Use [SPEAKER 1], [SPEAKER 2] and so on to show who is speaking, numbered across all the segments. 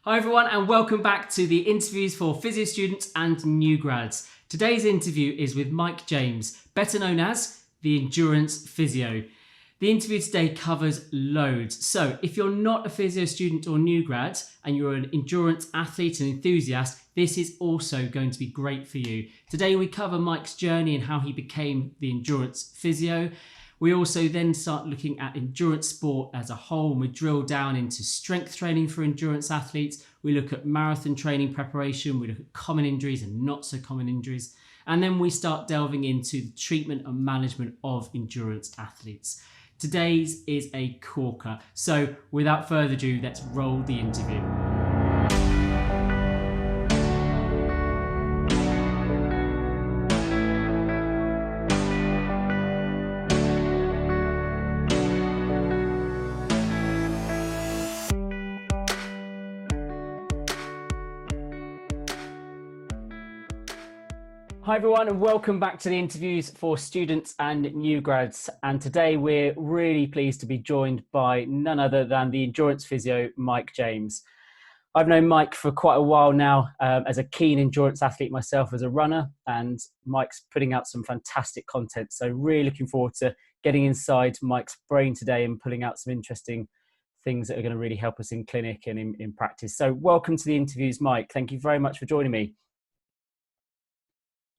[SPEAKER 1] Hi everyone and welcome back to the interviews for physio students and new grads. Today's interview is with Mike James, better known as the Endurance Physio. The interview today covers loads. So if you're not a physio student or new grad and you're an endurance athlete and enthusiast, this is also going to be great for you. Today we cover Mike's journey and how he became the Endurance Physio. We also then start looking at endurance sport as a whole, and we drill down into strength training for endurance athletes. We look at marathon training preparation, we look at common injuries and not so common injuries. And then we start delving into the treatment and management of endurance athletes. Today's is a corker. So without further ado, let's roll the interview. Hi everyone and welcome back to the interviews for students and new grads. And today we're really pleased to be joined by none other than the endurance physio, Mike James. I've known Mike for quite a while now as a keen endurance athlete myself as a runner, and Mike's putting out some fantastic content. So really looking forward to getting inside Mike's brain today and pulling out some interesting things that are going to really help us in clinic and in practice. So welcome to the interviews, Mike. Thank you very much for joining me.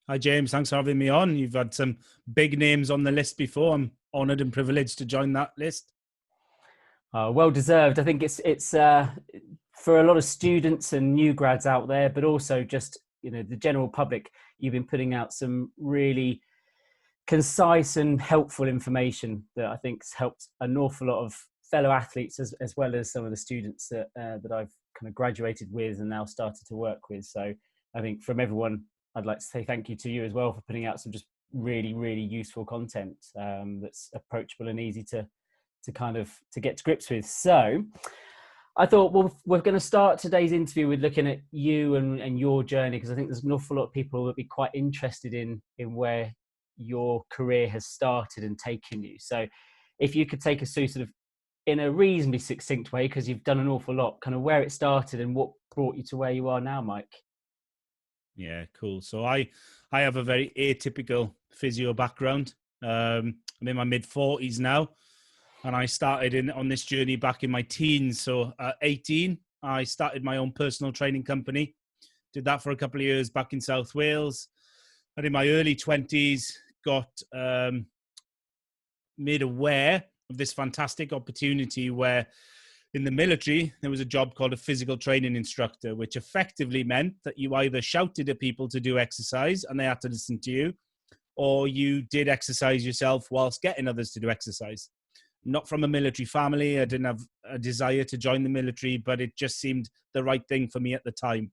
[SPEAKER 2] Hi, James. Thanks for having me on. You've had some big names on the list before. I'm honoured and privileged to join that list.
[SPEAKER 1] Well deserved. I think it's for a lot of students and new grads out there, but also just the general public. You've been putting out some really concise and helpful information that I think's helped an awful lot of fellow athletes as well as some of the students that I've kind of graduated with and now started to work with. So I think from everyone, I'd like to say thank you to you as well for putting out some just really, really useful content that's approachable and easy to get to grips with. So I thought, well, we're going to start today's interview with looking at you and your journey, because I think there's an awful lot of people that would be quite interested in where your career has started and taken you. So if you could take us through sort of in a reasonably succinct way, because you've done an awful lot, kind of where it started and what brought you to where you are now, Mike.
[SPEAKER 2] Yeah, cool. So I have a very atypical physio background. I'm in my mid-40s now, and I started on this journey back in my teens. So at 18, I started my own personal training company. Did that for a couple of years back in South Wales. And in my early 20s, got made aware of this fantastic opportunity where in the military, there was a job called a physical training instructor, which effectively meant that you either shouted at people to do exercise and they had to listen to you, or you did exercise yourself whilst getting others to do exercise. Not from a military family. I didn't have a desire to join the military, but it just seemed the right thing for me at the time.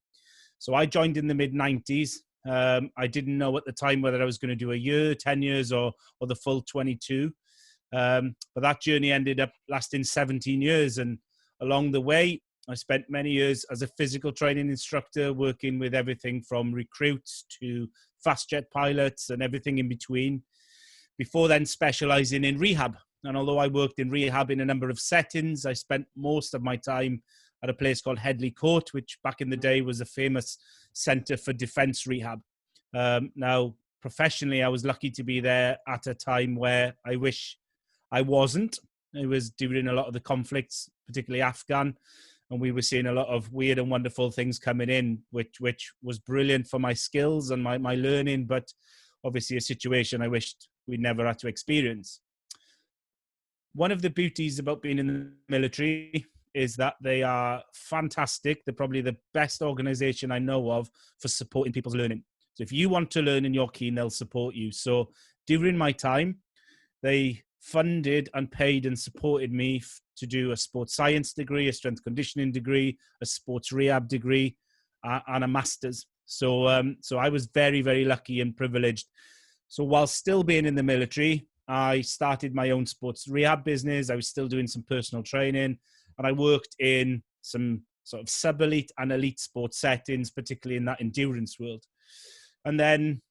[SPEAKER 2] So I joined in the mid-90s. I didn't know at the time whether I was going to do a year, 10 years, or the full 22. But that journey ended up lasting 17 years. And along the way, I spent many years as a physical training instructor, working with everything from recruits to fast jet pilots and everything in between, before then specializing in rehab. And although I worked in rehab in a number of settings, I spent most of my time at a place called Headley Court, which back in the day was a famous center for defense rehab. Now, professionally, I was lucky to be there at a time where I wish I wasn't. It was during a lot of the conflicts, particularly Afghan, and we were seeing a lot of weird and wonderful things coming in, which was brilliant for my skills and my learning, but obviously a situation I wished we never had to experience. One of the beauties about being in the military is that they are fantastic. They're probably the best organization I know of for supporting people's learning. So if you want to learn and you're keen, they'll support you. So during my time, they funded and paid and supported me to do a sports science degree, a strength conditioning degree, a sports rehab degree, and a master's. So I was very, very lucky and privileged. So while still being in the military, I started my own sports rehab business. I was still doing some personal training, and I worked in some sort of sub-elite and elite sports settings, particularly in that endurance world. And then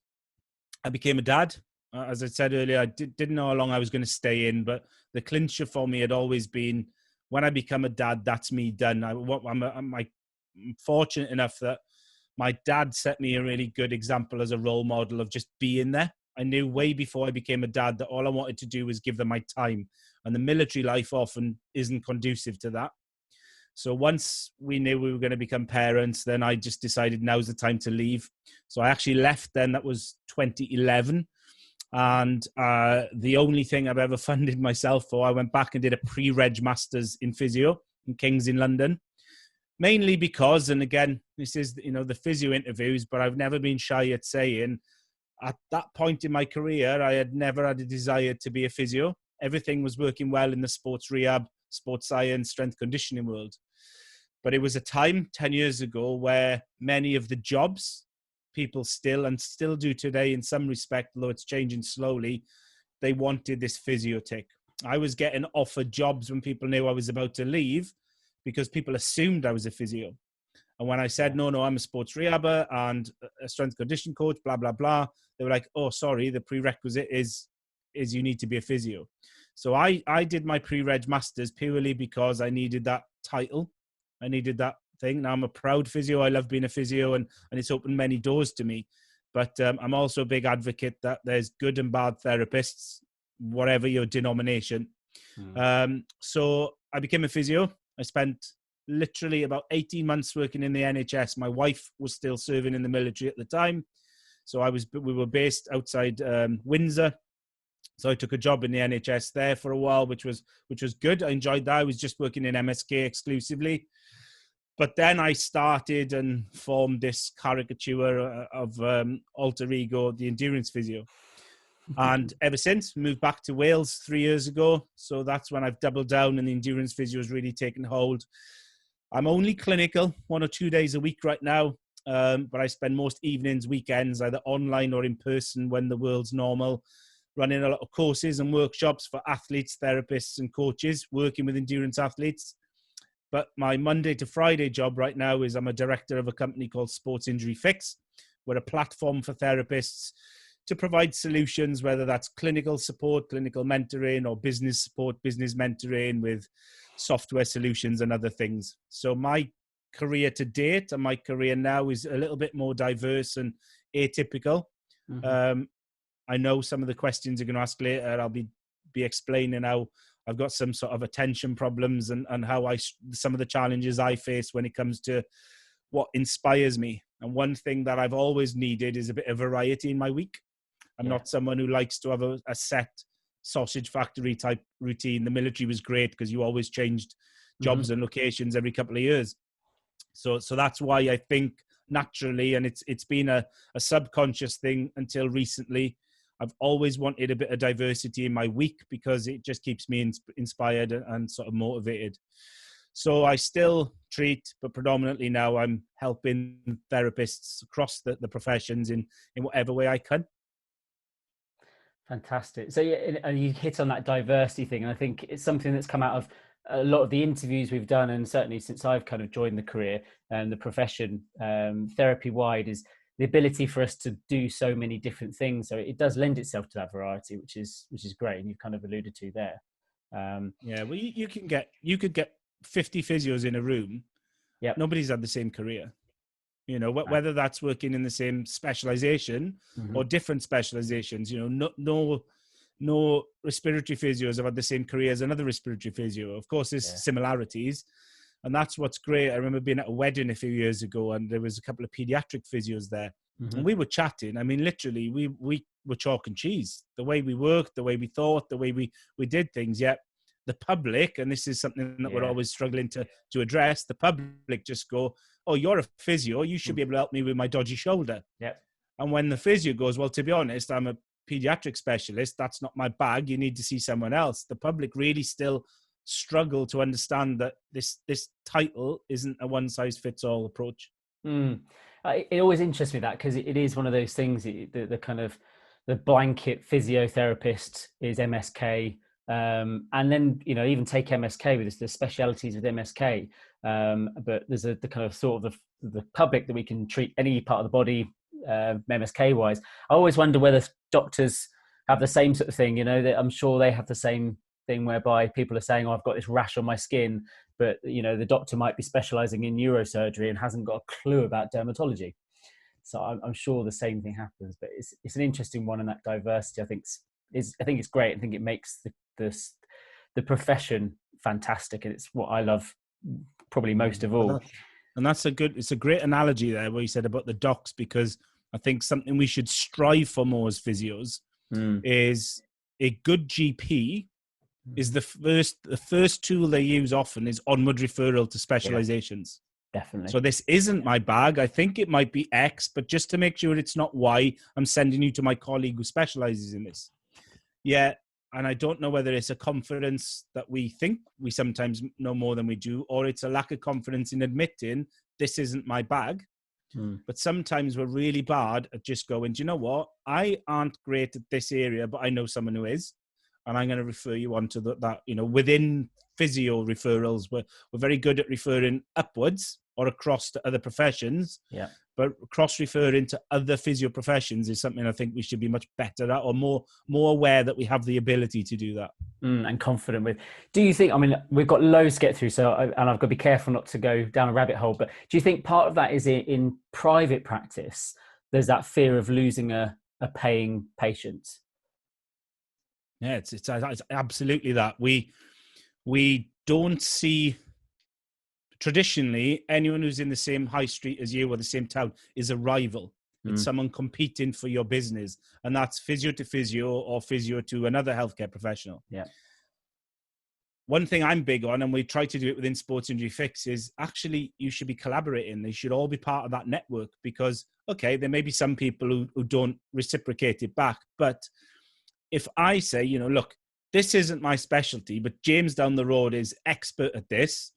[SPEAKER 2] I became a dad. As I said earlier, I didn't know how long I was going to stay in, but the clincher for me had always been, when I become a dad, that's me done. fortunate enough that my dad set me a really good example as a role model of just being there. I knew way before I became a dad that all I wanted to do was give them my time. And the military life often isn't conducive to that. So once we knew we were going to become parents, then I just decided now's the time to leave. So I actually left then. That was 2011. And the only thing I've ever funded myself for, I went back and did a pre-reg masters in physio in King's in London. Mainly because, and again, this is, the physio interviews, but I've never been shy at saying at that point in my career, I had never had a desire to be a physio. Everything was working well in the sports rehab, sports science, strength conditioning world. But it was a time 10 years ago where many of the jobs people still do today in some respect, although it's changing slowly, they wanted this physio tick. I was getting offered jobs when people knew I was about to leave because people assumed I was a physio. And when I said, no, I'm a sports rehabber and a strength conditioning coach, blah, blah, blah, they were like, oh, sorry, the prerequisite is you need to be a physio. So I did my pre-reg masters purely because I needed that title. I needed that thing. Now I'm a proud physio. I love being a physio and it's opened many doors to me. But I'm also a big advocate that there's good and bad therapists, whatever your denomination. So I became a physio. I spent literally about 18 months working in the NHS. My wife was still serving in the military at the time. So we were based outside Windsor. So I took a job in the NHS there for a while, which was good. I enjoyed that. I was just working in MSK exclusively. But then I started and formed this caricature of alter ego, the endurance physio. And ever since, moved back to Wales 3 years ago. So that's when I've doubled down and the endurance physio has really taken hold. I'm only clinical 1 or 2 days a week right now. But I spend most evenings, weekends, either online or in person when the world's normal, running a lot of courses and workshops for athletes, therapists and coaches, working with endurance athletes. But my Monday to Friday job right now is I'm a director of a company called Sports Injury Fix. We're a platform for therapists to provide solutions, whether that's clinical support, clinical mentoring, or business support, business mentoring with software solutions and other things. So my career to date and my career now is a little bit more diverse and atypical. Mm-hmm. I know some of the questions you're going to ask later. I'll be explaining how I've got some sort of attention problems and how some of the challenges I face when it comes to what inspires me. And one thing that I've always needed is a bit of variety in my week. I'm not someone who likes to have a set sausage factory type routine. The military was great because you always changed jobs and locations every couple of years. So that's why I think naturally, and it's been a subconscious thing until recently, I've always wanted a bit of diversity in my week because it just keeps me inspired and sort of motivated. So I still treat, but predominantly now I'm helping therapists across the professions in whatever way I can.
[SPEAKER 1] Fantastic. So and you hit on that diversity thing, and I think it's something that's come out of a lot of the interviews we've done, and certainly since I've kind of joined the career and the profession, therapy-wide, is the ability for us to do so many different things. So it does lend itself to that variety, which is great, and you've kind of alluded to there.
[SPEAKER 2] Well, you could get 50 physios in a room.
[SPEAKER 1] Yeah,
[SPEAKER 2] nobody's had the same career. Whether that's working in the same specialization or different specializations. No respiratory physios have had the same career as another respiratory physio. Of course, there's similarities. And that's what's great. I remember being at a wedding a few years ago and there was a couple of pediatric physios there. And we were chatting. I mean, literally, we were chalk and cheese. The way we worked, the way we thought, the way we did things. Yet the public, and this is something that we're always struggling to address, the public just go, oh, you're a physio. You should be able to help me with my dodgy shoulder.
[SPEAKER 1] Yeah.
[SPEAKER 2] And when the physio goes, well, to be honest, I'm a pediatric specialist. That's not my bag. You need to see someone else. The public really still struggle to understand that this title isn't a one-size-fits-all approach.
[SPEAKER 1] It always interests me that because it is one of those things, the kind of the blanket physiotherapist is MSK, and then even take MSK with the specialities with MSK, but there's the kind of thought of the public that we can treat any part of the body MSK wise. I always wonder whether doctors have the same sort of thing, that I'm sure they have the same thing whereby people are saying, oh, I've got this rash on my skin, but the doctor might be specializing in neurosurgery and hasn't got a clue about dermatology. So I'm sure the same thing happens, but it's an interesting one, and that diversity I think it's great. I think it makes the profession fantastic, and it's what I love probably most of all.
[SPEAKER 2] And it's a great analogy there where you said about the docs, because I think something we should strive for more as physios is a good GP is the first tool they use often is onward referral to specializations.
[SPEAKER 1] Yeah, definitely.
[SPEAKER 2] So this isn't my bag. I think it might be X, but just to make sure it's not Y, I'm sending you to my colleague who specializes in this. Yeah. And I don't know whether it's a confidence that we think we sometimes know more than we do, or it's a lack of confidence in admitting this isn't my bag. But sometimes we're really bad at just going, do you know what? I aren't great at this area, but I know someone who is. And I'm going to refer you on to that, within physio referrals, we're very good at referring upwards or across to other professions.
[SPEAKER 1] Yeah.
[SPEAKER 2] But cross-referring to other physio professions is something I think we should be much better at, or more aware that we have the ability to do that.
[SPEAKER 1] And confident with. Do you think, we've got loads to get through, and I've got to be careful not to go down a rabbit hole, but do you think part of that is in private practice, there's that fear of losing a paying patient?
[SPEAKER 2] Yeah, it's absolutely that. We don't see... Traditionally, anyone who's in the same high street as you or the same town is a rival. It's someone competing for your business. And that's physio to physio or physio to another healthcare professional.
[SPEAKER 1] Yeah.
[SPEAKER 2] One thing I'm big on, and we try to do it within Sports Injury Fix, is actually you should be collaborating. They should all be part of that network, because, okay, there may be some people who don't reciprocate it back. But if I say, look, this isn't my specialty, but James down the road is expert at this,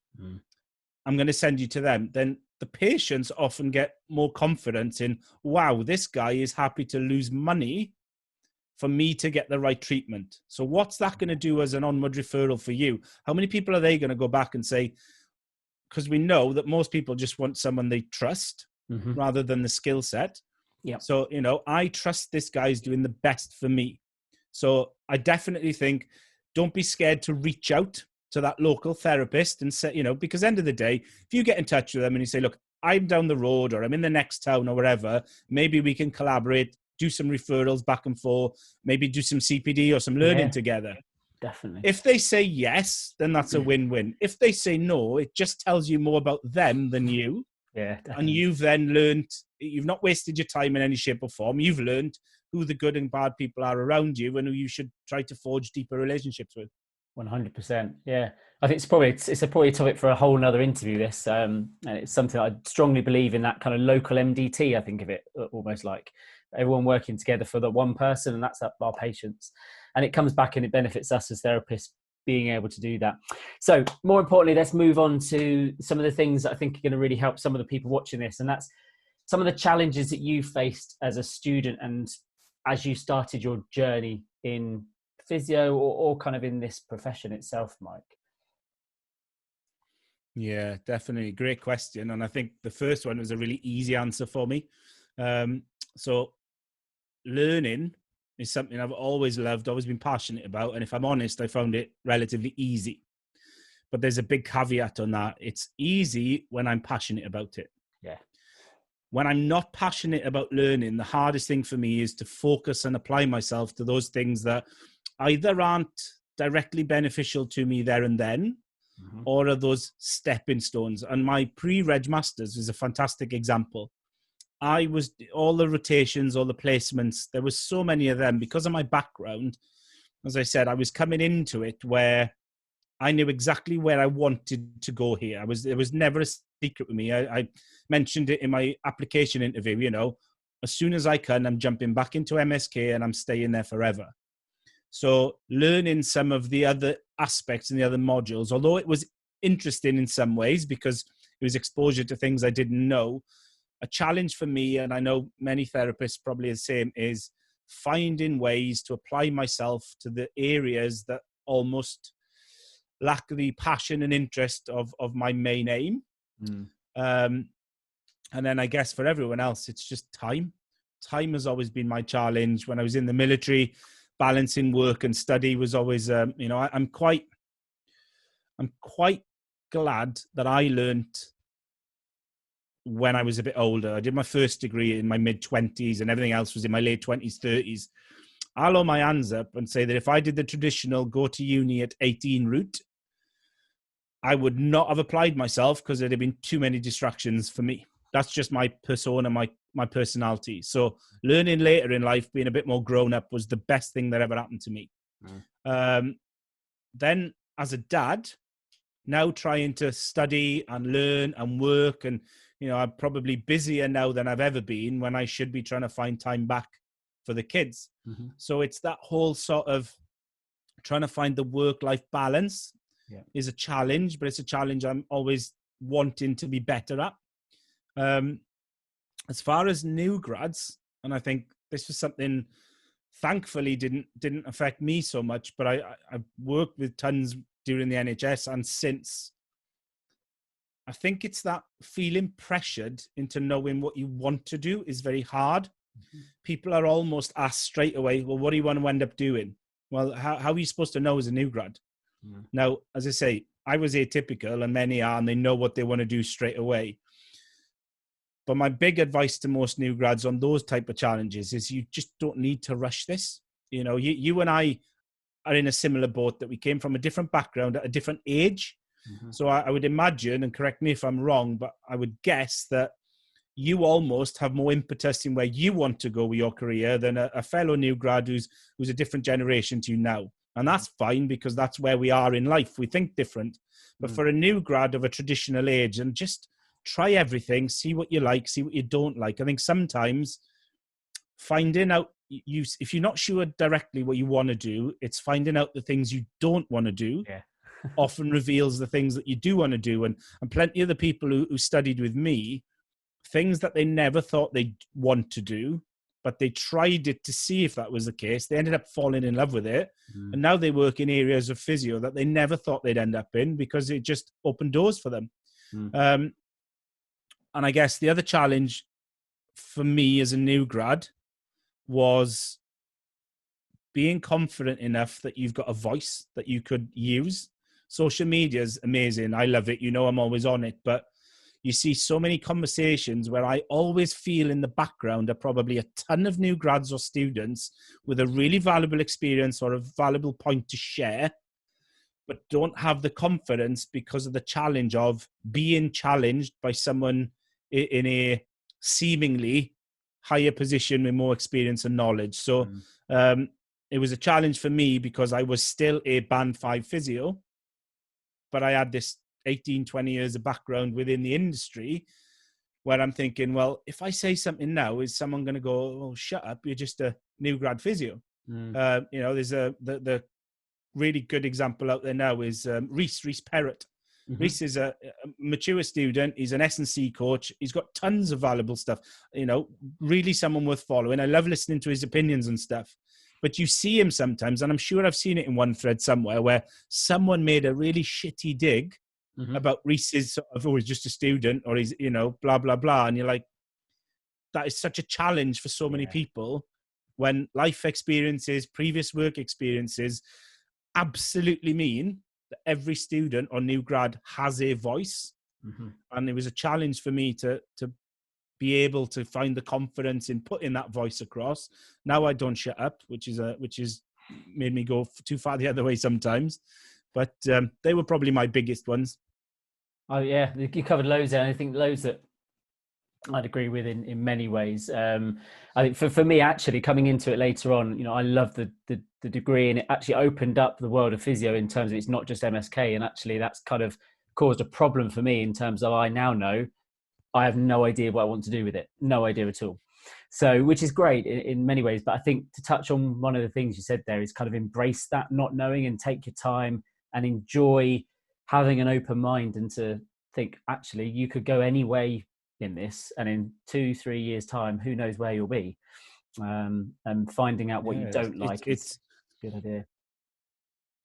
[SPEAKER 2] I'm going to send you to them, then the patients often get more confidence in, wow, this guy is happy to lose money for me to get the right treatment. So what's that going to do as an onward referral for you? How many people are they going to go back and say, because we know that most people just want someone they trust rather than the skill set.
[SPEAKER 1] Yeah. So,
[SPEAKER 2] I trust this guy's doing the best for me. So I definitely think don't be scared to reach out to that local therapist and say, because end of the day, if you get in touch with them and you say, look, I'm down the road or I'm in the next town or wherever, maybe we can collaborate, do some referrals back and forth, maybe do some CPD or some learning together.
[SPEAKER 1] Definitely.
[SPEAKER 2] If they say yes, then that's a win-win. If they say no, it just tells you more about them than you.
[SPEAKER 1] Yeah, definitely.
[SPEAKER 2] And you've then learned, you've not wasted your time in any shape or form. You've learned who the good and bad people are around you and who you should try to forge deeper relationships with.
[SPEAKER 1] 100%. Yeah. I think it's probably a topic for a whole nother interview, this. And it's something I strongly believe in, that kind of local MDT, I think of it almost like everyone working together for the one person, and that's our patients. And it comes back and it benefits us as therapists being able to do that. So more importantly, let's move on to some of the things that I think are going to really help some of the people watching this. And that's some of the challenges that you faced as a student and as you started your journey in physio or kind of in this profession itself, Mike.
[SPEAKER 2] Yeah, definitely. Great question. And I think the first one was a really easy answer for me. So learning is something I've always loved, always been passionate about. And if I'm honest, I found it relatively easy. But there's a big caveat on that. It's easy when I'm passionate about it.
[SPEAKER 1] Yeah.
[SPEAKER 2] When I'm not passionate about learning, the hardest thing for me is to focus and apply myself to those things that either aren't directly beneficial to me there and then, or are those stepping stones. And my pre-reg masters is a fantastic example. I was all the rotations, all the placements, there was so many of them because of my background. As I said, I was coming into it where I knew exactly where I wanted to go here. There was never a secret with me. I mentioned it in my application interview, as soon as I can, I'm jumping back into MSK and I'm staying there forever. So learning some of the other aspects and the other modules, although it was interesting in some ways because it was exposure to things I didn't know, a challenge for me, and I know many therapists probably the same, is finding ways to apply myself to the areas that almost lack the passion and interest of my main aim. And then I guess for everyone else, it's just time. Time has always been my challenge. When I was in the military, balancing work and study was always, I'm quite glad that I learned when I was a bit older. I did my first degree in my mid-20s and everything else was in my late 20s, 30s. I'll hold my hands up and say that if I did the traditional go to uni at 18 route, I would not have applied myself because there'd have been too many distractions for me. That's just my persona, my personality. So learning later in life, being a bit more grown up, was the best thing that ever happened to me. Then as a dad, now trying to study and learn and work, and I'm probably busier now than I've ever been when I should be trying to find time back for the kids. So it's that whole sort of trying to find the work-life balance is a challenge, but it's a challenge I'm always wanting to be better at. As far as new grads, and I think this was something thankfully didn't affect me so much, but I've worked with tons during the NHS and since. I think it's that feeling pressured into knowing what you want to do is very hard. People are almost asked straight away, well, what do you want to end up doing? Well, how are you supposed to know as a new grad? Now, as I say, I was atypical and many are, and they know what they want to do straight away. But my big advice to most new grads on those type of challenges is you just don't need to rush this. You and I are in a similar boat, that we came from a different background at a different age. So I would imagine, and correct me if I'm wrong, but I would guess that you almost have more impetus in where you want to go with your career than a fellow new grad who's a different generation to you now. And that's fine, because that's where we are in life. We think different. But for a new grad of a traditional age, and just try everything, see what you like, see what you don't like. I think sometimes finding out, if you're not sure directly what you want to do, it's finding out the things you don't want to do. Often reveals the things that you do want to do. And plenty of the people who studied with me, things that they never thought they'd want to do, but they tried it to see if that was the case. They ended up falling in love with it. And now they work in areas of physio that they never thought they'd end up in, because it just opened doors for them. And I guess the other challenge for me as a new grad was being confident enough that you've got a voice that you could use. Social media is amazing. I love it. I'm always on it. But you see so many conversations where I always feel in the background are probably a ton of new grads or students with a really valuable experience or a valuable point to share, but don't have the confidence because of the challenge of being challenged by someone in a seemingly higher position with more experience and knowledge. So it was a challenge for me because I was still a band 5 physio, but I had this 18, 20 years of background within the industry where I'm thinking, well, if I say something now, is someone going to go, oh, shut up, you're just a new grad physio? There's the really good example out there now is Reese Perrott. Reese is a mature student. He's an S&C coach. He's got tons of valuable stuff, really someone worth following. I love listening to his opinions and stuff. But you see him sometimes, and I'm sure I've seen it in one thread somewhere, where someone made a really shitty dig about Reese's sort of, oh, he's just a student, or he's, blah, blah, blah. And you're like, that is such a challenge for so many people when life experiences, previous work experiences absolutely mean that every student or new grad has a voice. And it was a challenge for me to be able to find the confidence in putting that voice across. Now I don't shut up, which is made me go too far the other way sometimes. But they were probably my biggest ones.
[SPEAKER 1] Oh yeah, you covered loads there. And I think loads that I'd agree with in many ways. I think for me, actually, coming into it later on, I love the degree, and it actually opened up the world of physio in terms of it's not just MSK. And actually that's kind of caused a problem for me in terms of I now know I have no idea what I want to do with it. No idea at all. So, which is great in many ways. But I think to touch on one of the things you said there is kind of embrace that not knowing and take your time and enjoy having an open mind, and to think, actually, you could go any way in this. And in 2-3 years time, who knows where you'll be, and finding out what you don't like. It's a good idea.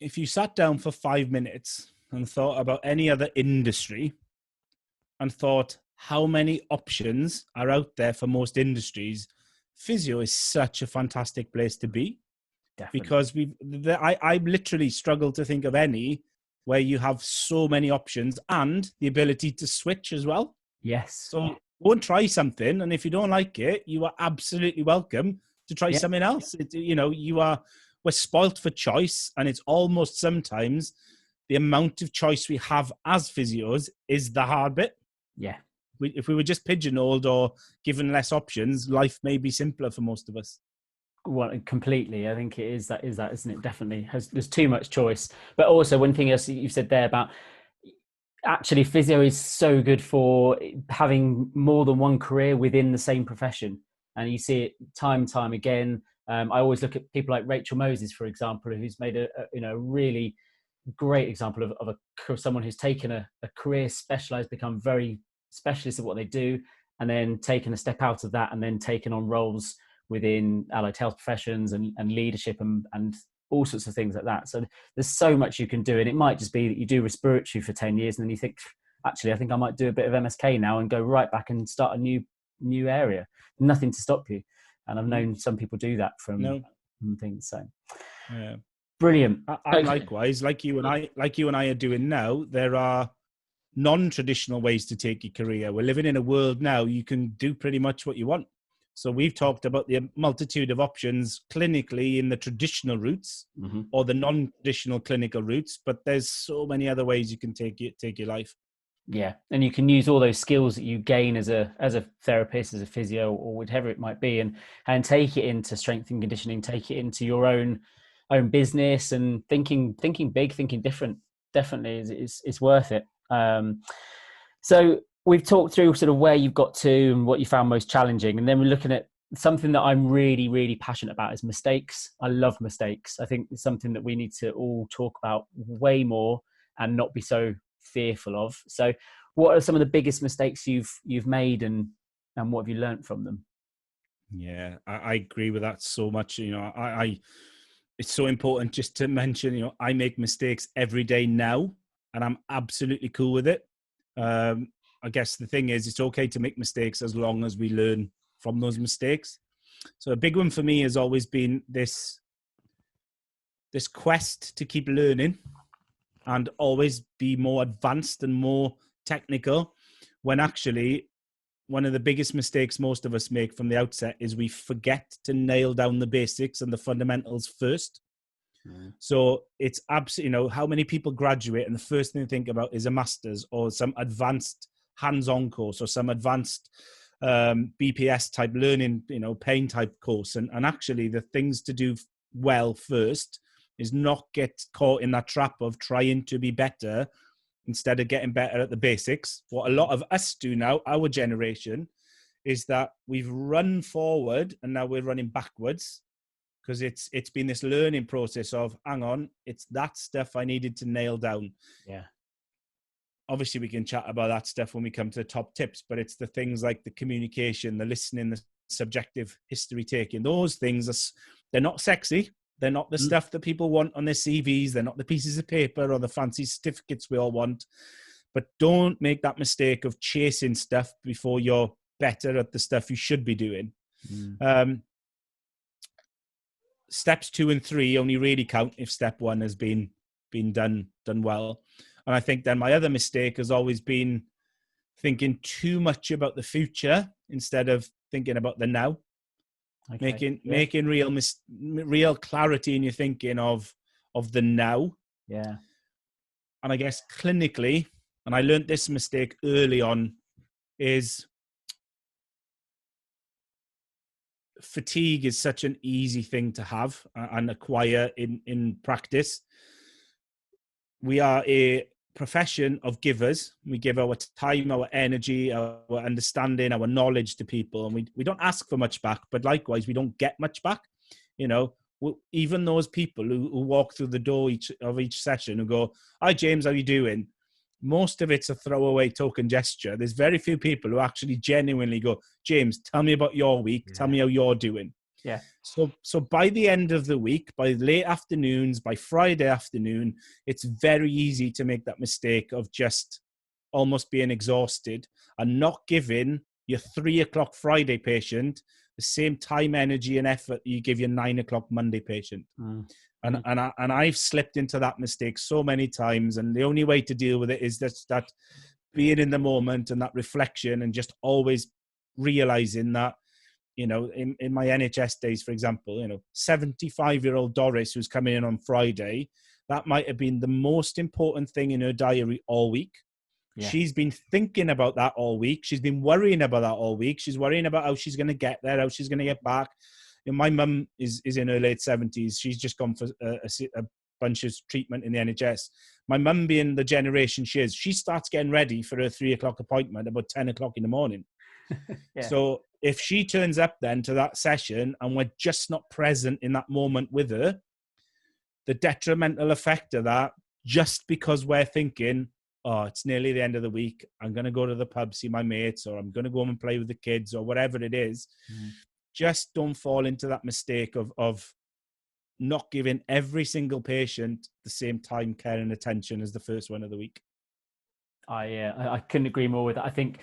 [SPEAKER 2] If you sat down for 5 minutes and thought about any other industry and thought, how many options are out there for most industries? Physio is such a fantastic place to be.
[SPEAKER 1] Definitely.
[SPEAKER 2] because I literally struggle to think of any where you have so many options and the ability to switch as well.
[SPEAKER 1] Yes.
[SPEAKER 2] So go and try something, and if you don't like it, you are absolutely welcome to try
[SPEAKER 1] Yeah.
[SPEAKER 2] something else. We're spoilt for choice, and it's almost sometimes the amount of choice we have as physios is the hard bit.
[SPEAKER 1] Yeah.
[SPEAKER 2] If we were just pigeonholed or given less options, life may be simpler for most of us.
[SPEAKER 1] Well, completely. I think it is that, isn't it? Definitely there's too much choice. But also one thing else you said there about actually physio is so good for having more than one career within the same profession. And you see it time and time again. I always look at people like Rachel Moses, for example, who's made a really great example of someone who's taken a career specialized, become very specialist at what they do, and then taken a step out of that and then taken on roles within allied health professions and leadership and all sorts of things like that. So there's so much you can do. And it might just be that you do respiratory for 10 years and then you think, actually, I think I might do a bit of MSK now and go right back and start a new area. Nothing to stop you. And I've known some people do that from things. So
[SPEAKER 2] yeah.
[SPEAKER 1] Brilliant.
[SPEAKER 2] And likewise, like you and I are doing now, there are non-traditional ways to take your career. We're living in a world now you can do pretty much what you want. So we've talked about the multitude of options clinically in the traditional routes or the non-traditional clinical routes, but there's so many other ways you can take your life.
[SPEAKER 1] Yeah, and you can use all those skills that you gain as a therapist, as a physio, or whatever it might be, and take it into strength and conditioning, take it into your own business, and thinking big, thinking different. Definitely is worth it. So we've talked through sort of where you've got to and what you found most challenging, and then we're looking at something that I'm really, really passionate about is mistakes. I love mistakes. I think it's something that we need to all talk about way more and not be so fearful of. So what are some of the biggest mistakes you've made, and what have you learned from them?
[SPEAKER 2] Yeah, I agree with that so much. I it's so important just to mention, I make mistakes every day now, and I'm absolutely cool with it. I guess the thing is, it's okay to make mistakes as long as we learn from those mistakes. So a big one for me has always been this quest to keep learning and always be more advanced and more technical, when actually one of the biggest mistakes most of us make from the outset is we forget to nail down the basics and the fundamentals first. So it's absolutely, how many people graduate and the first thing they think about is a master's or some advanced hands-on course or some advanced BPS type learning, pain type course. And actually the things to do well first is not get caught in that trap of trying to be better instead of getting better at the basics. What a lot of us do now, our generation, is that we've run forward and now we're running backwards, because it's been this learning process of, hang on, it's that stuff I needed to nail down.
[SPEAKER 1] Yeah.
[SPEAKER 2] Obviously, we can chat about that stuff when we come to the top tips, but it's the things like the communication, the listening, the subjective history taking. Those things, they're not sexy. They're not the stuff that people want on their CVs. They're not the pieces of paper or the fancy certificates we all want. But don't make that mistake of chasing stuff before you're better at the stuff you should be doing. Steps 2 and 3 only really count if step 1 has been done well. And I think then my other mistake has always been thinking too much about the future instead of thinking about the now. Okay. Making real clarity in your thinking of the now.
[SPEAKER 1] Yeah.
[SPEAKER 2] And I guess clinically, and I learned this mistake early on, is fatigue is such an easy thing to have and acquire in practice. We are a profession of givers. We give our time, our energy, our understanding, our knowledge to people, and we don't ask for much back, but likewise we don't get much back. Even those people who walk through the door each session who go, "Hi James, how you doing?" Most of it's a throwaway token gesture. There's very few people who actually genuinely go, "James, tell me about your week. Tell me how you're doing."
[SPEAKER 1] Yeah.
[SPEAKER 2] So by the end of the week, by late afternoons, by Friday afternoon, it's very easy to make that mistake of just almost being exhausted and not giving your 3 o'clock Friday patient the same time, energy, and effort you give your 9 o'clock Monday patient. And I've slipped into that mistake so many times. And the only way to deal with it is that being in the moment and that reflection, and just always realizing that, you know, in my NHS days, for example, you know, 75-year-old Doris who's coming in on Friday, that might have been the most important thing in her diary all week. Yeah. She's been thinking about that all week. She's been worrying about that all week. She's worrying about how she's going to get there, how she's going to get back. You know, my mum is in her late 70s. She's just gone for a bunch of treatment in the NHS. My mum, being the generation she is, she starts getting ready for her 3 o'clock appointment about 10 o'clock in the morning. Yeah. So if she turns up then to that session and we're just not present in that moment with her, the detrimental effect of that, just because we're thinking, oh, it's nearly the end of the week, I'm going to go to the pub, see my mates, or I'm going to go home and play with the kids, or whatever it is. Just don't fall into that mistake of not giving every single patient the same time, care, and attention as the first one of the week.
[SPEAKER 1] I couldn't agree more with that. I think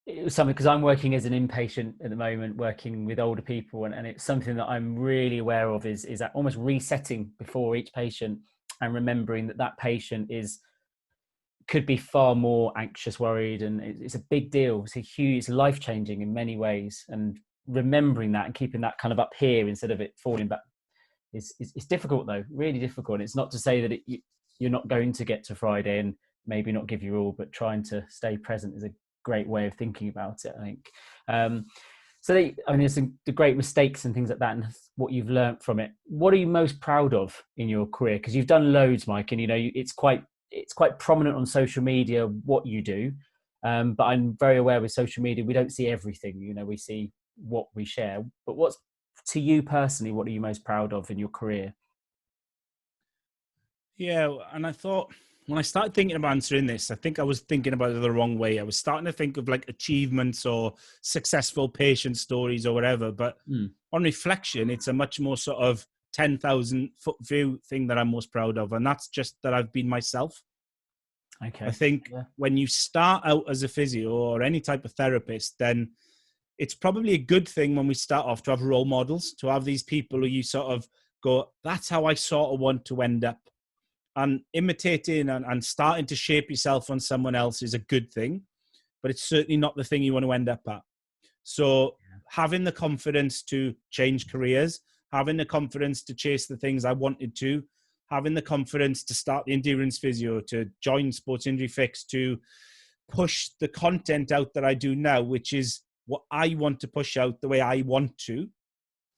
[SPEAKER 1] it was something, because I'm working as an inpatient at the moment, working with older people, and it's something that I'm really aware of is that almost resetting before each patient and remembering that patient could be far more anxious, worried, and it's a big deal. It's life-changing in many ways, and remembering that and keeping that kind of up here instead of it falling back is difficult, though, really difficult. It's not to say that you're not going to get to Friday and maybe not give your all, but trying to stay present is a great way of thinking about it, I think. There's the great mistakes and things like that, and what you've learned from it. What are you most proud of in your career? Because you've done loads, Mike, and you know it's quite prominent on social media what you do. But I'm very aware with social media we don't see everything. You know, we see what we share. But what's, to you personally, what are you most proud of in your career?
[SPEAKER 2] Yeah, and I thought, when I started thinking about answering this, I think I was thinking about it the wrong way. I was starting to think of like achievements or successful patient stories or whatever. But on reflection, it's a much more sort of 10,000 foot view thing that I'm most proud of. And that's just that I've been myself.
[SPEAKER 1] Okay.
[SPEAKER 2] I think when you start out as a physio or any type of therapist, then it's probably a good thing when we start off to have role models, to have these people who you sort of go, that's how I sort of want to end up. And imitating and starting to shape yourself on someone else is a good thing, but it's certainly not the thing you want to end up at. So having the confidence to change careers, having the confidence to chase the things I wanted to, having the confidence to start the endurance physio, to join Sports Injury Fix, to push the content out that I do now, which is what I want to push out the way I want to,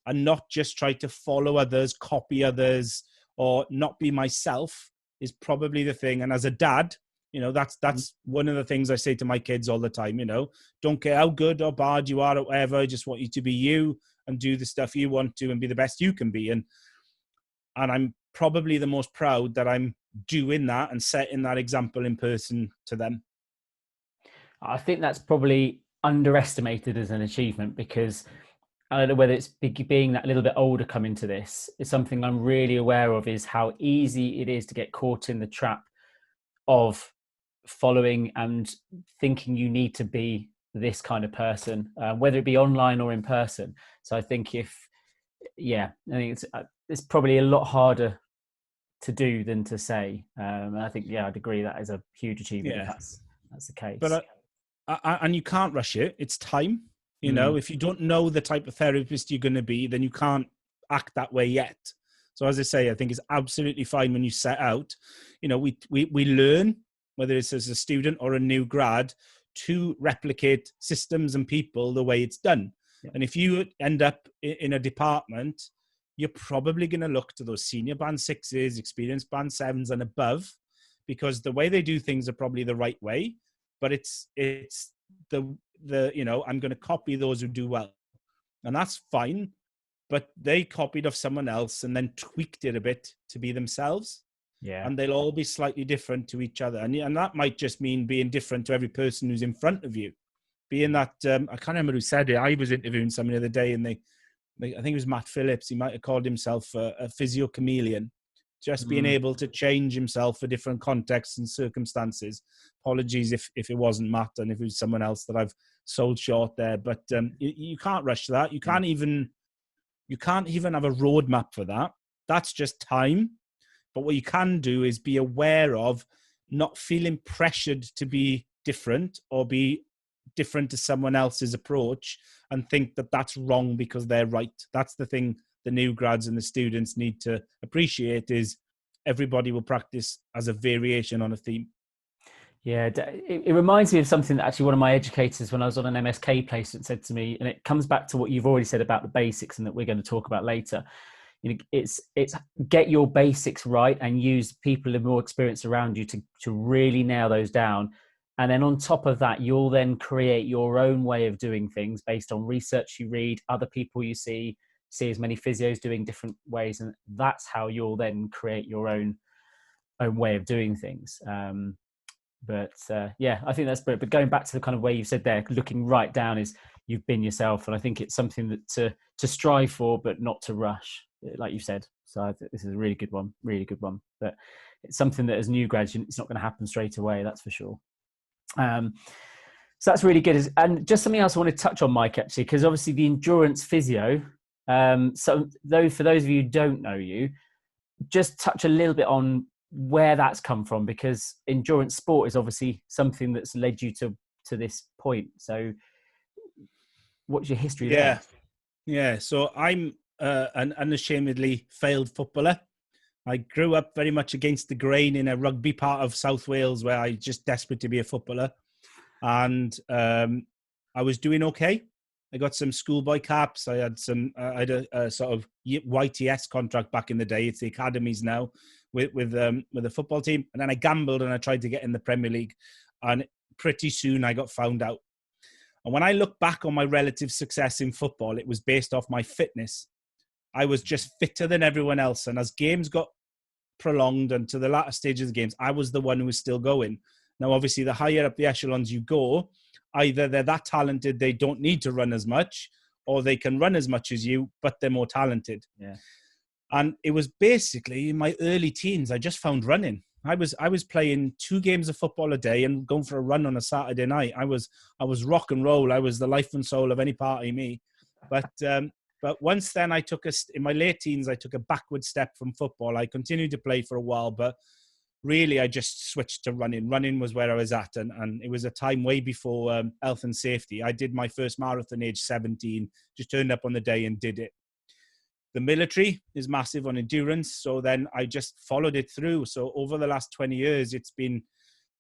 [SPEAKER 2] and not just try to follow others, copy others, or not be myself, is probably the thing. And as a dad, you know, that's one of the things I say to my kids all the time, you know, don't care how good or bad you are or whatever, I just want you to be you and do the stuff you want to and be the best you can be. And I'm probably the most proud that I'm doing that and setting that example in person to them.
[SPEAKER 1] I think that's probably underestimated as an achievement, because I don't know whether it's being that little bit older coming to this, is something I'm really aware of, is how easy it is to get caught in the trap of following and thinking you need to be this kind of person, whether it be online or in person. So I think I think it's probably a lot harder to do than to say. And I think, I'd agree that is a huge achievement if that's the case.
[SPEAKER 2] But and you can't rush it. It's time. You know, if you don't know the type of therapist you're going to be, then you can't act that way yet. So as I say, I think it's absolutely fine when you set out. You know, we learn, whether it's as a student or a new grad, to replicate systems and people the way it's done. Yeah. And if you end up in a department, you're probably going to look to those senior band 6s, experienced band 7s and above, because the way they do things are probably the right way, but it's the you know, I'm going to copy those who do well, and that's fine, but they copied off someone else and then tweaked it a bit to be themselves. And they'll all be slightly different to each other, and that might just mean being different to every person who's in front of you. Being that I can't remember who said it. I was interviewing someone the other day, and I think it was Matt Phillips. He might have called himself a physio chameleon, just being able to change himself for different contexts and circumstances. Apologies if it wasn't Matt, and if it was someone else that I've sold short there. But you can't rush that. You can't even have a roadmap for that. That's just time. But what you can do is be aware of not feeling pressured to be different or be different to someone else's approach and think that that's wrong because they're right. That's the thing the new grads and the students need to appreciate, is everybody will practice as a variation on a theme.
[SPEAKER 1] Yeah, it reminds me of something that actually one of my educators when I was on an MSK placement said to me, and it comes back to what you've already said about the basics and that we're going to talk about later. You know, it's get your basics right and use people with more experience around you to really nail those down. And then on top of that, you'll then create your own way of doing things based on research you read, other people you see as many physios doing different ways. And that's how you'll then create your own way of doing things. But I think that's brilliant. But going back to the kind of way you've said there, looking right down is you've been yourself. And I think it's something that to strive for, but not to rush, like you said. So I think this is a really good one. But it's something that as new grads, it's not going to happen straight away. That's for sure. So that's really good. And just something else I want to touch on, Mike, actually, because obviously the endurance physio. So for those of you who don't know you, just touch a little bit on where that's come from, because endurance sport is obviously something that's led you to this point. So what's your history there?
[SPEAKER 2] Yeah. So I'm an unashamedly failed footballer. I grew up very much against the grain in a rugby part of South Wales where I just desperate to be a footballer. And I was doing okay. I got some schoolboy caps. I had a sort of YTS contract back in the day. It's the academies now with a football team. And then I gambled and I tried to get in the Premier League. And pretty soon I got found out. And when I look back on my relative success in football, it was based off my fitness. I was just fitter than everyone else. And as games got prolonged and to the latter stages of the games, I was the one who was still going. Now, obviously, the higher up the echelons you go, either they're that talented they don't need to run as much, or they can run as much as you, but they're more talented.
[SPEAKER 1] Yeah. And
[SPEAKER 2] it was basically in my early teens, I just found running. I was playing 2 games of football a day and going for a run on a Saturday night. I was rock and roll. I was the life and soul of any party, me. But once then in my late teens, I took a backward step from football. I continued to play for a while, but really I just switched to running. Running was where I was at. And it was a time way before health and safety. I did my first marathon age 17, just turned up on the day and did it. The military is massive on endurance. So then I just followed it through. So over the last 20 years, it's been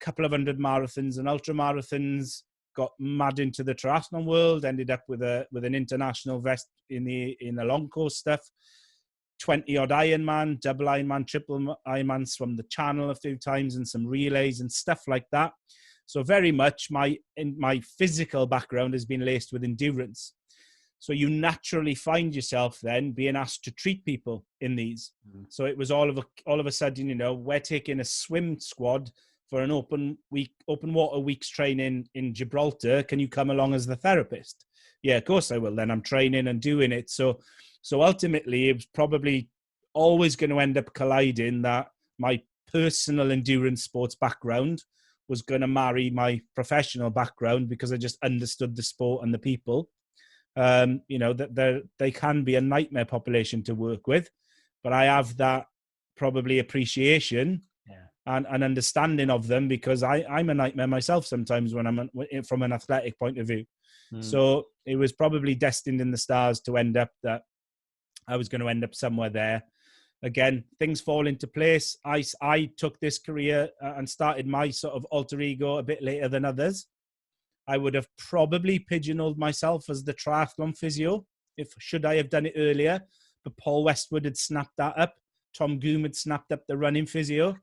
[SPEAKER 2] a couple of 100 marathons and ultra marathons, got mad into the triathlon world, ended up with an international vest in the long course stuff, 20 odd Ironman, double Ironman, triple Ironmans from the channel a few times, and some relays and stuff like that. So very much my physical background has been laced with endurance. So you naturally find yourself then being asked to treat people in these. Mm. So it was all of a sudden, we're taking a swim squad for an open water week's training in Gibraltar. Can you come along as the therapist? Yeah, of course I will. Then I'm training and doing it. So ultimately it was probably always going to end up colliding that my personal endurance sports background was going to marry my professional background, because I just understood the sport and the people. That they can be a nightmare population to work with, but I have that probably appreciation and understanding of them, because I'm a nightmare myself sometimes when I'm from an athletic point of view. So it was probably destined in the stars to end up that I was going to end up somewhere there. Again, things fall into place. I took this career and started my sort of alter ego a bit later than others. I would have probably pigeonholed myself as the triathlon physio should I have done it earlier. But Paul Westwood had snapped that up. Tom Goom had snapped up the running physio.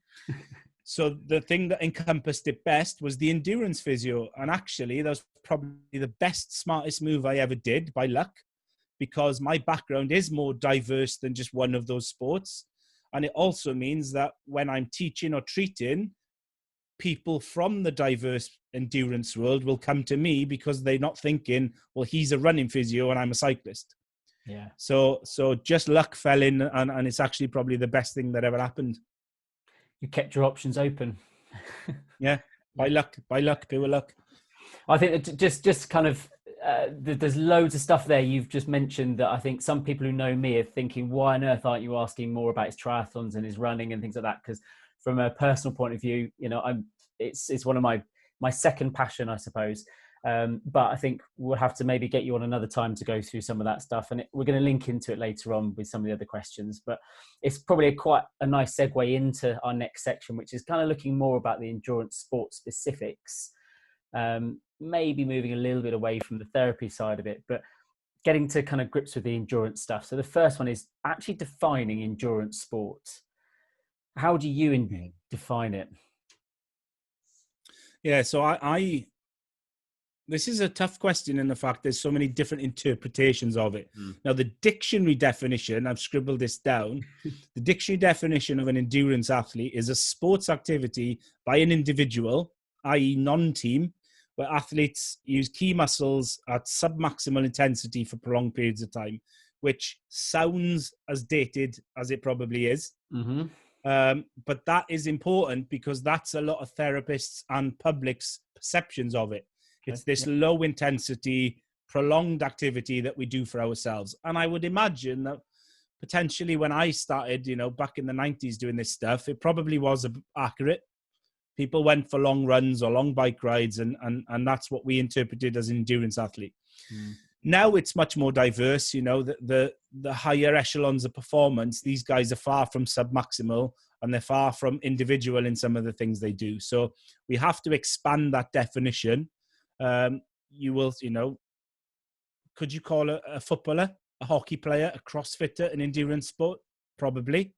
[SPEAKER 2] So the thing that encompassed it best was the endurance physio. And actually, that was probably the best, smartest move I ever did, by luck, because my background is more diverse than just one of those sports. And it also means that when I'm teaching or treating, people from the diverse endurance world will come to me because they're not thinking, well, he's a running physio and I'm a cyclist.
[SPEAKER 1] Yeah.
[SPEAKER 2] So just luck fell in, and it's actually probably the best thing that ever happened.
[SPEAKER 1] You kept your options open.
[SPEAKER 2] Yeah. By luck, pure luck.
[SPEAKER 1] I think that just kind of there's loads of stuff there you've just mentioned that I think some people who know me are thinking, why on earth aren't you asking more about his triathlons and his running and things like that? Because from a personal point of view, you know, it's one of my second passion, I suppose. But I think we'll have to maybe get you on another time to go through some of that stuff, and we're going to link into it later on with some of the other questions. But it's probably quite a nice segue into our next section, which is kind of looking more about the endurance sport specifics. Maybe moving a little bit away from the therapy side of it, but getting to kind of grips with the endurance stuff. So the first one is actually defining endurance sport. How do you define it?
[SPEAKER 2] Yeah, so I this is a tough question in the fact there's so many different interpretations of it. Now, the dictionary definition, I've scribbled this down. The dictionary definition of an endurance athlete is a sports activity by an individual, i.e. non-team, where athletes use key muscles at submaximal intensity for prolonged periods of time, which sounds as dated as it probably is. But that is important because that's a lot of therapists and public's perceptions of it. It's this low intensity, prolonged activity that we do for ourselves. And I would imagine that potentially when I started, you know, back in the 90s doing this stuff, it probably was accurate. People went for long runs or long bike rides, and that's what we interpreted as an endurance athlete. Now it's much more diverse, you know, the higher echelons of performance, these guys are far from submaximal and they're far from individual in some of the things they do. So we have to expand that definition. You will, you know, could you call a footballer, a hockey player, a CrossFitter an endurance sport? Probably.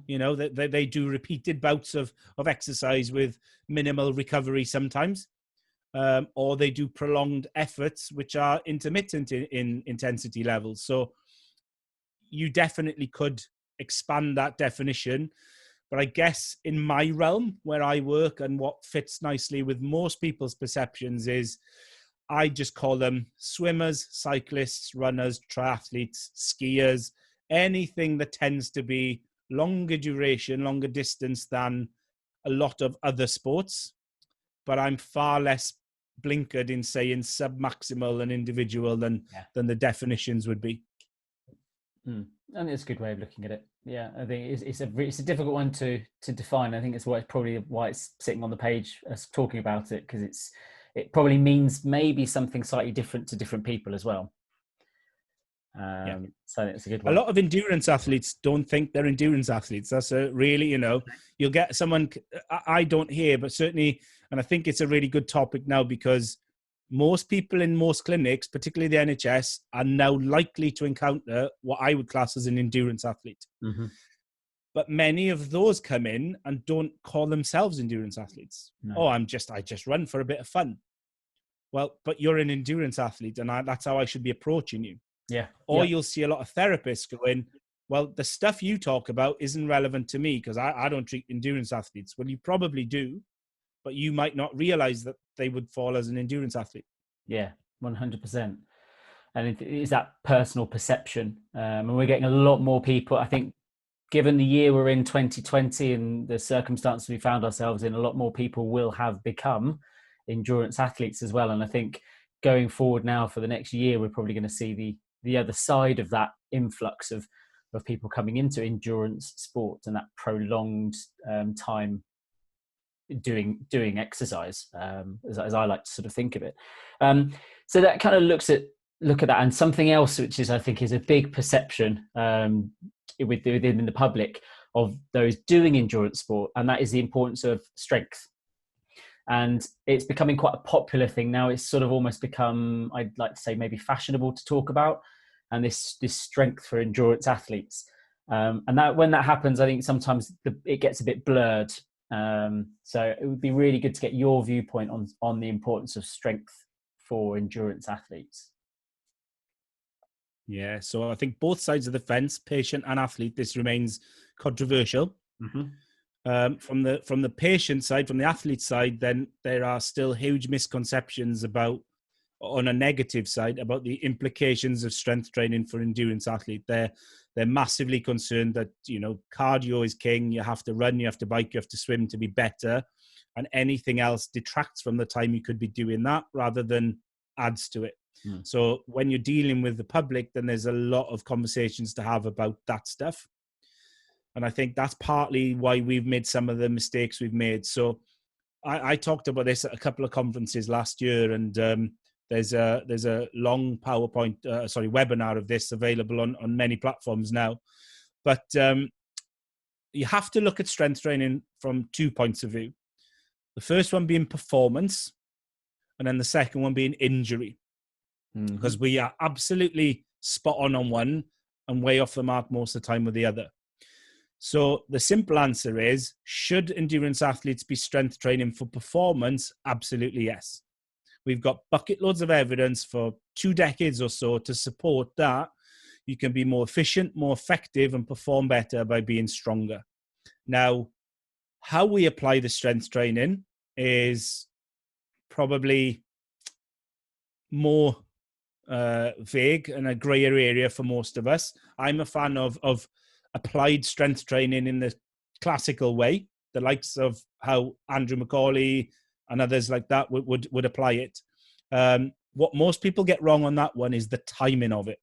[SPEAKER 2] You know, they do repeated bouts of exercise with minimal recovery sometimes. Or they do prolonged efforts, which are intermittent in intensity levels. So you definitely could expand that definition. But I guess in my realm where I work and what fits nicely with most people's perceptions is I just call them swimmers, cyclists, runners, triathletes, skiers, anything that tends to be longer duration, longer distance than a lot of other sports. But I'm far less blinkered in saying submaximal and individual than the definitions would be.
[SPEAKER 1] And it's a good way of looking at it. Yeah, I think it's a difficult one to define. I think it's probably why it's sitting on the page as talking about it, because it probably means maybe something slightly different to different people as well. So it's a good one.
[SPEAKER 2] A lot of endurance athletes don't think they're endurance athletes. That's a really, you know, you'll get someone I don't hear, but certainly, and I think it's a really good topic now because most people in most clinics, particularly the NHS, are now likely to encounter what I would class as an endurance athlete. But many of those come in and don't call themselves endurance athletes. No. Oh, I just run for a bit of fun. Well, but you're an endurance athlete, and that's how I should be approaching you.
[SPEAKER 1] Yeah.
[SPEAKER 2] Or you'll see a lot of therapists going, well, the stuff you talk about isn't relevant to me because I don't treat endurance athletes. Well, you probably do, but you might not realize that they would fall as an endurance athlete.
[SPEAKER 1] Yeah, 100%. And it is that personal perception. And we're getting a lot more people, I think, given the year we're in 2020 and the circumstances we found ourselves in, a lot more people will have become endurance athletes as well. And I think going forward now for the next year, we're probably going to see the other side of that influx of people coming into endurance sport and that prolonged time doing exercise, as I like to sort of think of it. So that kind of look at that, and something else which is I think is a big perception within the public of those doing endurance sport, and that is the importance of strength. And it's becoming quite a popular thing now. It's sort of almost become, I'd like to say, maybe fashionable to talk about, and this strength for endurance athletes. And that when that happens, I think sometimes it gets a bit blurred. So it would be really good to get your viewpoint on the importance of strength for endurance athletes.
[SPEAKER 2] Yeah, so I think both sides of the fence, patient and athlete, this remains controversial. From the patient side, from the athlete side, then there are still huge misconceptions about, on a negative side, about the implications of strength training for endurance athlete. They're massively concerned that, you know, cardio is king. You have to run, you have to bike, you have to swim to be better. and anything else detracts from the time you could be doing that rather than adds to it. So when you're dealing with the public, then there's a lot of conversations to have about that stuff. And I think that's partly why we've made some of the mistakes we've made. So I talked about this at a couple of conferences last year, and there's a long webinar of this available on many platforms now. But you have to look at strength training from 2 points of view. The first one being performance, and then the second one being injury. Because we are absolutely spot on one and way off the mark most of the time with the other. So the simple answer is, should endurance athletes be strength training for performance? Absolutely yes. We've got bucket loads of evidence for 2 decades or so to support that you can be more efficient, more effective, and perform better by being stronger. Now, how we apply the strength training is probably more vague and a grayer area for most of us. I'm a fan of applied strength training in the classical way, the likes of how Andrew McCauley and others like that would apply it. What most people get wrong on that one is the timing of it.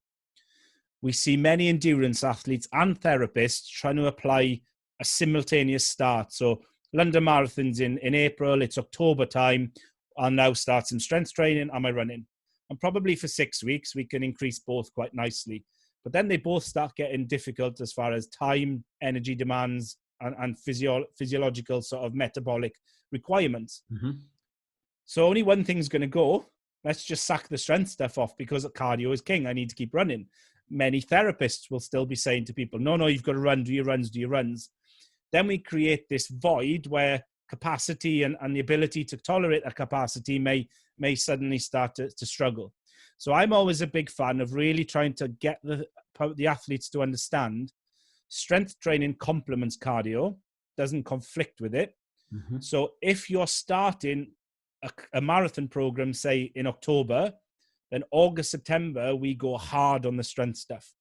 [SPEAKER 2] We see many endurance athletes and therapists trying to apply a simultaneous start. So London Marathon's in April, it's October time, I'll now start some strength training, am I running? And probably for 6 weeks, we can increase both quite nicely. But then they both start getting difficult as far as time, energy demands, and physiological sort of metabolic requirements. So only one thing's going to go. Let's just sack the strength stuff off because cardio is king. I need to keep running. Many therapists will still be saying to people, no, you've got to run, do your runs. Then we create this void where capacity and the ability to tolerate a capacity may suddenly start to struggle. So I'm always a big fan of really trying to get the athletes to understand strength training complements cardio, doesn't conflict with it. So if you're starting a marathon program, say in October, then August, September, we go hard on the strength stuff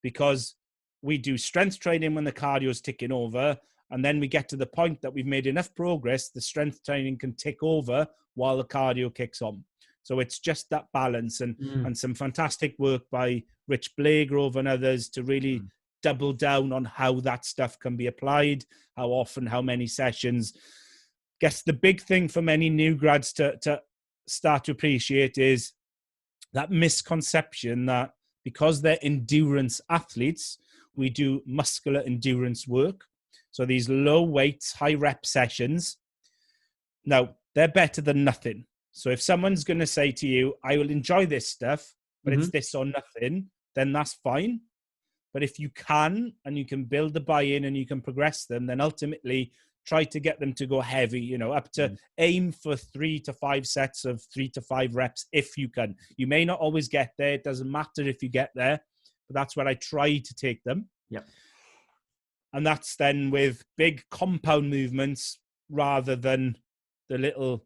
[SPEAKER 2] because we do strength training when the cardio is ticking over. And then we get to the point that we've made enough progress, the strength training can tick over while the cardio kicks on. So it's just that balance and some fantastic work by Rich Blagrove and others to really double down on how that stuff can be applied, how often, how many sessions. Guess the big thing for many new grads to start to appreciate is that misconception that because they're endurance athletes, we do muscular endurance work. So these low weights, high rep sessions, now they're better than nothing. So if someone's going to say to you, I will enjoy this stuff, but it's this or nothing, then that's fine. But if you can, and you can build the buy-in and you can progress them, then ultimately try to get them to go heavy, up to aim for 3 to 5 sets of 3 to 5 reps if you can. You may not always get there. It doesn't matter if you get there, but that's where I try to take them.
[SPEAKER 1] Yep.
[SPEAKER 2] And that's then with big compound movements rather than the little,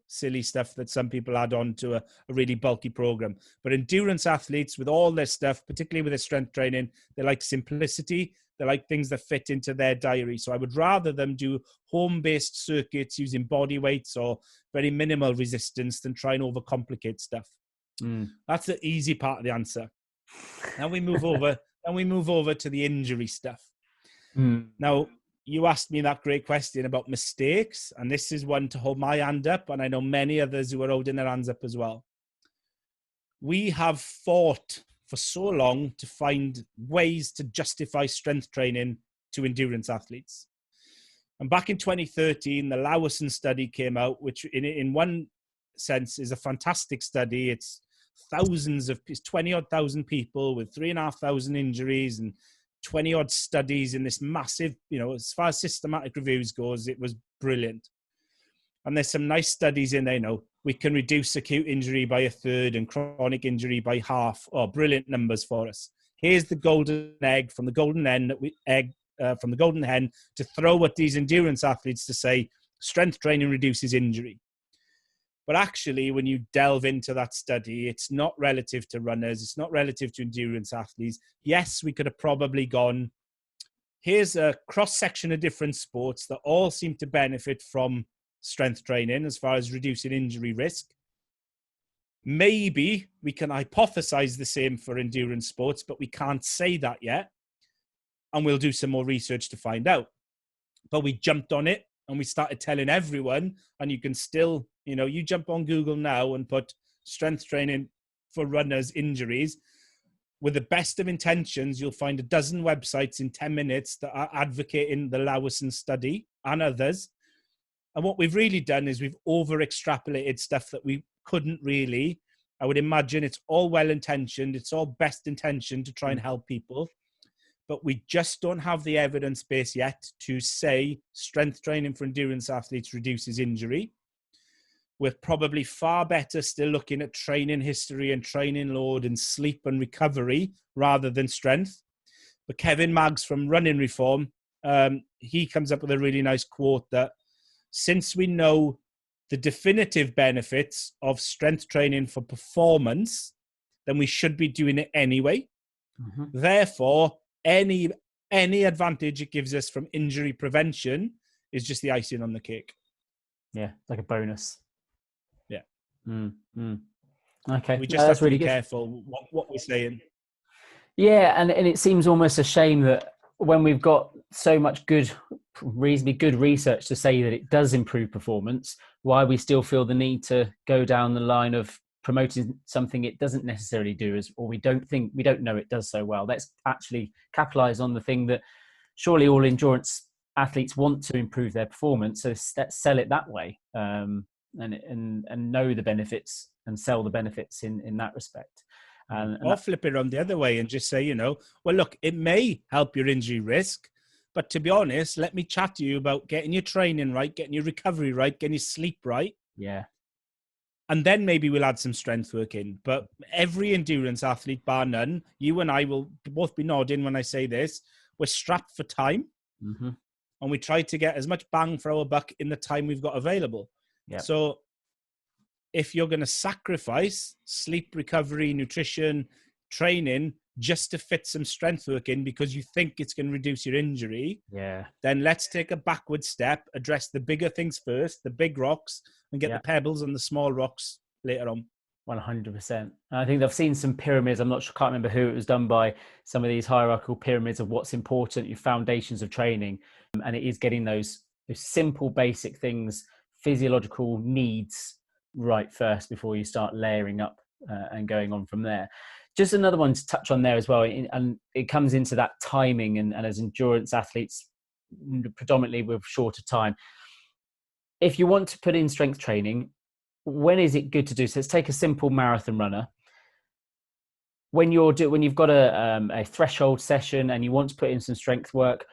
[SPEAKER 2] silly stuff that some people add on to a really bulky program. But endurance athletes with all this stuff, particularly with their strength training, they like simplicity. They like things that fit into their diary. So I would rather them do home-based circuits using body weights or very minimal resistance than try and overcomplicate stuff. That's the easy part of the answer. Now we move over to the injury stuff. Now, you asked me that great question about mistakes, and this is one to hold my hand up, and I know many others who are holding their hands up as well. We have fought for so long to find ways to justify strength training to endurance athletes. And back in 2013, the Lawson study came out, which in one sense is a fantastic study. It's 20-odd thousand people with 3,500 injuries and 20-odd studies in this massive, as far as systematic reviews goes, it was brilliant. And there's some nice studies in there, we can reduce acute injury by 1/3 and chronic injury by half. Oh, brilliant numbers for us. Here's the golden egg from the golden hen from the golden hen to throw at these endurance athletes to say strength training reduces injury. But actually, when you delve into that study, it's not relative to runners. It's not relative to endurance athletes. Yes, we could have probably gone, here's a cross-section of different sports that all seem to benefit from strength training as far as reducing injury risk. Maybe we can hypothesize the same for endurance sports, but we can't say that yet. And we'll do some more research to find out. But we jumped on it and we started telling everyone, and you can still, you jump on Google now and put strength training for runners' injuries. With the best of intentions, you'll find a dozen websites in 10 minutes that are advocating the Lawson study and others. And what we've really done is we've over-extrapolated stuff that we couldn't really. I would imagine it's all well-intentioned. It's all best intention to try and help people. But we just don't have the evidence base yet to say strength training for endurance athletes reduces injury. We're probably far better still looking at training history and training load and sleep and recovery rather than strength. But Kevin Maggs from Running Reform, he comes up with a really nice quote that since we know the definitive benefits of strength training for performance, then we should be doing it anyway. Mm-hmm. Therefore, any advantage it gives us from injury prevention is just the icing on the cake.
[SPEAKER 1] Yeah, like a bonus.
[SPEAKER 2] Yeah.
[SPEAKER 1] Okay.
[SPEAKER 2] We just have to be careful what we're saying.
[SPEAKER 1] Yeah, and it seems almost a shame that when we've got so much reasonably good research to say that it does improve performance, why we still feel the need to go down the line of promoting something it doesn't necessarily do, or we don't know it does so well. Let's actually capitalize on the thing that surely all endurance athletes want to improve their performance. So let's sell it that way, and know the benefits and sell the benefits in that respect.
[SPEAKER 2] Or flip it around the other way and just say, well, look, it may help your injury risk, but to be honest, let me chat to you about getting your training right, getting your recovery right, getting your sleep right.
[SPEAKER 1] Yeah.
[SPEAKER 2] And then maybe we'll add some strength work in. But every endurance athlete, bar none, you and I will both be nodding when I say this, we're strapped for time.
[SPEAKER 1] Mm-hmm.
[SPEAKER 2] And we try to get as much bang for our buck in the time we've got available.
[SPEAKER 1] Yep.
[SPEAKER 2] So if you're going to sacrifice sleep, recovery, nutrition, training, just to fit some strength work in because you think it's going to reduce your injury, then let's take a backward step, address the bigger things first, the big rocks, and get the pebbles and the small rocks later on.
[SPEAKER 1] 100%. I think I've seen some pyramids. Can't remember who it was done by, some of these hierarchical pyramids of what's important, your foundations of training. And it is getting those simple, basic things, physiological needs right first before you start layering up and going on from there. Just another one to touch on there as well, and it comes into that timing and as endurance athletes, predominantly with shorter time. If you want to put in strength training, when is it good to do? So let's take a simple marathon runner. When you've got a threshold session and you want to put in some strength work,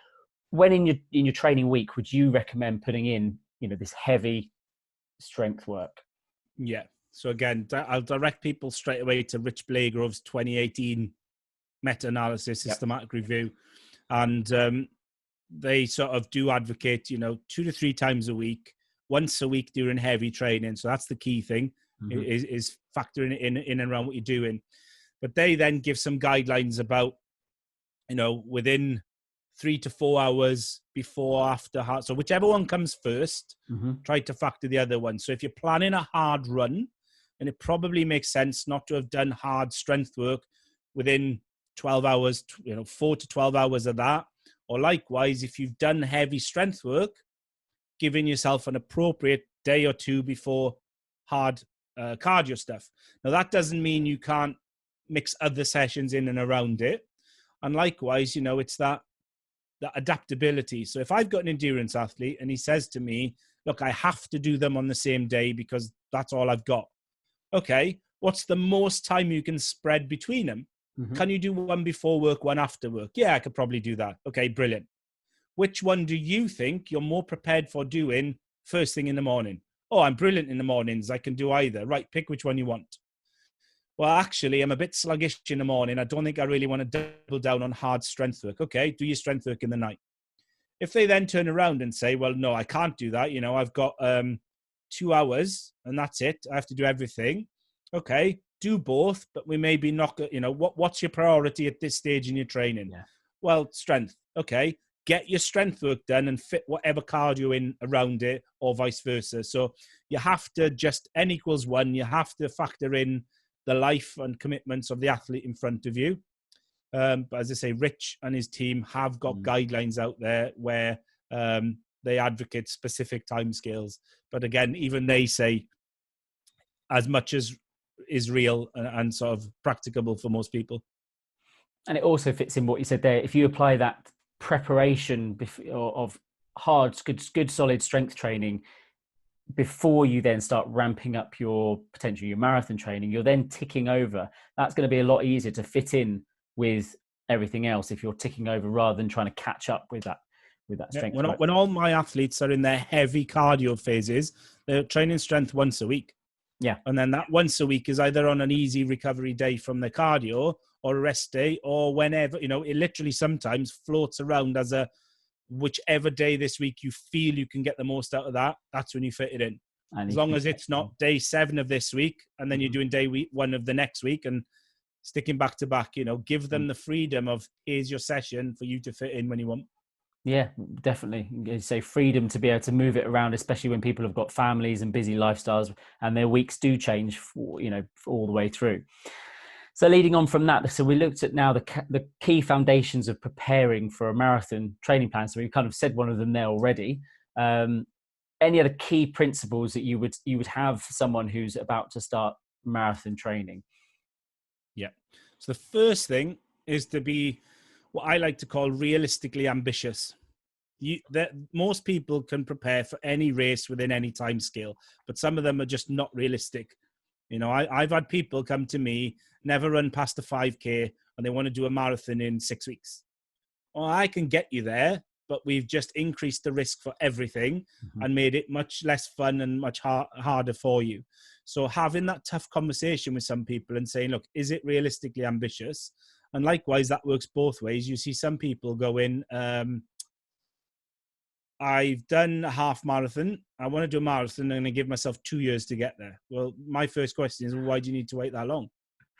[SPEAKER 1] when in your training week would you recommend putting in this heavy strength work?
[SPEAKER 2] Yeah. So again, I'll direct people straight away to Rich Blagrove's 2018 meta-analysis, systematic review. And they sort of do advocate, 2 to 3 times a week, once a week during heavy training. So that's the key thing, is factoring it in and around what you're doing. But they then give some guidelines about, within 3 to 4 hours before, after hard. So whichever one comes first, try to factor the other one. So if you're planning a hard run, and it probably makes sense not to have done hard strength work within 12 hours, 4 to 12 hours of that. Or likewise, if you've done heavy strength work, giving yourself an appropriate day or two before hard cardio stuff. Now, that doesn't mean you can't mix other sessions in and around it. And likewise, it's that adaptability. So if I've got an endurance athlete and he says to me, look, I have to do them on the same day because that's all I've got. Okay, what's the most time you can spread between them? Can you do one before work, one after work? Yeah, I could probably do that. Okay, brilliant. Which one do you think you're more prepared for doing first thing in the morning? Oh, I'm brilliant in the mornings. I can do either. Right, pick which one you want. Well, actually, I'm a bit sluggish in the morning. I don't think I really want to double down on hard strength work. Okay, do your strength work in the night. If they then turn around and say, well, no, I can't do that. I've got 2 hours and that's it. I have to do everything. Okay, do both, but we maybe not, what's your priority at this stage in your training?
[SPEAKER 1] Yeah.
[SPEAKER 2] Well, strength. Okay, get your strength work done and fit whatever cardio in around it, or vice versa. So you have to just N equals 1. You have to factor in the life and commitments of the athlete in front of you. But as I say, Rich and his team have got guidelines out there where they advocate specific timescales. But again, even they say as much as is real and sort of practicable for most people.
[SPEAKER 1] And it also fits in what you said there. If you apply that preparation of hard, good, solid strength training before you then start ramping up your potentially your marathon training, you're then ticking over. That's going to be a lot easier to fit in with everything else if you're ticking over rather than trying to catch up with that strength.
[SPEAKER 2] When all my athletes are in their heavy cardio phases, they're training strength once a week.
[SPEAKER 1] Yeah.
[SPEAKER 2] And then that once a week is either on an easy recovery day from the cardio or a rest day, or whenever, it literally sometimes floats around as a whichever day this week you feel you can get the most out of that, that's when you fit it in. As long as it's not day 7 of this week and then you're doing day 1 of the next week and sticking back to back, give them the freedom of here's your session for you to fit in when you want.
[SPEAKER 1] Yeah, definitely. You say freedom to be able to move it around, especially when people have got families and busy lifestyles and their weeks do change, all the way through. So leading on from that, so we looked at now the key foundations of preparing for a marathon training plan. So we've kind of said one of them there already. Any other key principles that you would have for someone who's about to start marathon training?
[SPEAKER 2] Yeah. So the first thing is to be what I like to call realistically ambitious. Most people can prepare for any race within any time scale, but some of them are just not realistic. I've had people come to me, never run past a 5K, and they want to do a marathon in 6 weeks. Well, I can get you there, but we've just increased the risk for everything and made it much less fun and much harder for you. So having that tough conversation with some people and saying, look, is it realistically ambitious? And likewise, that works both ways. You see some people go in, I've done a half marathon. I want to do a marathon and I give myself 2 years to get there. Well, my first question is, why do you need to wait that long?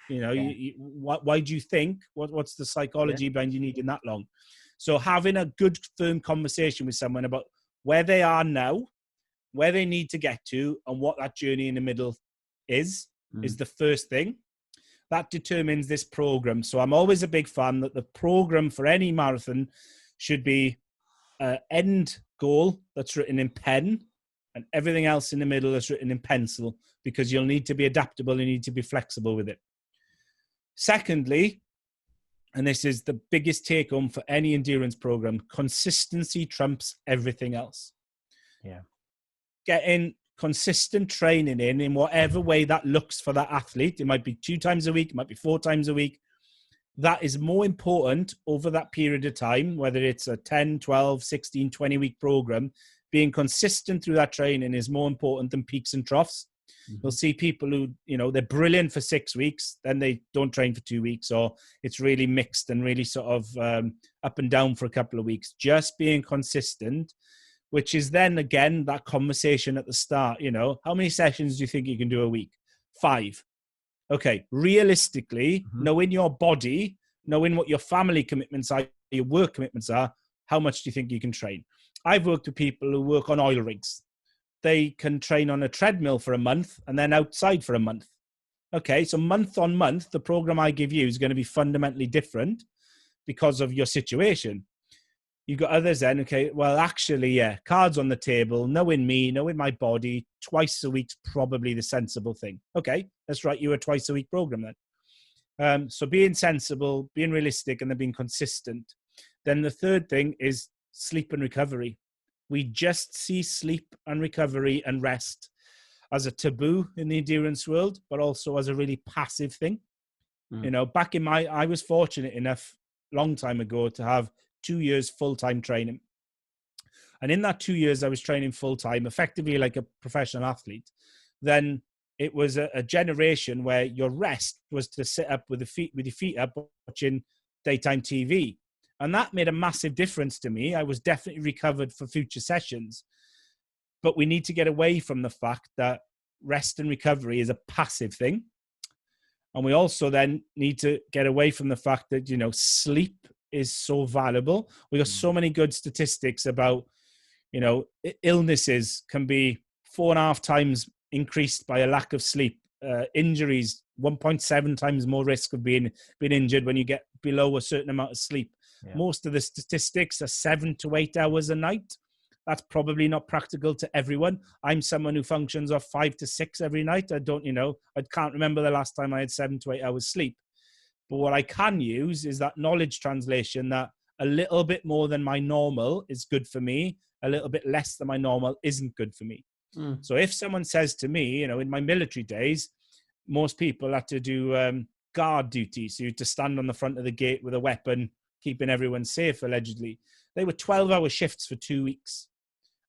[SPEAKER 2] Why do you think, what's the psychology behind you needing that long? So having a good, firm conversation with someone about where they are now, where they need to get to, and what that journey in the middle is the first thing. That determines this program. So I'm always a big fan that the program for any marathon should be an end goal that's written in pen and everything else in the middle is written in pencil, because you'll need to be adaptable, you need to be flexible with it. Secondly, and this is the biggest take home for any endurance program, consistency trumps everything else.
[SPEAKER 1] Yeah.
[SPEAKER 2] Getting consistent training in whatever way that looks for that athlete. It might be 2 times a week, it might be 4 times a week. That is more important over that period of time, whether it's a 10, 12, 16, 20 week program. Being consistent through that training is more important than peaks and troughs. You'll see people who, they're brilliant for 6 weeks, then they don't train for 2 weeks, or it's really mixed and really sort of up and down for a couple of weeks. Just being consistent, which is then again that conversation at the start, how many sessions do you think you can do a week? 5. Okay, realistically, knowing your body, knowing what your family commitments are, your work commitments are, how much do you think you can train? I've worked with people who work on oil rigs. They can train on a treadmill for a month and then outside for a month. Okay, so month on month, the program I give you is going to be fundamentally different because of your situation. You've got others then, okay, well, actually, yeah, cards on the table, knowing me, knowing my body, twice a week's probably the sensible thing. Okay, let's write you a twice a week program then. So being sensible, being realistic, and then being consistent. Then the third thing is sleep and recovery. We just see sleep and recovery and rest as a taboo in the endurance world, but also as a really passive thing. Back in I was fortunate enough long time ago to have 2 years full-time training. And in that 2 years, I was training full-time, effectively like a professional athlete. Then it was a generation where your rest was to sit up with your feet up watching daytime TV. And that made a massive difference to me. I was definitely recovered for future sessions. But we need to get away from the fact that rest and recovery is a passive thing. And we also then need to get away from the fact that, sleep is so valuable. We got so many good statistics about, you know, illnesses can be 4.5 times increased by a lack of sleep. Injuries, 1.7 times more risk of being injured when you get below a certain amount of sleep.
[SPEAKER 1] Yeah.
[SPEAKER 2] Most of the statistics are 7 to 8 hours a night. That's probably not practical to everyone. I'm someone who functions off 5 to 6 every night. I can't remember the last time I had 7 to 8 hours sleep. But what I can use is that knowledge translation, that a little bit more than my normal is good for me, a little bit less than my normal isn't good for me. So if someone says to me, you know, in my military days, most people had to do guard duty. So you had to stand on the front of the gate with a weapon, keeping everyone safe, allegedly. They were 12-hour shifts for 2 weeks.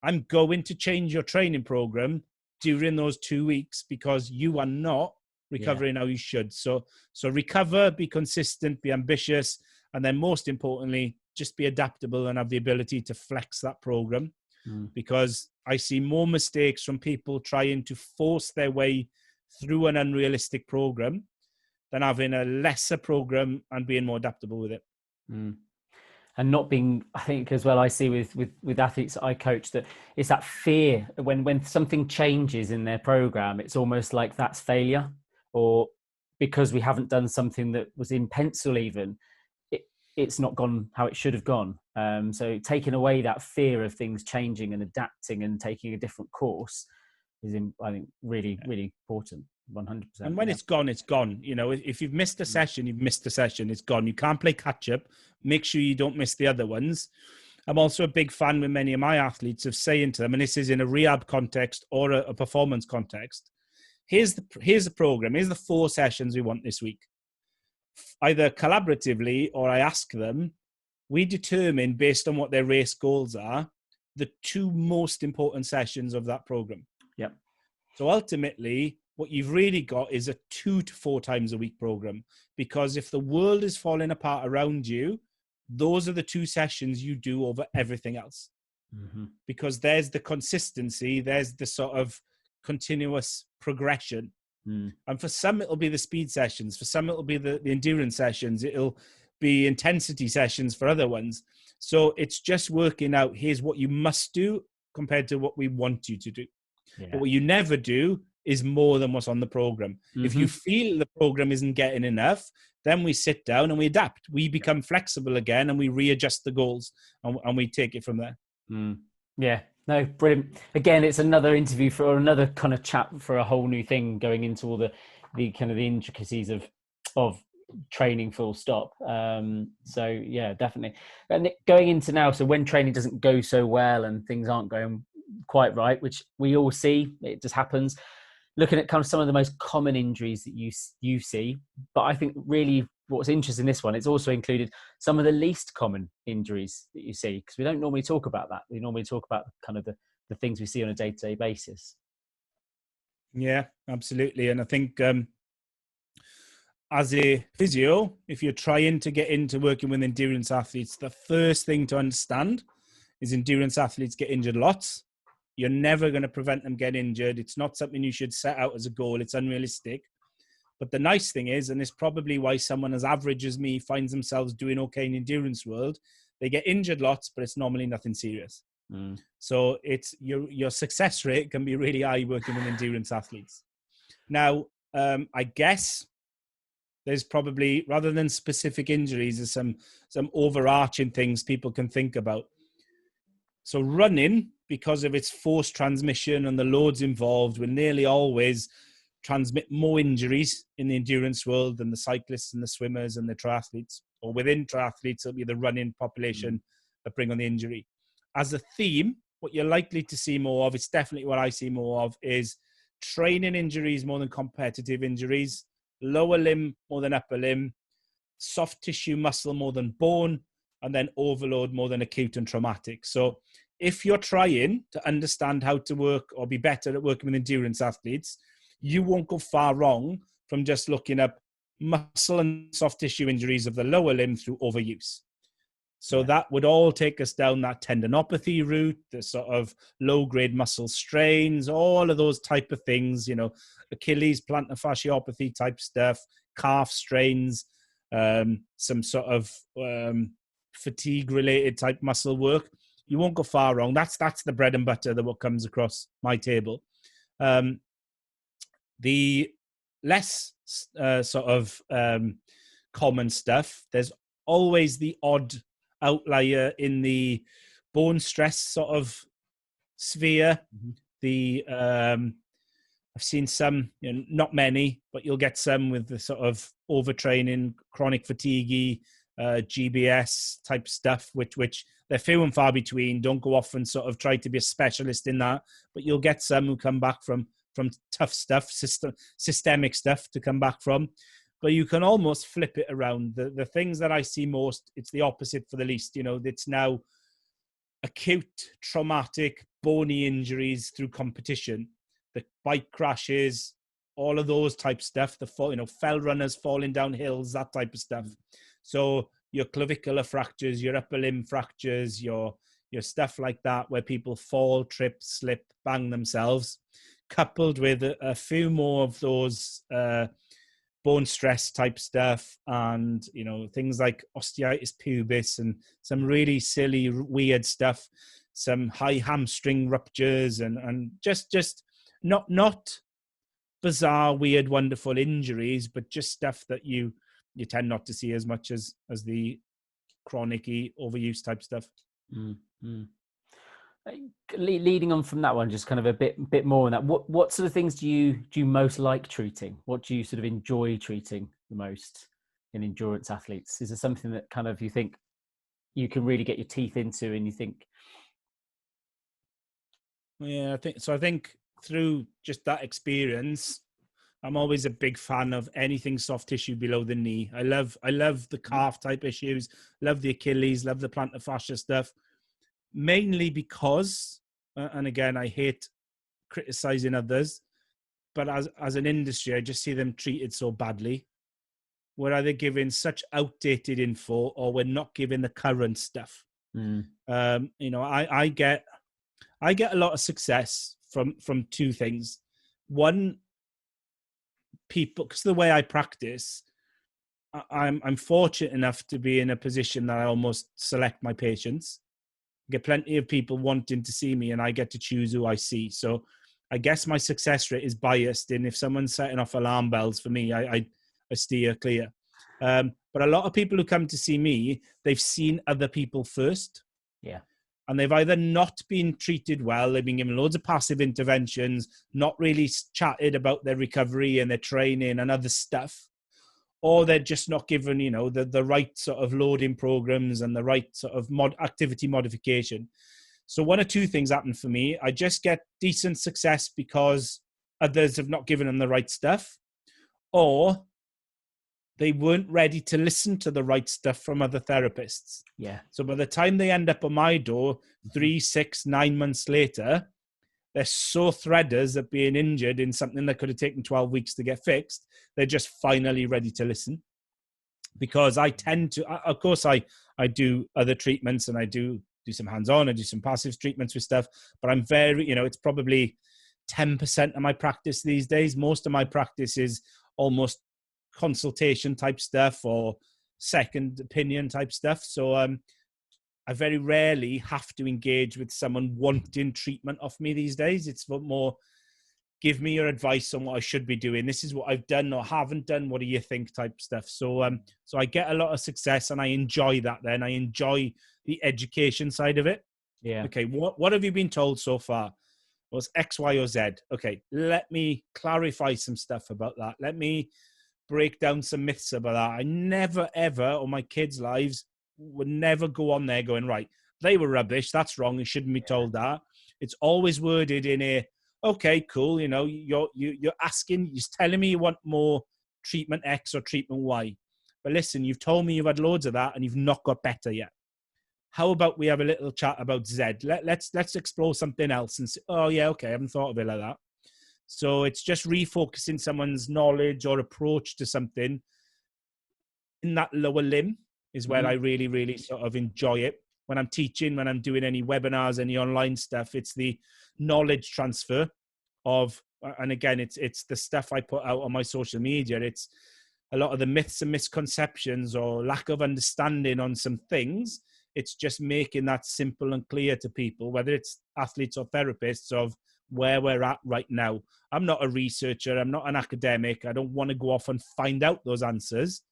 [SPEAKER 2] I'm going to change your training program during those 2 weeks because you are not recovering how you should. So recover, be consistent, be ambitious, and then most importantly, just be adaptable and have the ability to flex that program. Because I see more mistakes from people trying to force their way through an unrealistic program than having a lesser program and being more adaptable with it.
[SPEAKER 1] And not being, I think as well, I see with athletes I coach, that it's that fear when something changes in their program, it's almost like that's failure, or because we haven't done something that was in pencil even, it's not gone how it should have gone. So taking away that fear of things changing and adapting and taking a different course is, I think, really, really important. 100%.
[SPEAKER 2] And when it's gone, it's gone. You know, if you've missed a session, you've missed a session. It's gone. You can't play catch up. Make sure you don't miss the other ones. I'm also a big fan with many of my athletes of saying to them, and this is in a rehab context or a performance context, here's the program. Here's the 4 sessions we want this week. Either collaboratively or I ask them, we determine based on what their race goals are, the 2 most important sessions of that program.
[SPEAKER 1] Yep.
[SPEAKER 2] So ultimately, what you've really got is a 2 to 4 times a week program, because if the world is falling apart around you, those are the 2 sessions you do over everything else. Because there's the consistency, there's the sort of continuous progression. And for some, it'll be the speed sessions. For some, it'll be the endurance sessions. It'll be intensity sessions for other ones. So it's just working out, here's what you must do compared to what we want you to do. But what you never do is more than what's on the program. If you feel the program isn't getting enough, then we sit down and we adapt. We become flexible again and we readjust the goals and we take it from there.
[SPEAKER 1] Yeah, no, brilliant. Again, it's another interview for another kind of chat for a whole new thing, going into all the kind of the intricacies of training, full stop. So yeah, definitely. And going into now, so when training doesn't go so well and things aren't going quite right, which we all see, it just happens. Looking at kind of some of the most common injuries that you see, but I think really what's interesting in this one, it's also included some of the least common injuries that you see, because we don't normally talk about that. We normally talk about kind of the things we see on a day-to-day basis.
[SPEAKER 2] Yeah, absolutely. And I think as a physio, if you're trying to get into working with endurance athletes, the first thing to understand is endurance athletes get injured lots. You're never going to prevent them getting injured. It's not something you should set out as a goal. It's unrealistic. But the nice thing is, and it's probably why someone as average as me finds themselves doing okay in the endurance world, they get injured lots, but it's normally nothing serious. So it's your success rate can be really high working with endurance athletes. Now, I guess there's probably, rather than specific injuries, there's some overarching things people can think about. So running, because of its force transmission and the loads involved, will nearly always transmit more injuries in the endurance world than the cyclists and the swimmers and the triathletes. Or within triathletes, it'll be the running population that bring on the injury. As a theme, what you're likely to see more of, it's definitely what I see more of, is training injuries more than competitive injuries, lower limb more than upper limb, soft tissue muscle more than bone, and then overload more than acute and traumatic. So if you're trying to understand how to work or be better at working with endurance athletes, you won't go far wrong from just looking up muscle and soft tissue injuries of the lower limb through overuse. So that would all take us down that tendinopathy route, the sort of low-grade muscle strains, all of those type of things, you know, Achilles, plantar fasciopathy type stuff, calf strains, some sort of fatigue related type muscle work, you won't go far wrong. That's the bread and butter that what comes across my table. The less common stuff, there's always the odd outlier in the bone stress sort of sphere. I've seen some, not many, but you'll get some with the sort of overtraining, chronic fatigue, GBS type stuff, which they're few and far between. Don't go off and sort of try to be a specialist in that, but you'll get some who come back from tough stuff, systemic stuff to come back from. But you can almost flip it around. The things that I see most, it's the opposite for the least. It's now acute, traumatic, bony injuries through competition, the bike crashes, all of those type stuff, fell runners falling down hills, that type of stuff. So your clavicular fractures, your upper limb fractures, your stuff like that, where people fall, trip, slip, bang themselves, coupled with a few more of those bone stress type stuff, and things like osteitis pubis and some really silly, weird stuff, some high hamstring ruptures, and just not bizarre, weird, wonderful injuries, but just stuff that you tend not to see as much as the chronic-y overuse type stuff.
[SPEAKER 1] Mm-hmm. Leading on from that one, just kind of a bit more on that. What sort of things do you most like treating? What do you sort of enjoy treating the most in endurance athletes? Is there something that kind of you think you can really get your teeth into, and you think?
[SPEAKER 2] Yeah, I think through just that experience, I'm always a big fan of anything soft tissue below the knee. I love the calf type issues, love the Achilles, love the plantar fascia stuff. Mainly because, and again, I hate criticizing others, but as an industry, I just see them treated so badly. We're either giving such outdated info, or we're not giving the current stuff. I get a lot of success from two things. One, people, because the way I practice, I'm fortunate enough to be in a position that I almost select my patients. Get plenty of people wanting to see me, and I get to choose who I see. So I guess my success rate is biased in if someone's setting off alarm bells for me, I steer clear. But a lot of people who come to see me, they've seen other people first.
[SPEAKER 1] Yeah.
[SPEAKER 2] And they've either not been treated well, they've been given loads of passive interventions, not really chatted about their recovery and their training and other stuff, or they're just not given, the right sort of loading programs and the right sort of activity modification. So one or two things happen for me. I just get decent success because others have not given them the right stuff, or they weren't ready to listen to the right stuff from other therapists.
[SPEAKER 1] Yeah.
[SPEAKER 2] So by the time they end up on my door 3, 6, 9 months later, they're so threaders at being injured in something that could have taken 12 weeks to get fixed. They're just finally ready to listen. Because I tend to, of course, I do other treatments, and I do some hands-on, I do some passive treatments with stuff, but I'm very, it's probably 10% of my practice these days. Most of my practice is almost consultation type stuff or second opinion type stuff. So I very rarely have to engage with someone wanting treatment off me these days. It's more, give me your advice on what I should be doing. This is what I've done or haven't done. What do you think type stuff. So I get a lot of success, and I enjoy that then. I enjoy the education side of it.
[SPEAKER 1] Yeah.
[SPEAKER 2] Okay, what have you been told so far? Well, it's X, Y, or Z. Okay, let me clarify some stuff about that. Let me break down some myths about that. I never, ever, on my kids' lives, would never go on there going, right, they were rubbish, that's wrong, you shouldn't be told that. It's always worded in a, okay, cool, you're asking, you're telling me you want more treatment X or treatment Y. But listen, you've told me you've had loads of that and you've not got better yet. How about we have a little chat about Z? Let's explore something else and say, oh yeah, okay, I haven't thought of it like that. So it's just refocusing someone's knowledge or approach to something in that lower limb is where I really, really sort of enjoy it. When I'm teaching, when I'm doing any webinars, any online stuff, it's the knowledge transfer of, and again, it's the stuff I put out on my social media. It's a lot of the myths and misconceptions or lack of understanding on some things. It's just making that simple and clear to people, whether it's athletes or therapists, of where we're at right now. I'm not a researcher. I'm not an academic. I don't want to go off and find out those answers,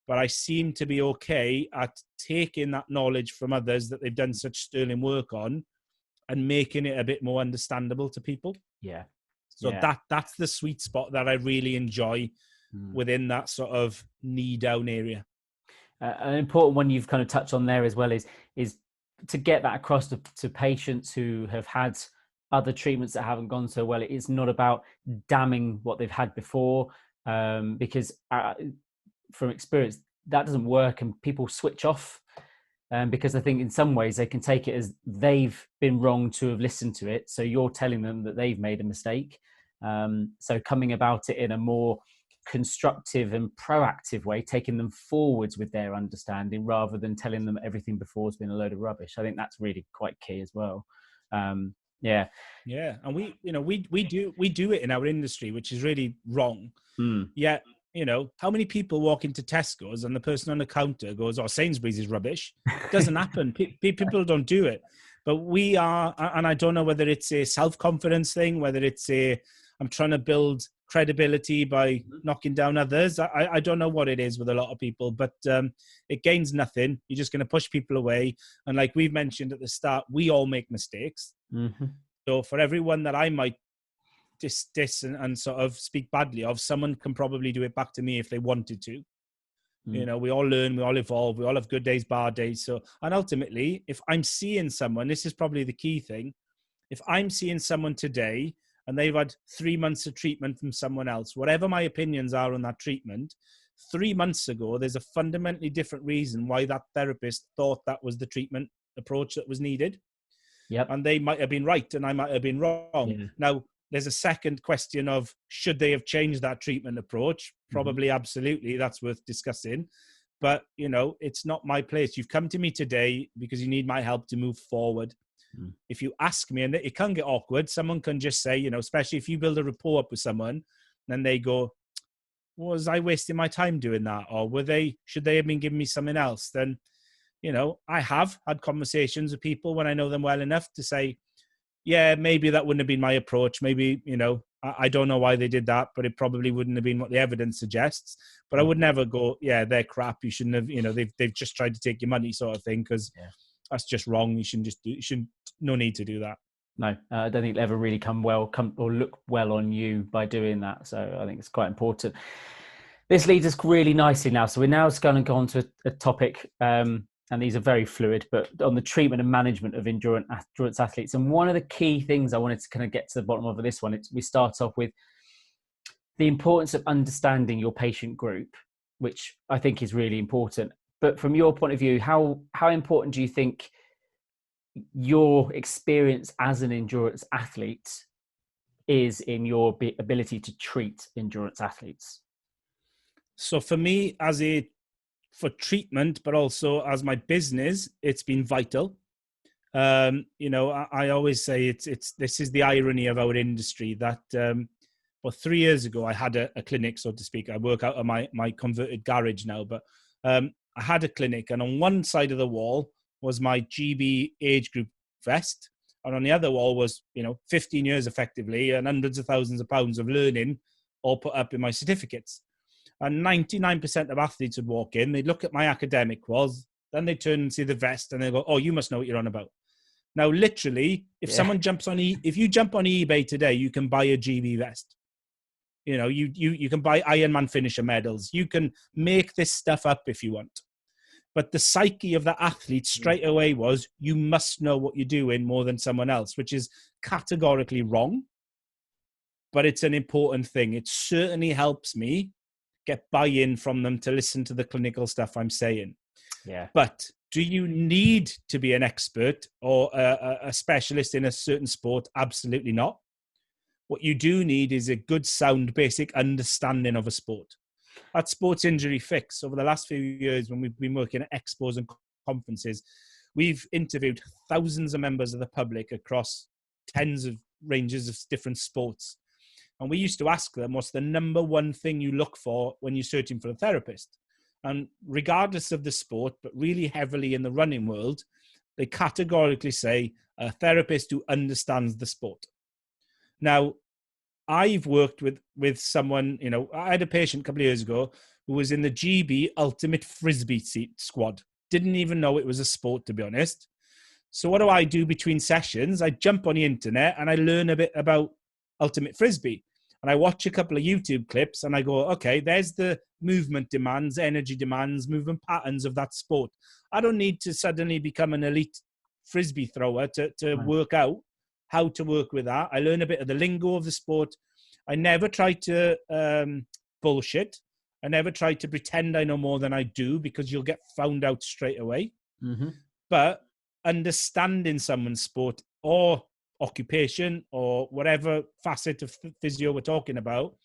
[SPEAKER 2] but I seem to be okay at taking that knowledge from others that they've done such sterling work on and making it a bit more understandable to people.
[SPEAKER 1] Yeah.
[SPEAKER 2] So that's the sweet spot that I really enjoy within that sort of knee down area.
[SPEAKER 1] An important one you've kind of touched on there as well is to get that across to patients who have had other treatments that haven't gone so well. It's not about damning what they've had before, because from experience, that doesn't work and people switch off. Because I think in some ways they can take it as they've been wrong to have listened to it. So you're telling them that they've made a mistake. So coming about it in a more constructive and proactive way, taking them forwards with their understanding rather than telling them everything before has been a load of rubbish. I think that's really quite key as well. Yeah.
[SPEAKER 2] And we do it in our industry, which is really wrong. Yeah. How many people walk into Tesco's and the person on the counter goes, "Oh, Sainsbury's is rubbish." It doesn't happen. People don't do it. But we are, and I don't know whether it's a self-confidence thing, whether it's I'm trying to build credibility by knocking down others. I don't know what it is with a lot of people, but it gains nothing. You're just going to push people away. And like we've mentioned at the start, we all make mistakes. So for everyone that I might diss and sort of speak badly of, someone can probably do it back to me if they wanted to. We all learn, we all evolve, we all have good days, bad days. So, and ultimately, if I'm seeing someone, this is probably the key thing. If I'm seeing someone today and they've had 3 months of treatment from someone else, whatever my opinions are on that treatment, 3 months ago, there's a fundamentally different reason why that therapist thought that was the treatment approach that was needed.
[SPEAKER 1] Yep.
[SPEAKER 2] And they might have been right and I might have been wrong. Yeah. Now, there's a second question of, should they have changed that treatment approach? Probably, absolutely. That's worth discussing. But, it's not my place. You've come to me today because you need my help to move forward. If you ask me, and it can get awkward, someone can just say, especially if you build a rapport up with someone, then they go, was I wasting my time doing that? Or should they have been giving me something else? Then, I have had conversations with people when I know them well enough to say, yeah, maybe that wouldn't have been my approach. Maybe, I don't know why they did that, but it probably wouldn't have been what the evidence suggests. But I would never go, yeah, they're crap. You shouldn't have, they've just tried to take your money sort of thing, because that's just wrong. No need to do that.
[SPEAKER 1] No, I don't think it'll ever really come or look well on you by doing that. So I think it's quite important. This leads us really nicely now. So we're now just going to go on to a topic, and these are very fluid, but on the treatment and management of endurance athletes. And one of the key things I wanted to kind of get to the bottom of this one, we start off with the importance of understanding your patient group, which I think is really important. But from your point of view, how important do you think your experience as an endurance athlete is in your ability to treat endurance athletes?
[SPEAKER 2] So for me, for treatment, but also as my business, it's been vital. I always say this is the irony of our industry that, 3 years ago, I had a clinic, so to speak. I work out of my converted garage now, but I had a clinic, and on one side of the wall was my GB age group vest, and on the other wall was, 15 years effectively and hundreds of thousands of pounds of learning all put up in my certificates. And 99% of athletes would walk in, they'd look at my academic walls, then they'd turn and see the vest and they go, "Oh, you must know what you're on about." Now, literally, if someone jumps on if you jump on eBay today, you can buy a GB vest. You can buy Ironman finisher medals. You can make this stuff up if you want. But the psyche of the athlete straight away was, you must know what you're doing more than someone else, which is categorically wrong. But it's an important thing. It certainly helps me get buy-in from them to listen to the clinical stuff I'm saying.
[SPEAKER 1] Yeah.
[SPEAKER 2] But do you need to be an expert or a specialist in a certain sport? Absolutely not. What you do need is a good, sound, basic understanding of a sport. At Sports Injury Fix, over the last few years, when we've been working at expos and conferences, we've interviewed thousands of members of the public across tens of ranges of different sports. And we used to ask them, what's the number one thing you look for when you're searching for a therapist? And regardless of the sport, but really heavily in the running world, they categorically say a therapist who understands the sport. Now, I've worked with someone, I had a patient a couple of years ago who was in the GB Ultimate Frisbee squad. Didn't even know it was a sport, to be honest. So what do I do between sessions? I jump on the internet and I learn a bit about Ultimate Frisbee. And I watch a couple of YouTube clips and I go, okay, there's the movement demands, energy demands, movement patterns of that sport. I don't need to suddenly become an elite Frisbee thrower to work out how to work with that. I learn a bit of the lingo of the sport. I never try to bullshit. I never try to pretend I know more than I do, because you'll get found out straight away. Mm-hmm. But understanding someone's sport or occupation or whatever facet of physio we're talking about,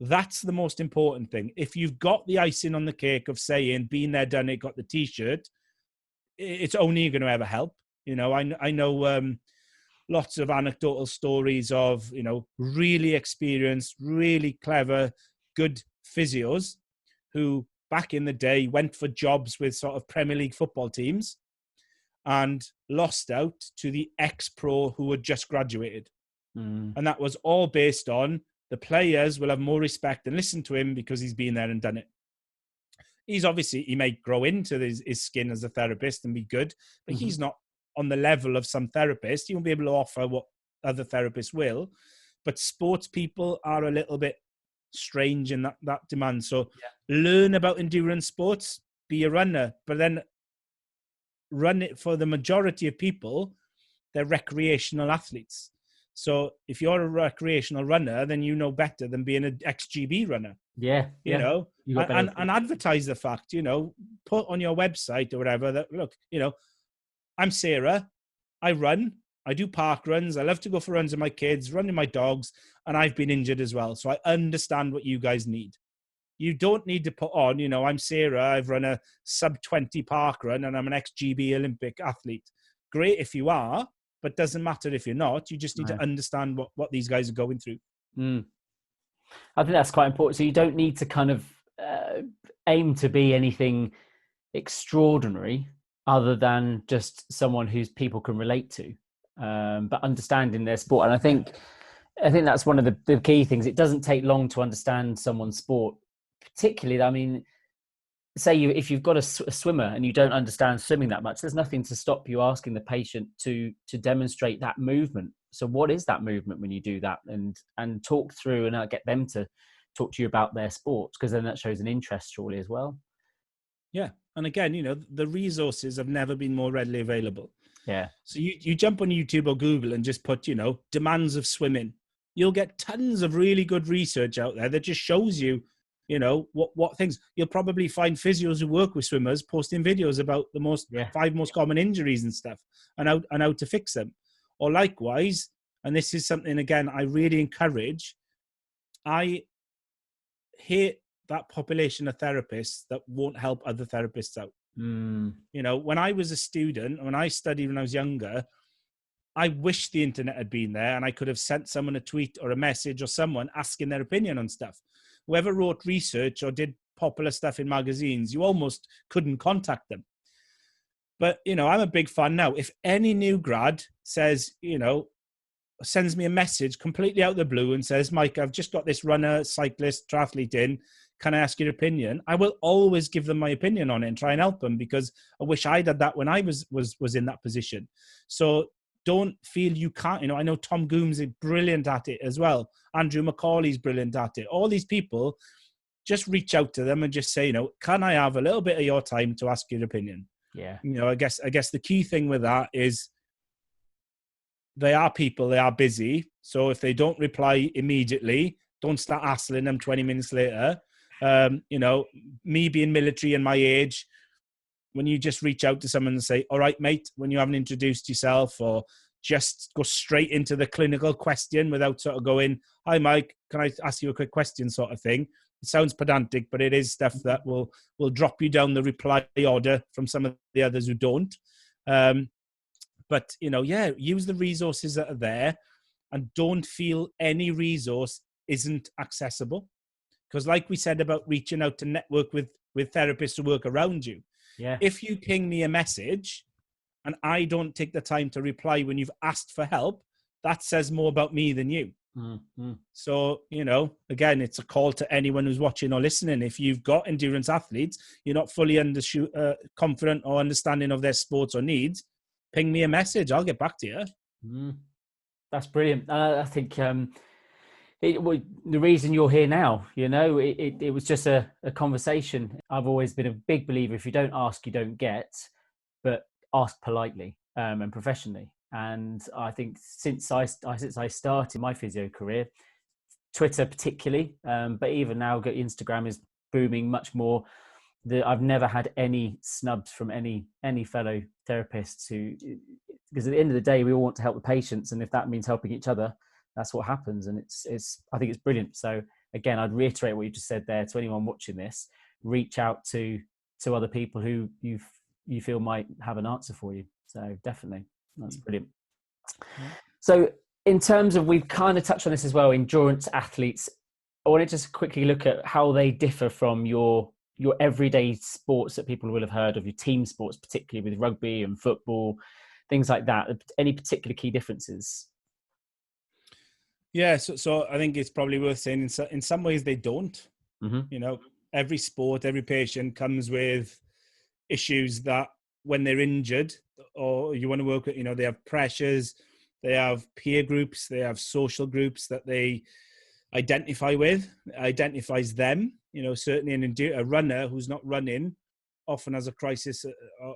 [SPEAKER 2] that's the most important thing. If you've got the icing on the cake of saying, been there, done it, got the t-shirt, it's only going to ever help. I know lots of anecdotal stories of, really experienced, really clever, good physios who back in the day went for jobs with sort of Premier League football teams and lost out to the ex-pro who had just graduated. And that was all based on the players will have more respect and listen to him because he's been there and done it. He may grow into his skin as a therapist and be good, but he's not on the level of some therapists. He won't be able to offer what other therapists will. But sports people are a little bit strange in that demand. So learn about endurance sports, be a runner, but then run it. For the majority of people, they're recreational athletes. So if you're a recreational runner, then you know better than being an ex-GB runner. And advertise the fact, put on your website or whatever that, look, I'm Sarah, I run, I do park runs, I love to go for runs with my kids, running my dogs, and I've been injured as well. So I understand what you guys need. You don't need to put on, I'm Sarah, I've run a sub-20 park run and I'm an ex-GB Olympic athlete. Great if you are, but doesn't matter if you're not. You just need to understand what these guys are going through.
[SPEAKER 1] I think that's quite important. So you don't need to kind of aim to be anything extraordinary other than just someone whose people can relate to, but understanding their sport. And I think that's one of the key things. It doesn't take long to understand someone's sport, particularly, I mean, say if you've got a swimmer and you don't understand swimming that much, there's nothing to stop you asking the patient to demonstrate that movement. So what is that movement when you do that, and talk through and get them to talk to you about their sports, because then that shows an interest surely as well.
[SPEAKER 2] Yeah. And again, the resources have never been more readily available.
[SPEAKER 1] Yeah.
[SPEAKER 2] So you jump on YouTube or Google and just put, demands of swimming. You'll get tons of really good research out there that just shows you, what things. You'll probably find physios who work with swimmers posting videos about the 5 most common injuries and stuff and how to fix them. Or likewise, and this is something, again, I really encourage, I hate that population of therapists that won't help other therapists out. When I was a student, when I studied when I was younger, I wish the internet had been there and I could have sent someone a tweet or a message or someone asking their opinion on stuff. Whoever wrote research or did popular stuff in magazines, you almost couldn't contact them. But, I'm a big fan now. If any new grad says, sends me a message completely out of the blue and says, Mike, I've just got this runner, cyclist, triathlete in, can I ask your opinion? I will always give them my opinion on it and try and help them, because I wish I'd had that when I was in that position. So don't feel you can't. I know Tom Goomes is brilliant at it as well. Andrew McCauley's brilliant at it. All these people, just reach out to them and just say, can I have a little bit of your time to ask your opinion?
[SPEAKER 1] Yeah.
[SPEAKER 2] I guess the key thing with that is they are people, they are busy. So if they don't reply immediately, don't start hassling them 20 minutes later. Me being military and my age, when you just reach out to someone and say, all right, mate, when you haven't introduced yourself, or just go straight into the clinical question without sort of going, hi, Mike, can I ask you a quick question sort of thing. It sounds pedantic, but it is stuff that will drop you down the reply order from some of the others who don't. But, use the resources that are there, and don't feel any resource isn't accessible. Because like we said about reaching out to network with therapists to work around you,
[SPEAKER 1] Yeah.
[SPEAKER 2] if you ping me a message and I don't take the time to reply when you've asked for help, that says more about me than you.
[SPEAKER 1] Mm-hmm.
[SPEAKER 2] So, again, it's a call to anyone who's watching or listening. If you've got endurance athletes, you're not fully confident or understanding of their sports or needs, ping me a message. I'll get back to you.
[SPEAKER 1] Mm. That's brilliant. I think the reason you're here now, it was just a conversation. I've always been a big believer, if you don't ask, you don't get, but ask politely and professionally. And I think since I started my physio career, Twitter particularly, but even now Instagram is booming much more. I've never had any snubs from any fellow therapists because at the end of the day, we all want to help the patients, and if that means helping each other, that's what happens. And I think it's brilliant. So again, I'd reiterate what you just said there to anyone watching this: reach out to other people who you feel might have an answer for you. So definitely, that's brilliant.
[SPEAKER 2] Yeah.
[SPEAKER 1] So in terms of, we've kind of touched on this as well, endurance athletes. I want to just quickly look at how they differ from your everyday sports that people will have heard of, your team sports, particularly with rugby and football, things like that. Any particular key differences?
[SPEAKER 2] Yeah, so I think it's probably worth saying in some ways they don't.
[SPEAKER 1] Mm-hmm.
[SPEAKER 2] Every sport, every patient comes with issues that when they're injured or you want to work with, they have pressures, they have peer groups, they have social groups that they identifies them. Certainly a runner who's not running often has a crisis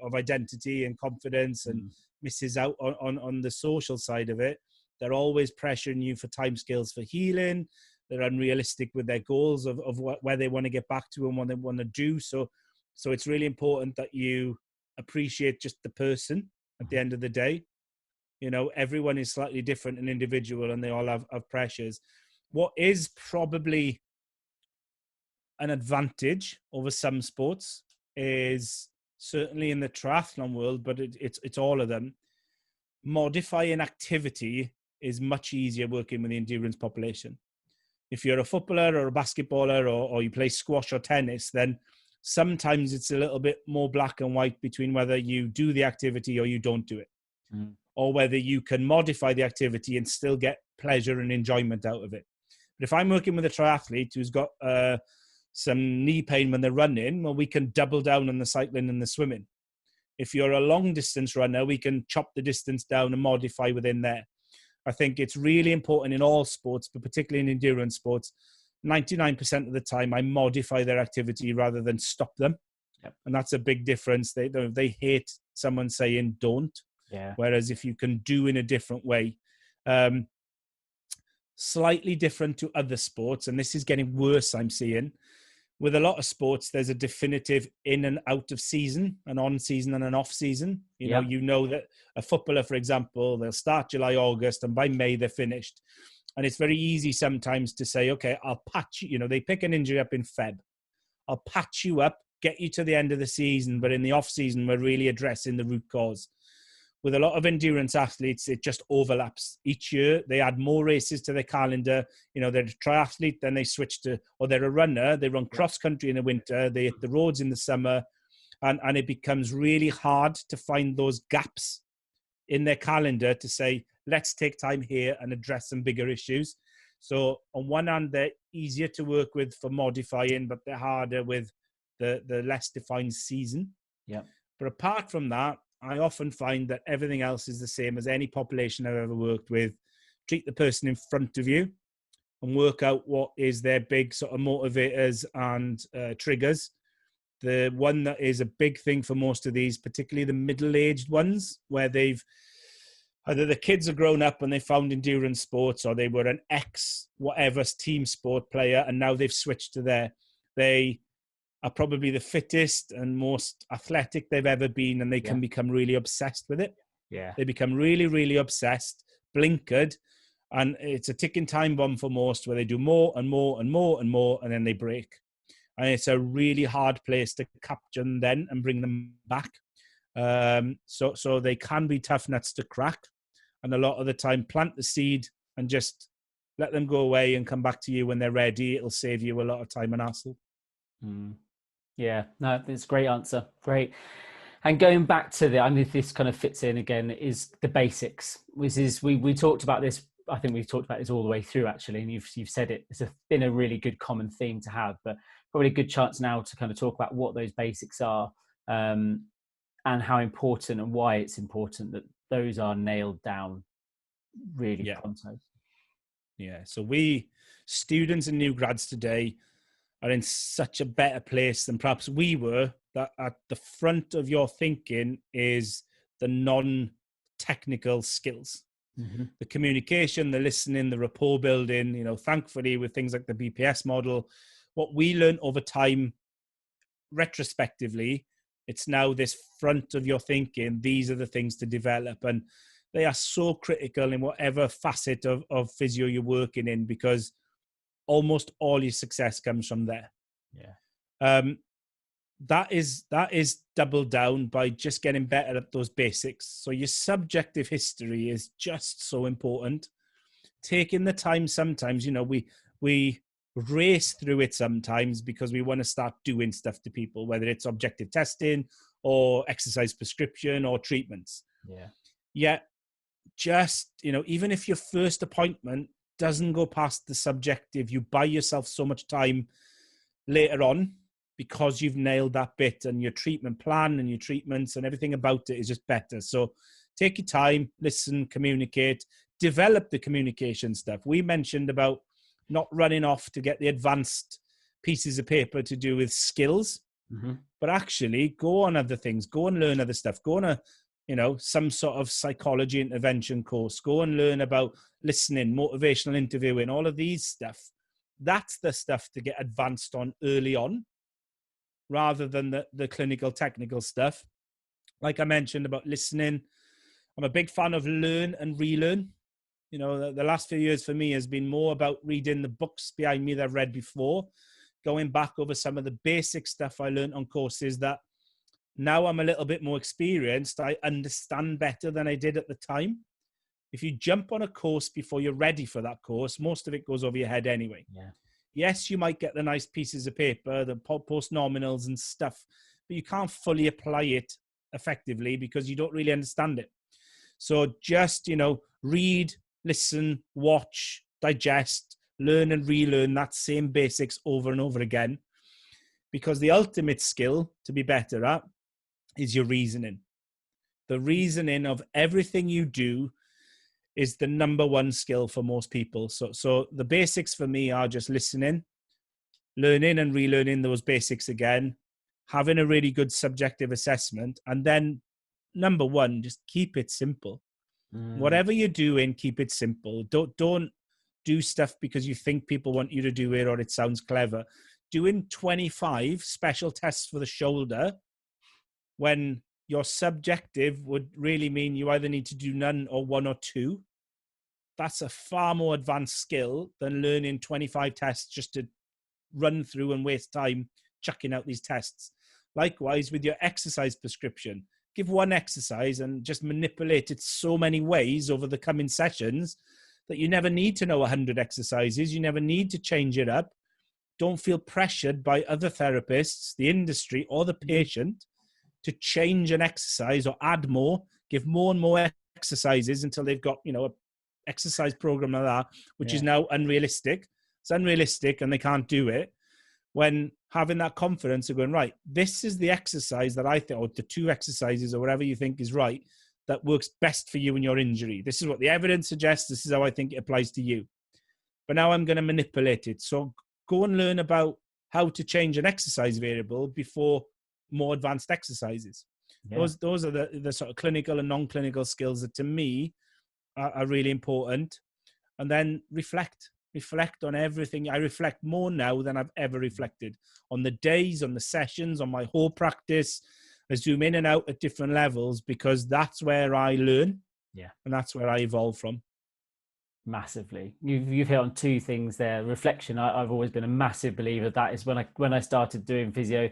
[SPEAKER 2] of identity and confidence and misses out on the social side of it. They're always pressuring you for timescales for healing. They're unrealistic with their goals of where they want to get back to and what they want to do. So it's really important that you appreciate just the person at the end of the day. Everyone is slightly different and individual, and they all have pressures. What is probably an advantage over some sports is, certainly in the triathlon world, but it's all of them, modifying activity is much easier working with the endurance population. If you're a footballer or a basketballer or you play squash or tennis, then sometimes it's a little bit more black and white between whether you do the activity or you don't do it, or whether you can modify the activity and still get pleasure and enjoyment out of it. But if I'm working with a triathlete who's got some knee pain when they're running, well, we can double down on the cycling and the swimming. If you're a long distance runner, we can chop the distance down and modify within there. I think it's really important in all sports, but particularly in endurance sports, 99% of the time I modify their activity rather than stop them.
[SPEAKER 1] Yep.
[SPEAKER 2] And that's a big difference. They hate someone saying don't.
[SPEAKER 1] Yeah.
[SPEAKER 2] Whereas if you can do in a different way, slightly different to other sports, and this is getting worse, I'm seeing. With a lot of sports, there's a definitive in and out of season, an on season and an off season. You know that a footballer, for example, they'll start July, August, and by May they're finished. And it's very easy sometimes to say, okay, I'll patch you. They pick an injury up in Feb. I'll patch you up, get you to the end of the season, but in the off season, we're really addressing the root cause. With a lot of endurance athletes, it just overlaps. Each year, they add more races to their calendar. They're a triathlete, then they switch to, or they're a runner, they run cross-country in the winter, they hit the roads in the summer, and it becomes really hard to find those gaps in their calendar to say, let's take time here and address some bigger issues. So on one hand, they're easier to work with for modifying, but they're harder with the less defined season.
[SPEAKER 1] Yeah.
[SPEAKER 2] But apart from that, I often find that everything else is the same as any population I've ever worked with. Treat the person in front of you and work out what is their big sort of motivators and triggers. The one that is a big thing for most of these, particularly the middle-aged ones, where either the kids are grown up and they found endurance sports, or they were an ex-whatever team sport player and now they've switched to there. They are probably the fittest and most athletic they've ever been, and they can become really obsessed with it.
[SPEAKER 1] Yeah.
[SPEAKER 2] They become really, really obsessed, blinkered, and it's a ticking time bomb for most, where they do more and more and more and more, and then they break. And it's a really hard place to capture them then and bring them back. So they can be tough nuts to crack, and a lot of the time plant the seed and just let them go away and come back to you when they're ready. It'll save you a lot of time and hassle.
[SPEAKER 1] Yeah, no, it's a great answer. Great. And going back to I mean, this kind of fits in again, is the basics. Which is, we talked about this. I think we've talked about this all the way through, actually, and you've said it. It's been a really good common theme to have, but probably a good chance now to kind of talk about what those basics are, and how important and why it's important that those are nailed down really pronto.
[SPEAKER 2] Yeah. So students and new grads today are in such a better place than perhaps we were, that at the front of your thinking is the non-technical skills, the communication, the listening, the rapport building. You know, thankfully with things like the BPS model, what we learn over time, retrospectively, it's now this front of your thinking. These are the things to develop, and they are so critical in whatever facet of physio you're working in, because almost all your success comes from there. That is doubled down by just getting better at those basics. So your subjective history is just so important. Taking the time, sometimes, you know, we race through it sometimes because we want to start doing stuff to people, whether it's objective testing or exercise prescription or treatments. Yet, just, you know, even if your first appointment doesn't go past the subjective, you buy yourself so much time later on because you've nailed that bit, and your treatment plan and your treatments and everything about it is just better. So take your time, listen, communicate, develop the communication stuff. We mentioned about not running off to get the advanced pieces of paper to do with skills, but actually go on other things, go and learn other stuff, go on some sort of psychology intervention course, go and learn about listening, motivational interviewing, all of these stuff. That's the stuff to get advanced on early on, rather than the clinical technical stuff. Like I mentioned about listening, I'm a big fan of learn and relearn. You know, the last few years for me has been more about reading the books behind me that I've read before, going back over some of the basic stuff I learned on courses that now I'm a little bit more experienced, I understand better than I did at the time. If you jump on a course before you're ready for that course, most of it goes over your head anyway. Yes, you might get the nice pieces of paper, the post-nominals and stuff, but you can't fully apply it effectively because you don't really understand it. So just, you know, read, listen, watch, digest, learn and relearn that same basics over and over again, because the ultimate skill to be better at is your reasoning. The reasoning of everything you do is the number one skill for most people. So the basics for me are just listening, learning and relearning those basics again, having a really good subjective assessment, and then number one, just keep it simple. Whatever you're doing, keep it simple. Don't do stuff because you think people want you to do it or it sounds clever. Doing 25 special tests for the shoulder when your subjective would really mean you either need to do none or one or two, that's a far more advanced skill than learning 25 tests just to run through and waste time chucking out these tests. Likewise, with your exercise prescription, give one exercise and just manipulate it so many ways over the coming sessions that you never need to know 100 exercises. You never need to change it up. Don't feel pressured by other therapists, the industry, or the patient to change an exercise or add more, give more and more exercises until they've got, you know, an exercise program like that, which is now unrealistic. It's unrealistic and they can't do it. When having that confidence of going, right, this is the exercise that I think, or the two exercises or whatever you think is right, that works best for you in your injury. This is what the evidence suggests. This is how I think it applies to you. But now I'm going to manipulate it. So go and learn about how to change an exercise variable before more advanced exercises. Those are the sort of clinical and non-clinical skills that to me are really important. And then reflect on everything. I reflect more now than I've ever reflected on the days, on the sessions, on my whole practice. I zoom in and out at different levels because that's where I learn. And that's where I evolve from.
[SPEAKER 1] Massively. You've hit on two things there. Reflection. I've always been a massive believer. That is when I started doing physio,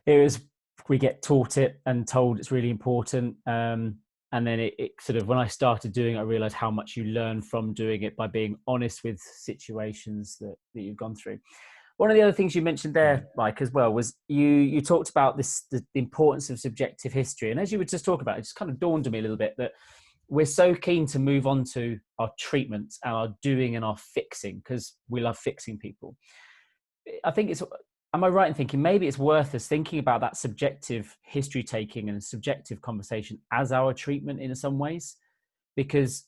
[SPEAKER 1] it was, we get taught it and told it's really important. And And then it sort of, when I started doing it, I realized how much you learn from doing it by being honest with situations that you've gone through. One of the other things you mentioned there, Mike, as well, was you talked about the importance of subjective history. And as you were just talking about, it just kind of dawned on me a little bit that we're so keen to move on to our treatments, our doing and our fixing, because we love fixing people. I think am I right in thinking maybe it's worth us thinking about that subjective history taking and subjective conversation as our treatment in some ways? Because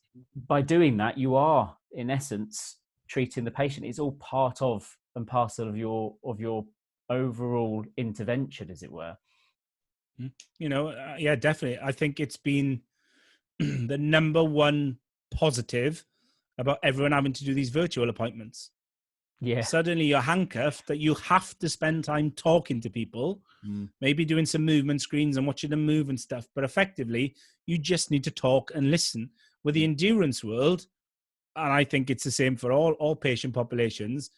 [SPEAKER 1] by doing that, you are, in essence, treating the patient. It's all part of and parcel of your overall intervention, as it were.
[SPEAKER 2] Yeah, definitely. I think it's been the number one positive about everyone having to do these virtual appointments.
[SPEAKER 1] Yeah.
[SPEAKER 2] Suddenly you're handcuffed that you have to spend time talking to people, maybe doing some movement screens and watching them move and stuff. But effectively, you just need to talk and listen. With the endurance world, and I think it's the same for all patient populations,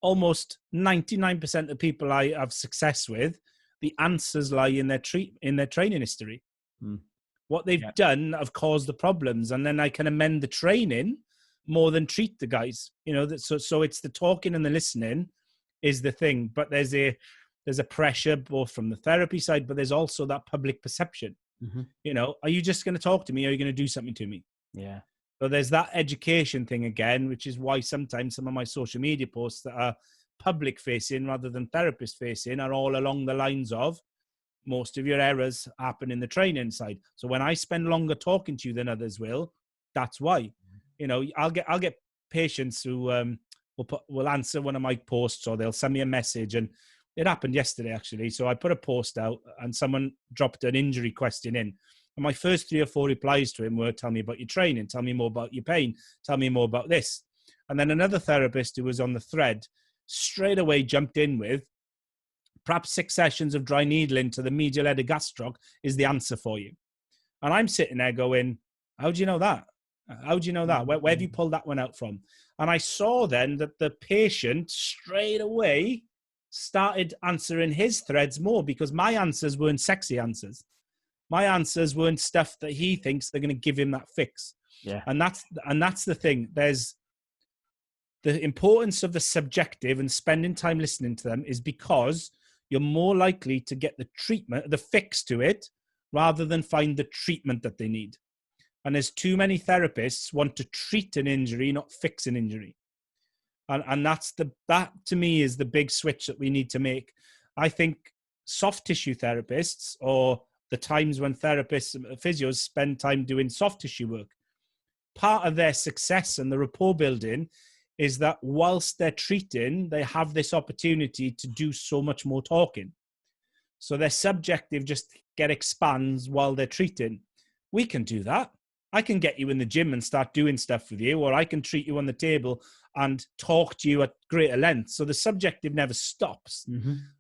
[SPEAKER 2] almost 99% of people I have success with, the answers lie in their training history. What they've done have caused the problems, and then I can amend the training more than treat the guys. So it's the talking and the listening is the thing. But there's a pressure both from the therapy side, but there's also that public perception. Are you just going to talk to me, or are you going to do something to me?
[SPEAKER 1] Yeah.
[SPEAKER 2] So there's that education thing again, which is why sometimes some of my social media posts that are public facing rather than therapist facing are all along the lines of, most of your errors happen in the training side. So when I spend longer talking to you than others will, that's why. I'll get patients who will answer one of my posts, or they'll send me a message. And it happened yesterday, actually. So I put a post out and someone dropped an injury question in. And my first 3 or 4 replies to him were, tell me about your training, tell me more about your pain, tell me more about this. And then another therapist who was on the thread straight away jumped in with, perhaps 6 sessions of dry needling to the medial epigastrocnemius is the answer for you. And I'm sitting there going, how do you know that? How do you know that? Where have you pulled that one out from? And I saw then that the patient straight away started answering his threads more, because my answers weren't sexy answers. My answers weren't stuff that he thinks they're going to give him that fix.
[SPEAKER 1] Yeah.
[SPEAKER 2] And that's the thing. There's the importance of the subjective and spending time listening to them is because you're more likely to get the treatment, the fix to it, rather than find the treatment that they need. And there's too many therapists want to treat an injury, not fix an injury. And that to me is the big switch that we need to make. I think soft tissue therapists, or the times when therapists, physios spend time doing soft tissue work, part of their success and the rapport building is that whilst they're treating, they have this opportunity to do so much more talking. So their subjective just expands while they're treating. We can do that. I can get you in the gym and start doing stuff with you, or I can treat you on the table and talk to you at greater length. So the subjective never stops.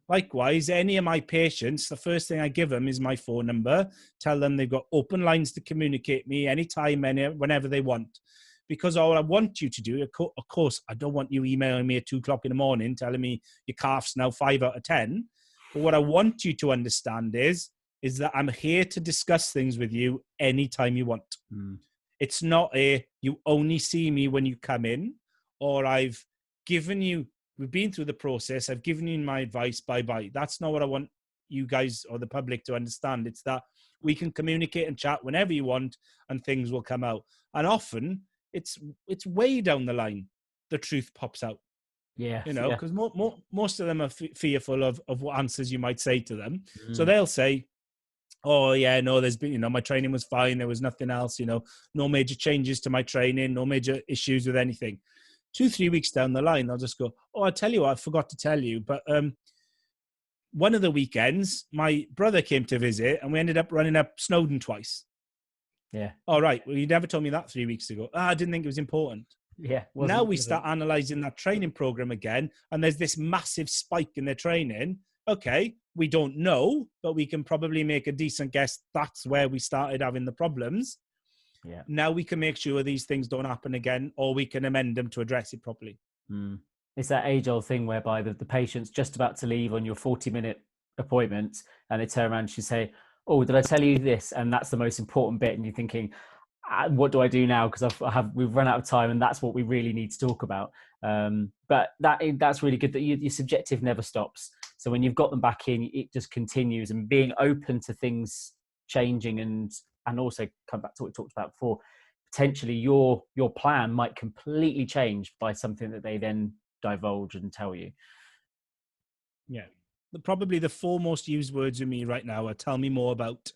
[SPEAKER 2] Likewise, any of my patients, the first thing I give them is my phone number, tell them they've got open lines to communicate me anytime, whenever they want. Because all I want you to do, of course, I don't want you emailing me at 2:00 in the morning telling me your calf's now 5 out of 10. But what I want you to understand is that I'm here to discuss things with you anytime you want. It's not you only see me when you come in, or we've been through the process, I've given you my advice, bye-bye. That's not what I want you guys or the public to understand. It's that we can communicate and chat whenever you want, and things will come out. And often it's way down the line the truth pops out. Because most of them are fearful of what answers you might say to them. So they'll say, oh yeah, no, there's been, my training was fine, there was nothing else, no major changes to my training, no major issues with anything. 2-3 weeks down the line, they'll just go, oh, I tell you what, I forgot to tell you, but one of the weekends my brother came to visit and we ended up running up Snowdon twice.
[SPEAKER 1] Yeah.
[SPEAKER 2] All right, well, you never told me that 3 weeks ago. I didn't think it was important.
[SPEAKER 1] Yeah.
[SPEAKER 2] Now we start analyzing that training program again, and there's this massive spike in their training. Okay, we don't know, but we can probably make a decent guess that's where we started having the problems.
[SPEAKER 1] Yeah.
[SPEAKER 2] Now we can make sure these things don't happen again, or we can amend them to address it properly.
[SPEAKER 1] It's that age-old thing whereby the patient's just about to leave on your 40-minute appointment, and they turn around and you say, oh, did I tell you this? And that's the most important bit. And you're thinking, what do I do now? Because we've run out of time, and that's what we really need to talk about. But that's really good that your subjective never stops. So when you've got them back in, it just continues, and being open to things changing, and also come back to what we talked about before. Potentially, your plan might completely change by something that they then divulge and tell you.
[SPEAKER 2] Yeah, probably the four most used words with me right now are "tell me more about."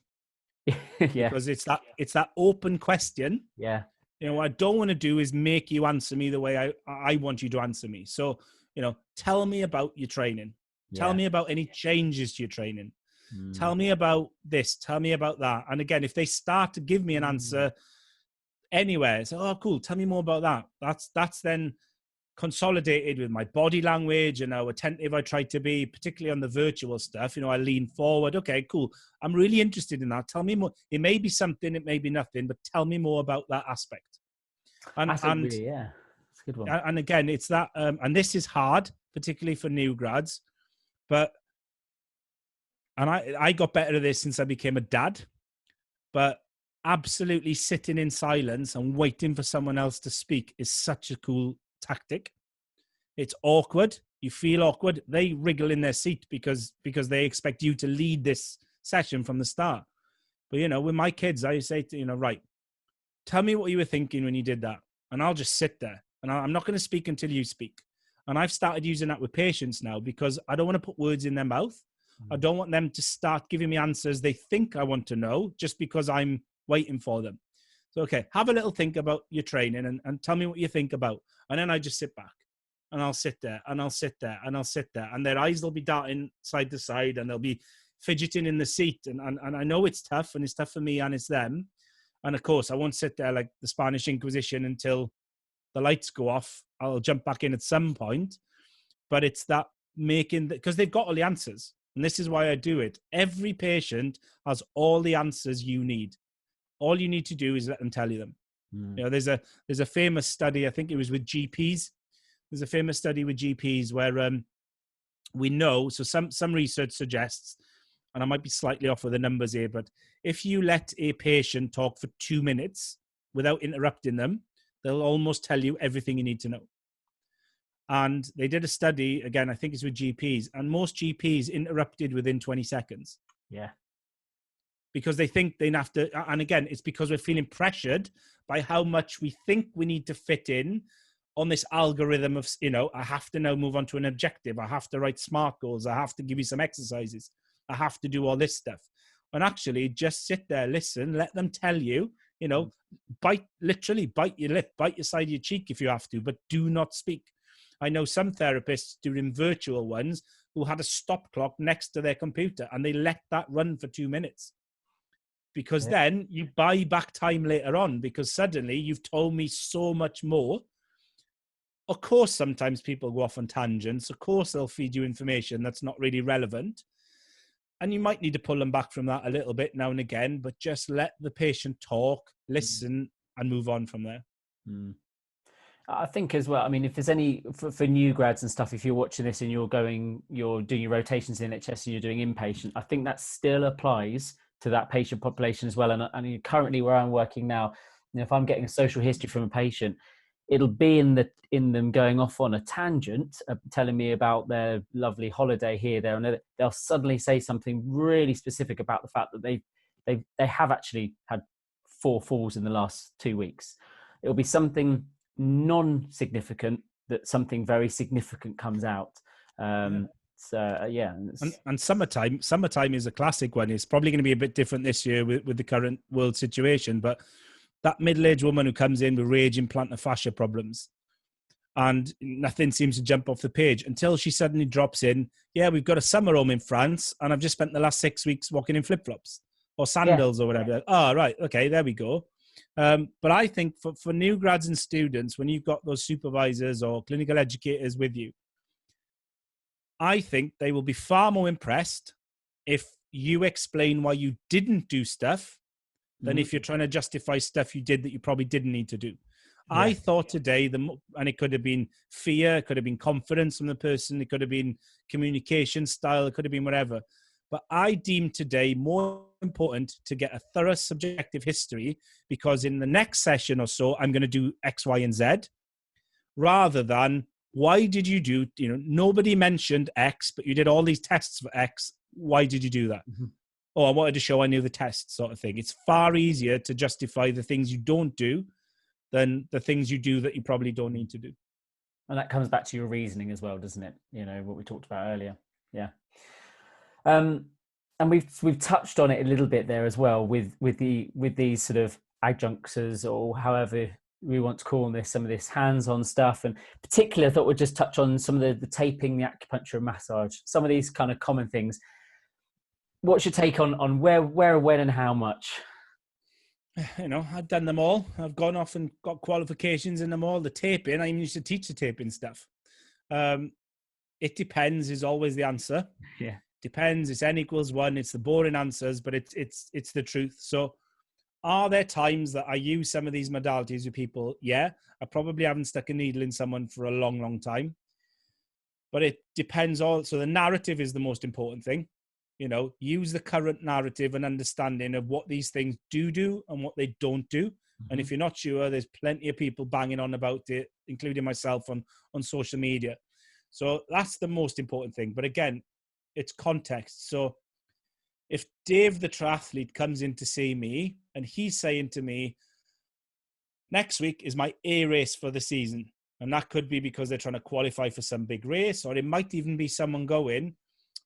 [SPEAKER 1] Yeah,
[SPEAKER 2] Because it's that open question.
[SPEAKER 1] yeah.
[SPEAKER 2] You know, what I don't want to do is make you answer me the way I want you to answer me. So, you know, tell me about your training. Tell
[SPEAKER 1] Yeah.
[SPEAKER 2] me about any changes to your training.
[SPEAKER 1] Mm.
[SPEAKER 2] Tell me about this. Tell me about that. And again, if they start to give me an answer anywhere, so, oh, cool, tell me more about that. That's then consolidated with my body language and how attentive I try to be, particularly on the virtual stuff. You know, I lean forward. Okay, cool. I'm really interested in that. Tell me more. It may be something, it may be nothing, but tell me more about that aspect. And
[SPEAKER 1] Really, yeah, it's a good one.
[SPEAKER 2] and again, it's that, and this is hard, particularly for new grads, but I got better at this since I became a dad. But absolutely sitting in silence and waiting for someone else to speak is such a cool tactic. It's awkward. You feel awkward. They wriggle in their seat because they expect you to lead this session from the start. But, you know, with my kids, I say to, you know, right, tell me what you were thinking when you did that. And I'll just sit there. And I'm not going to speak until you speak. And I've started using that with patients now because I don't want to put words in their mouth. I don't want them to start giving me answers they think I want to know just because I'm waiting for them. So, okay, have a little think about your training and tell me what you think about. And then I just sit back and I'll sit there and I'll sit there and I'll sit there. And their eyes will be darting side to side and they'll be fidgeting in the seat. And I know it's tough, and it's tough for me and it's them. And of course, I won't sit there like the Spanish Inquisition until the lights go off. I'll jump back in at some point. But it's that making, because they've got all the answers. And this is why I do it. Every patient has all the answers you need. All you need to do is let them tell you them. You know, there's a famous study, I think it was with GPs. There's a famous study with GPs where we know, so some research suggests, and I might be slightly off with the numbers here, but if you let a patient talk for 2 minutes without interrupting them, they'll almost tell you everything you need to know. And they did a study, again, I think it's with GPs, and most GPs interrupted within 20 seconds.
[SPEAKER 1] Yeah.
[SPEAKER 2] Because they think they have to, and again, it's because we're feeling pressured by how much we think we need to fit in on this algorithm of, you know, I have to now move on to an objective. I have to write SMART goals. I have to give you some exercises. I have to do all this stuff. And actually just sit there, listen, let them tell you, you know, literally bite your lip, bite your side of your cheek if you have to, but do not speak. I know some therapists doing virtual ones who had a stop clock next to their computer and they let that run for 2 minutes. Because then you buy back time later on because suddenly you've told me so much more. Of course, sometimes people go off on tangents. Of course, they'll feed you information that's not really relevant. And you might need to pull them back from that a little bit now and again, but just let the patient talk, listen, and move on from there.
[SPEAKER 1] I think as well, I mean, if there's any, for new grads and stuff, if you're watching this and you're doing your rotations in NHS and you're doing inpatient, I think that still applies to that patient population as well. And currently where I'm working now, you know, if I'm getting a social history from a patient, it'll be in them going off on a tangent, telling me about their lovely holiday here, there, and they'll suddenly say something really specific about the fact that they have actually had 4 falls in the last 2 weeks. It'll be something non-significant that something very significant comes out. So yeah,
[SPEAKER 2] and summertime is a classic one. It's probably going to be a bit different this year with the current world situation, but that middle-aged woman who comes in with raging plantar fascia problems and nothing seems to jump off the page until she suddenly drops in, yeah, we've got a summer home in France and I've just spent the last 6 weeks walking in flip-flops or sandals or whatever. Oh, right. Okay, there we go. But I think for new grads and students, when you've got those supervisors or clinical educators with you, I think they will be far more impressed if you explain why you didn't do stuff than if you're trying to justify stuff you did that you probably didn't need to do. Yeah. I thought today, and it could have been fear, it could have been confidence from the person, it could have been communication style, it could have been whatever. But I deemed today more important to get a thorough subjective history, because in the next session or so, I'm going to do X, Y, and Z, rather than why did you do, nobody mentioned X, but you did all these tests for X. Why did you do that?
[SPEAKER 1] Mm-hmm.
[SPEAKER 2] Oh, I wanted to show I knew the test, sort of thing. It's far easier to justify the things you don't do than the things you do that you probably don't need to do.
[SPEAKER 1] And that comes back to your reasoning as well, doesn't it? What we talked about earlier. Yeah. And we've touched on it a little bit there as well with these sort of adjuncts, or however we want to call this, some of this hands-on stuff. And particularly, I thought we'd just touch on some of the taping, the acupuncture, and massage, some of these kind of common things. What's your take on where, when, and how much?
[SPEAKER 2] I've done them all. I've gone off and got qualifications in them all. The taping, I even used to teach the taping stuff. It depends is always the answer.
[SPEAKER 1] Yeah.
[SPEAKER 2] Depends. It's N equals 1. It's the boring answers, but it's the truth. So are there times that I use some of these modalities with people? Yeah. I probably haven't stuck a needle in someone for a long, long time. But it depends all. So the narrative is the most important thing. Use the current narrative and understanding of what these things do and what they don't do. Mm-hmm. And if you're not sure, there's plenty of people banging on about it, including myself on social media. So that's the most important thing. But again, it's context. So if Dave, the triathlete, comes in to see me and he's saying to me, next week is my A race for the season. And that could be because they're trying to qualify for some big race, or it might even be someone going,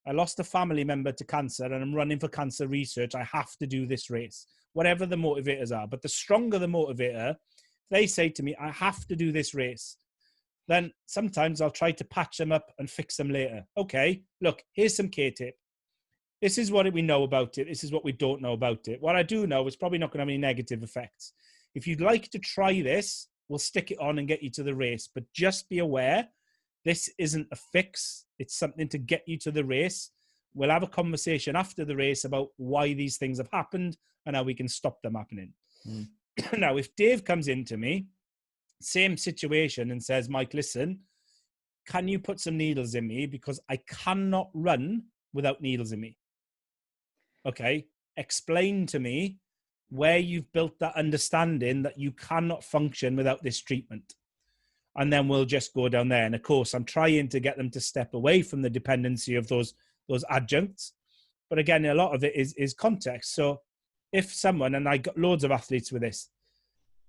[SPEAKER 2] I lost a family member to cancer and I'm running for cancer research. I have to do this race, whatever the motivators are. But the stronger the motivator, they say to me, I have to do this race. Then sometimes I'll try to patch them up and fix them later. Okay, look, here's some K-tip. This is what we know about it. This is what we don't know about it. What I do know is probably not going to have any negative effects. If you'd like to try this, we'll stick it on and get you to the race. But just be aware, this isn't a fix. It's something to get you to the race. We'll have a conversation after the race about why these things have happened and how we can stop them happening. Mm. Now, if Dave comes into me, same situation, and says, Mike, listen, can you put some needles in me? Because I cannot run without needles in me. Okay, explain to me where you've built that understanding that you cannot function without this treatment. And then we'll just go down there. And of course, I'm trying to get them to step away from the dependency of those adjuncts. But again, a lot of it is context. So if someone, and I got loads of athletes with this,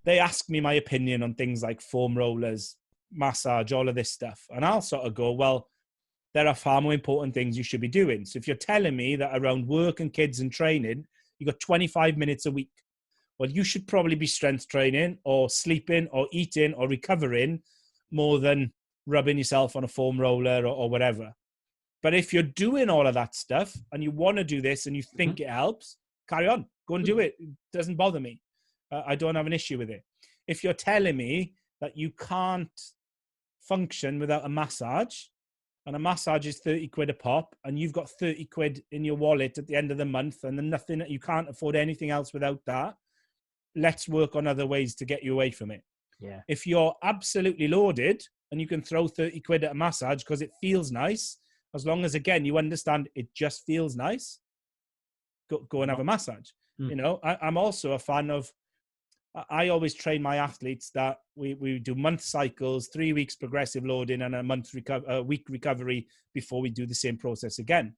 [SPEAKER 2] they ask me my opinion on things like foam rollers, massage, all of this stuff. And I'll sort of go, well, there are far more important things you should be doing. So if you're telling me that around work and kids and training, you got 25 minutes a week, well, you should probably be strength training or sleeping or eating or recovering more than rubbing yourself on a foam roller or whatever. But if you're doing all of that stuff and you want to do this and you think it helps, carry on, go and do it. It doesn't bother me. I don't have an issue with it. If you're telling me that you can't function without a massage, and a massage is 30 quid a pop, and you've got 30 quid in your wallet at the end of the month, and then nothing, you can't afford anything else without that, let's work on other ways to get you away from it.
[SPEAKER 1] Yeah.
[SPEAKER 2] If you're absolutely loaded and you can throw 30 quid at a massage because it feels nice, as long as, again, you understand it just feels nice, go and have a massage. I'm also a fan of, I always train my athletes that we do month cycles, 3 weeks progressive loading and a week recovery before we do the same process again.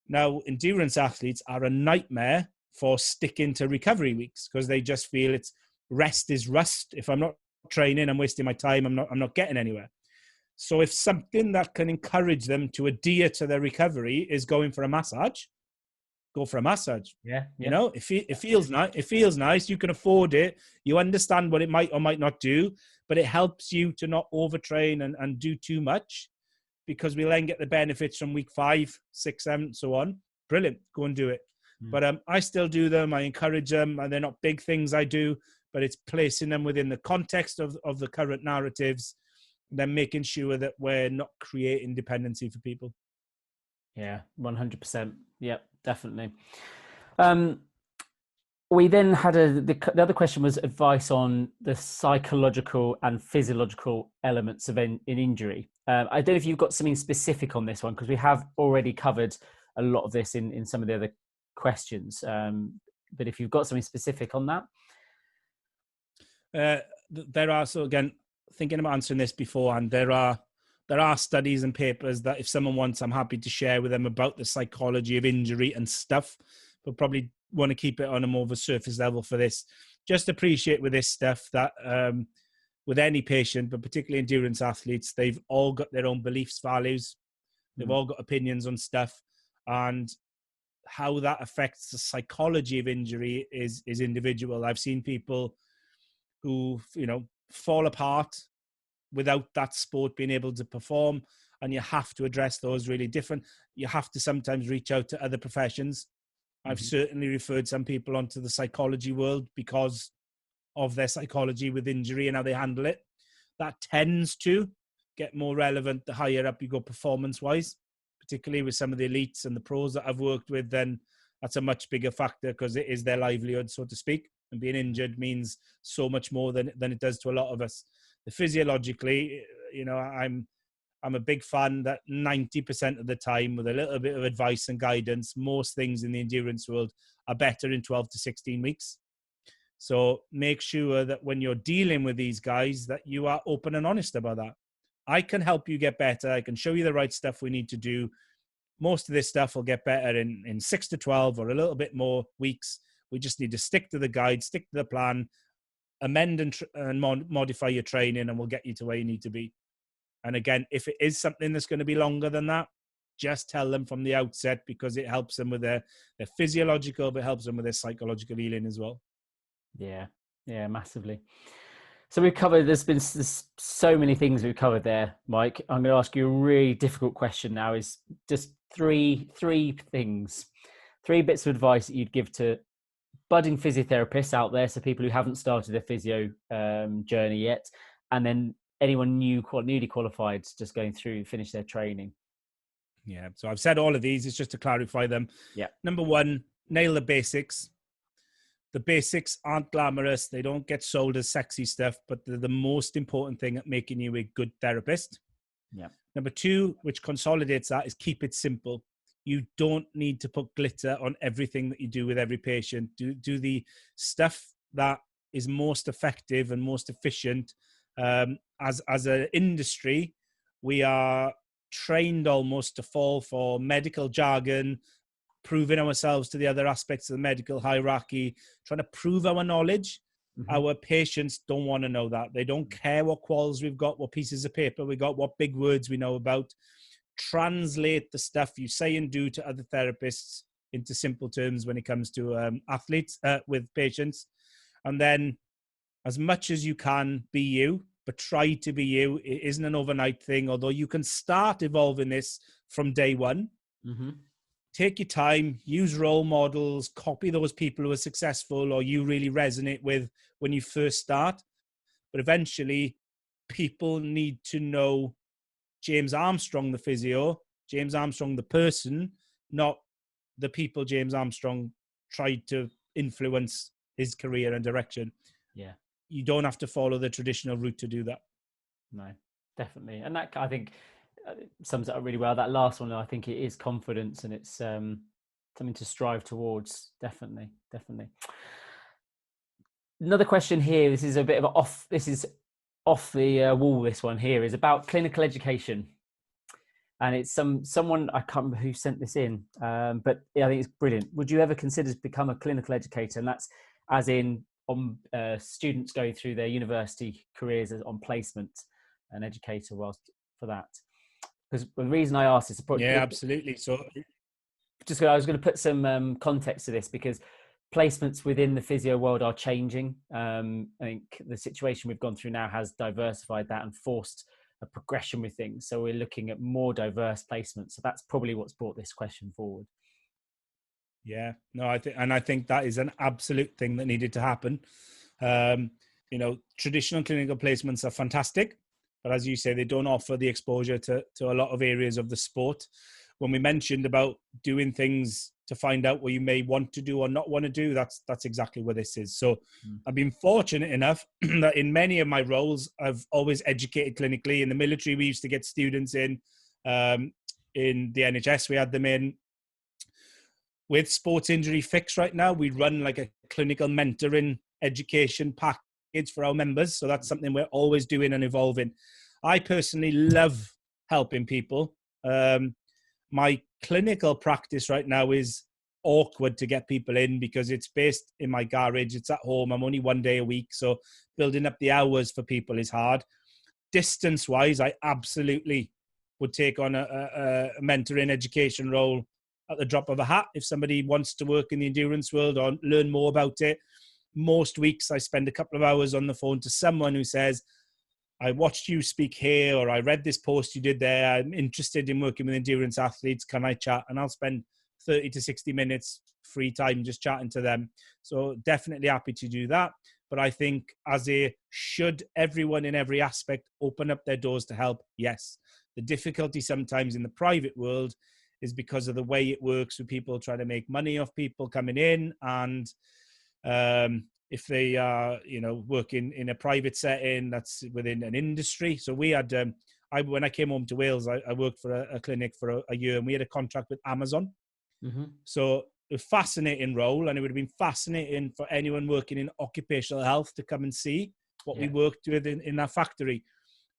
[SPEAKER 2] Now, endurance athletes are a nightmare for sticking to recovery weeks because they just feel it's rest is rust. If I'm not training, I'm wasting my time. I'm not getting anywhere. So if something that can encourage them to adhere to their recovery is going for a massage, go for a massage.
[SPEAKER 1] Yeah.
[SPEAKER 2] It feels nice. It feels nice. You can afford it. You understand what it might or might not do, but it helps you to not overtrain and do too much, because we then get the benefits from week 5, 6, 7, so on. Brilliant. Go and do it. But I still do them. I encourage them, and they're not big things I do, but it's placing them within the context of the current narratives, then making sure that we're not creating dependency for people.
[SPEAKER 1] Yeah, 100%. Yep, definitely. We then had the other question was advice on the psychological and physiological elements of in injury. I don't know if you've got something specific on this one, because we have already covered a lot of this in some of the other questions. But if you've got something specific on that.
[SPEAKER 2] There are, so again, thinking about answering this beforehand, there are studies and papers that if someone wants, I'm happy to share with them about the psychology of injury and stuff, but probably want to keep it on a more of a surface level for this. Just appreciate with this stuff that with any patient, but particularly endurance athletes, they've all got their own beliefs, values. They've all got opinions on stuff, and how that affects the psychology of injury is individual. I've seen people who, fall apart without that sport being able to perform, and you have to address those really different. You have to sometimes reach out to other professions. I've certainly referred some people onto the psychology world because of their psychology with injury and how they handle it. That tends to get more relevant the higher up you go performance-wise, particularly with some of the elites and the pros that I've worked with. Then that's a much bigger factor because it is their livelihood, so to speak. And being injured means so much more than it does to a lot of us. The physiologically, I'm a big fan that 90% of the time, with a little bit of advice and guidance, most things in the endurance world are better in 12 to 16 weeks. So make sure that when you're dealing with these guys, that you are open and honest about that. I can help you get better. I can show you the right stuff we need to do. Most of this stuff will get better in 6 to 12 or a little bit more weeks. We just need to stick to the guide, stick to the plan, amend and modify your training, and we'll get you to where you need to be. And again, if it is something that's going to be longer than that, just tell them from the outset, because it helps them with their physiological, but it helps them with their psychological healing as well.
[SPEAKER 1] Yeah, massively. So we've covered, there's so many things we've covered there, Mike. I'm going to ask you a really difficult question now. Is just three things, 3 bits of advice that you'd give to budding physiotherapists out there, so people who haven't started their physio journey yet, and then anyone newly qualified, just going through, finish their training.
[SPEAKER 2] Yeah, so I've said all of these, it's just to clarify them.
[SPEAKER 1] Yeah.
[SPEAKER 2] Number 1, nail the basics. The basics aren't glamorous. They don't get sold as sexy stuff, but they're the most important thing at making you a good therapist.
[SPEAKER 1] Yeah.
[SPEAKER 2] Number 2, which consolidates that, is keep it simple. You don't need to put glitter on everything that you do with every patient. Do the stuff that is most effective and most efficient. As an industry, we are trained almost to fall for medical jargon, proving ourselves to the other aspects of the medical hierarchy, trying to prove our knowledge. Our patients don't want to know that. They don't care what quals we've got, what pieces of paper we got, what big words we know about. Translate the stuff you say and do to other therapists into simple terms when it comes to athletes with patients. And then, as much as you can, be you, but try to be you. It isn't an overnight thing, although you can start evolving this from day one. Take your time, use role models, copy those people who are successful or you really resonate with when you first start. But eventually, people need to know James Armstrong, the physio, James Armstrong, the person, not the people James Armstrong tried to influence his career and direction.
[SPEAKER 1] Yeah.
[SPEAKER 2] You don't have to follow the traditional route to do that.
[SPEAKER 1] No, definitely. And that, I think, sums it up really well. That last one, I think, it is confidence, and it's something to strive towards. Definitely. Another question here. This is a bit of off the wall. This one here is about clinical education, and it's someone, I can't remember who sent this in, but I think it's brilliant. Would you ever consider to become a clinical educator? And that's as in on students going through their university careers on placement, an educator whilst for that. Because the reason I asked is,
[SPEAKER 2] absolutely. So,
[SPEAKER 1] I was going to put some context to this, because placements within the physio world are changing. I think the situation we've gone through now has diversified that and forced a progression with things. So we're looking at more diverse placements. So that's probably what's brought this question forward.
[SPEAKER 2] Yeah, no, I think that is an absolute thing that needed to happen. Traditional clinical placements are fantastic, but as you say, they don't offer the exposure to a lot of areas of the sport. When we mentioned about doing things to find out what you may want to do or not want to do, that's exactly what this is. So I've been fortunate enough that in many of my roles, I've always educated clinically. In the military, we used to get students in the NHS, we had them in. with Sports Injury Fix right now, we run like a clinical mentoring education package for our members. So that's something we're always doing and evolving. I personally love helping people. My clinical practice right now is awkward to get people in because it's based in my garage. It's at home. I'm only 1 day a week. So building up the hours for people is hard. Distance wise, I absolutely would take on a mentoring education role at the drop of a hat. If somebody wants to work in the endurance world or learn more about it, most weeks I spend a couple of hours on the phone to someone who says, I watched you speak here, or I read this post you did there. I'm interested in working with endurance athletes. Can I chat? And I'll spend 30 to 60 minutes free time just chatting to them. So definitely happy to do that. But I think should everyone in every aspect open up their doors to help? Yes. The difficulty sometimes in the private world is because of the way it works with people trying to make money off people coming in. And if they are, working in a private setting that's within an industry. So we had, when I came home to Wales, I worked for a clinic for a year, and we had a contract with Amazon. Mm-hmm. So a fascinating role, and it would have been fascinating for anyone working in occupational health to come and see what we worked with in that factory.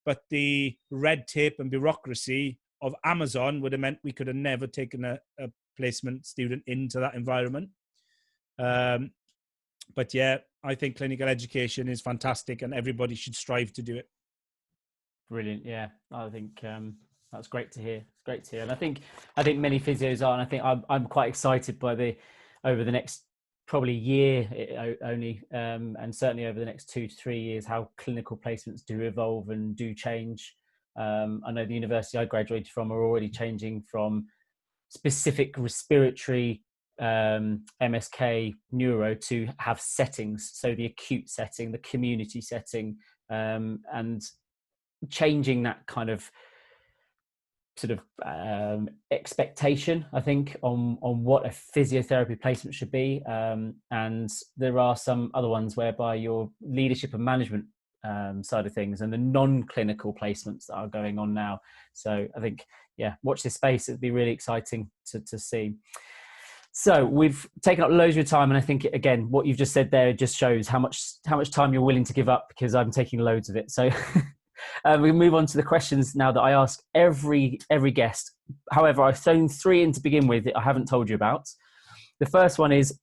[SPEAKER 2] But the red tape and bureaucracy of Amazon would have meant we could have never taken a placement student into that environment. But yeah, I think clinical education is fantastic and everybody should strive to do it.
[SPEAKER 1] Brilliant. Yeah, I think that's great to hear. It's great to hear. And I think many physios are, and I think I'm quite excited by over the next probably year only, and certainly over the next 2 to 3 years, how clinical placements do evolve and do change. I know the university I graduated from are already changing from specific respiratory MSK neuro to have settings. So the acute setting, the community setting, and changing that kind of sort of expectation, I think, on what a physiotherapy placement should be. And there are some other ones whereby your leadership and management side of things and the non-clinical placements that are going on now. So I think, watch this space. It'd be really exciting to see. So we've taken up loads of your time, and I think, again, what you've just said there just shows how much time you're willing to give up, because I'm taking loads of it. So we move on to the questions now that I ask every guest. However, I've thrown 3 in to begin with that I haven't told you about. The first one is,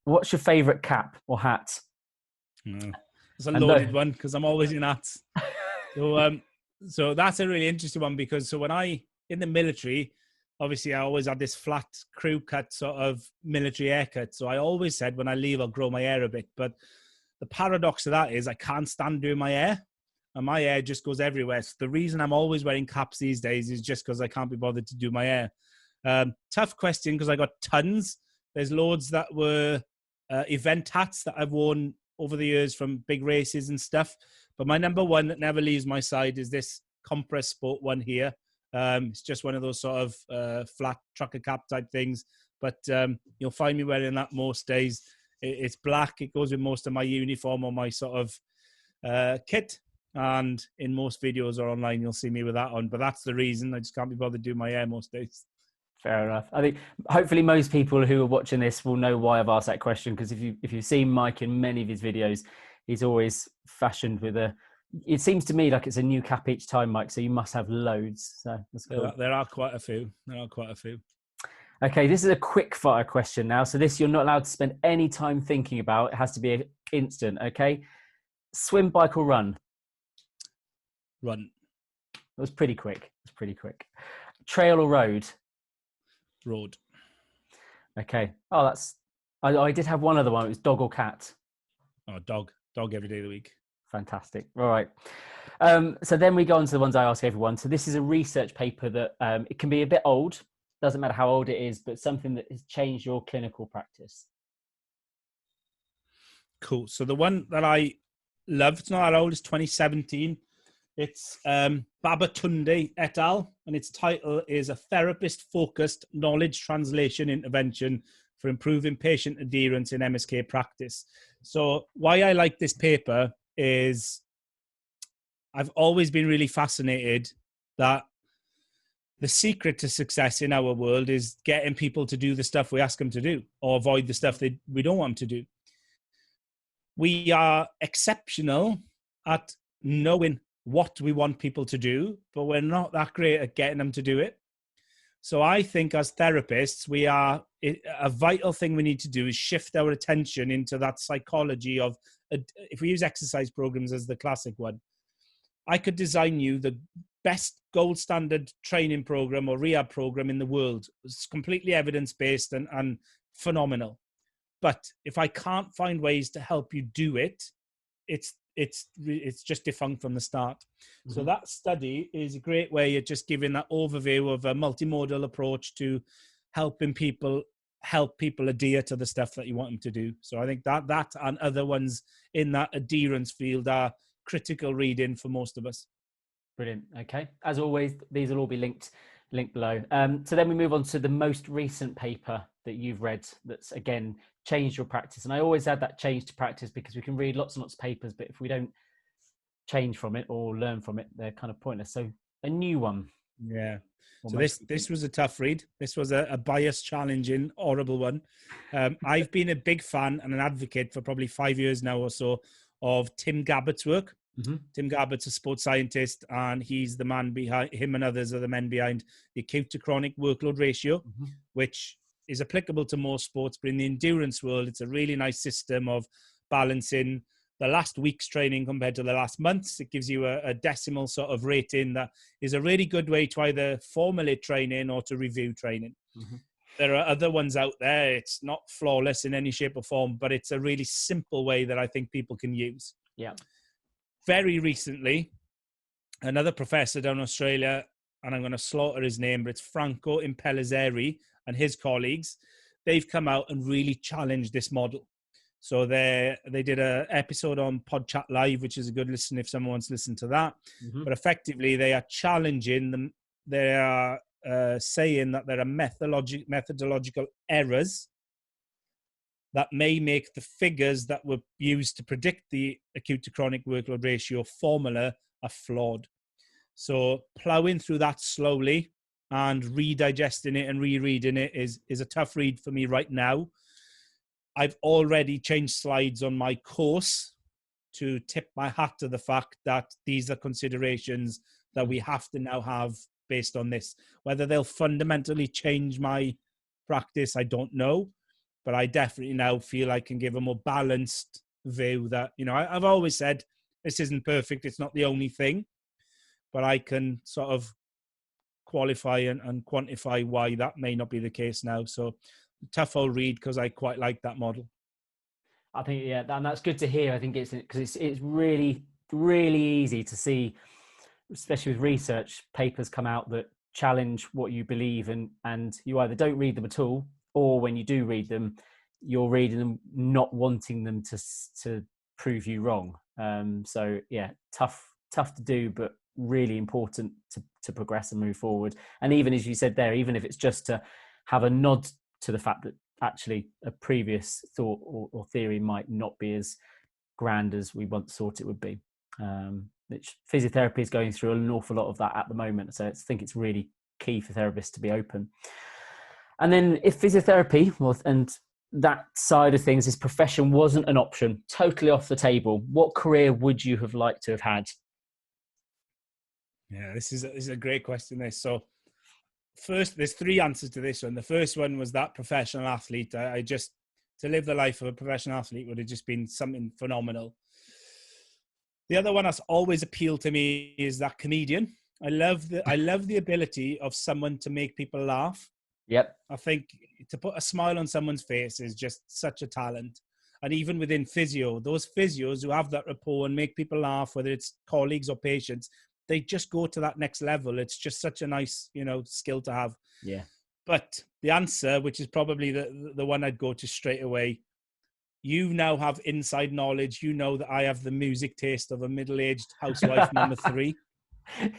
[SPEAKER 1] what's your favourite cap or hat?
[SPEAKER 2] It's a loaded one because I'm always in hats. So that's a really interesting one, because when in the military, obviously I always had this flat crew cut sort of military haircut. So I always said when I leave, I'll grow my hair a bit. But the paradox of that is I can't stand doing my hair. And my hair just goes everywhere. So the reason I'm always wearing caps these days is just because I can't be bothered to do my hair. Tough question, because I got tons. There's loads that were event hats that I've worn over the years from big races and stuff. But my number one that never leaves my side is this Compress Sport one here. It's just one of those sort of flat trucker cap type things. But you'll find me wearing that most days. It's black. It goes with most of my uniform or my sort of kit. And in most videos or online, you'll see me with that on. But that's the reason. I just can't be bothered doing my hair most days.
[SPEAKER 1] Fair enough. I think hopefully most people who are watching this will know why I've asked that question, because if you've seen Mike in many of his videos, he's always fashioned with it seems to me like it's a new cap each time, Mike, so you must have loads. So that's cool.
[SPEAKER 2] There are quite a few.
[SPEAKER 1] Okay, this is a quick fire question now. So this you're not allowed to spend any time thinking about. It has to be instant, okay? Swim, bike or run?
[SPEAKER 2] Run.
[SPEAKER 1] It was pretty quick. Trail or road?
[SPEAKER 2] Road.
[SPEAKER 1] Okay. Oh, I did have one other one. It was dog or cat?
[SPEAKER 2] Oh, dog. Dog every day of the week.
[SPEAKER 1] Fantastic. All right. So then we go on to the ones I ask everyone. So this is a research paper that it can be a bit old. Doesn't matter how old it is, but something that has changed your clinical practice.
[SPEAKER 2] Cool. So the one that I love, it's not that old, it's 2017. It's Babatunde et al. And its title is A Therapist-Focused Knowledge Translation Intervention for Improving Patient Adherence in MSK Practice. So why I like this paper is I've always been really fascinated that the secret to success in our world is getting people to do the stuff we ask them to do or avoid the stuff that we don't want them to do. We are exceptional at knowing what we want people to do, but we're not that great at getting them to do it. So I think as therapists, a vital thing we need to do is shift our attention into that psychology of, if we use exercise programs as the classic one, I could design you the best gold standard training program or rehab program in the world. It's completely evidence-based and phenomenal. But if I can't find ways to help you do it, it's just defunct from the start. Mm-hmm. So that study is a great way of just giving that overview of a multimodal approach to helping people adhere to the stuff that you want them to do. So I think that and other ones in that adherence field are critical reading for most of us.
[SPEAKER 1] Brilliant. Okay. As always, these will all be linked below. So then we move on to the most recent paper that you've read that's, again, changed your practice. And I always add that change to practice because we can read lots and lots of papers, but if we don't change from it or learn from it, they're kind of pointless. So a new one.
[SPEAKER 2] Yeah. So this was a tough read. This was a bias challenging, horrible one. I've been a big fan and an advocate for probably 5 years now or so of Tim Gabbett's work. Mm-hmm. Tim Gabbett's a sports scientist, and he's the man behind, him and others are the men behind the acute to chronic workload ratio, mm-hmm. which is applicable to most sports, but in the endurance world, it's a really nice system of balancing the last week's training compared to the last month's. It gives you a decimal sort of rating that is a really good way to either formulate training or to review training. Mm-hmm. There are other ones out there. It's not flawless in any shape or form, but it's a really simple way that I think people can use.
[SPEAKER 1] Yeah.
[SPEAKER 2] Very recently, another professor down in Australia, and I'm going to slaughter his name, but it's Franco Impellizzeri and his colleagues, they've come out and really challenged this model. So they did an episode on PodChat Live, which is a good listen if someone wants to listen to that. Mm-hmm. But effectively, they are challenging them. They are saying that there are methodological errors that may make the figures that were used to predict the acute to chronic workload ratio formula are flawed. So plowing through that slowly and redigesting it and rereading it is a tough read for me right now. I've already changed slides on my course to tip my hat to the fact that these are considerations that we have to now have based on this. Whether they'll fundamentally change my practice, I don't know. But I definitely now feel I can give a more balanced view that, I've always said this isn't perfect. It's not the only thing, but I can sort of qualify and quantify why that may not be the case now. So tough old read because I quite like that model.
[SPEAKER 1] I think, yeah, and that's good to hear. I think it's really, really easy to see, especially with research, papers come out that challenge what you believe and you either don't read them at all, or when you do read them, you're reading them not wanting them to prove you wrong. So yeah, tough to do, but really important to progress and move forward. And even as you said there, even if it's just to have a nod to the fact that actually a previous thought or theory might not be as grand as we once thought it would be. Which physiotherapy is going through an awful lot of that at the moment. So I think it's really key for therapists to be open. And then if physiotherapy and that side of things, this profession wasn't an option, totally off the table, what career would you have liked to have had?
[SPEAKER 2] Yeah, this is a great question. So first, there's three answers to this one. The first one was that professional athlete. To live the life of a professional athlete would have just been something phenomenal. The other one that's always appealed to me is that comedian. I love the ability of someone to make people laugh.
[SPEAKER 1] Yep.
[SPEAKER 2] I think to put a smile on someone's face is just such a talent. And even within physio, those physios who have that rapport and make people laugh, whether it's colleagues or patients, they just go to that next level. It's just such a nice, skill to have.
[SPEAKER 1] Yeah.
[SPEAKER 2] But the answer, which is probably the one I'd go to straight away, you now have inside knowledge. You know that I have the music taste of a middle-aged housewife number 3.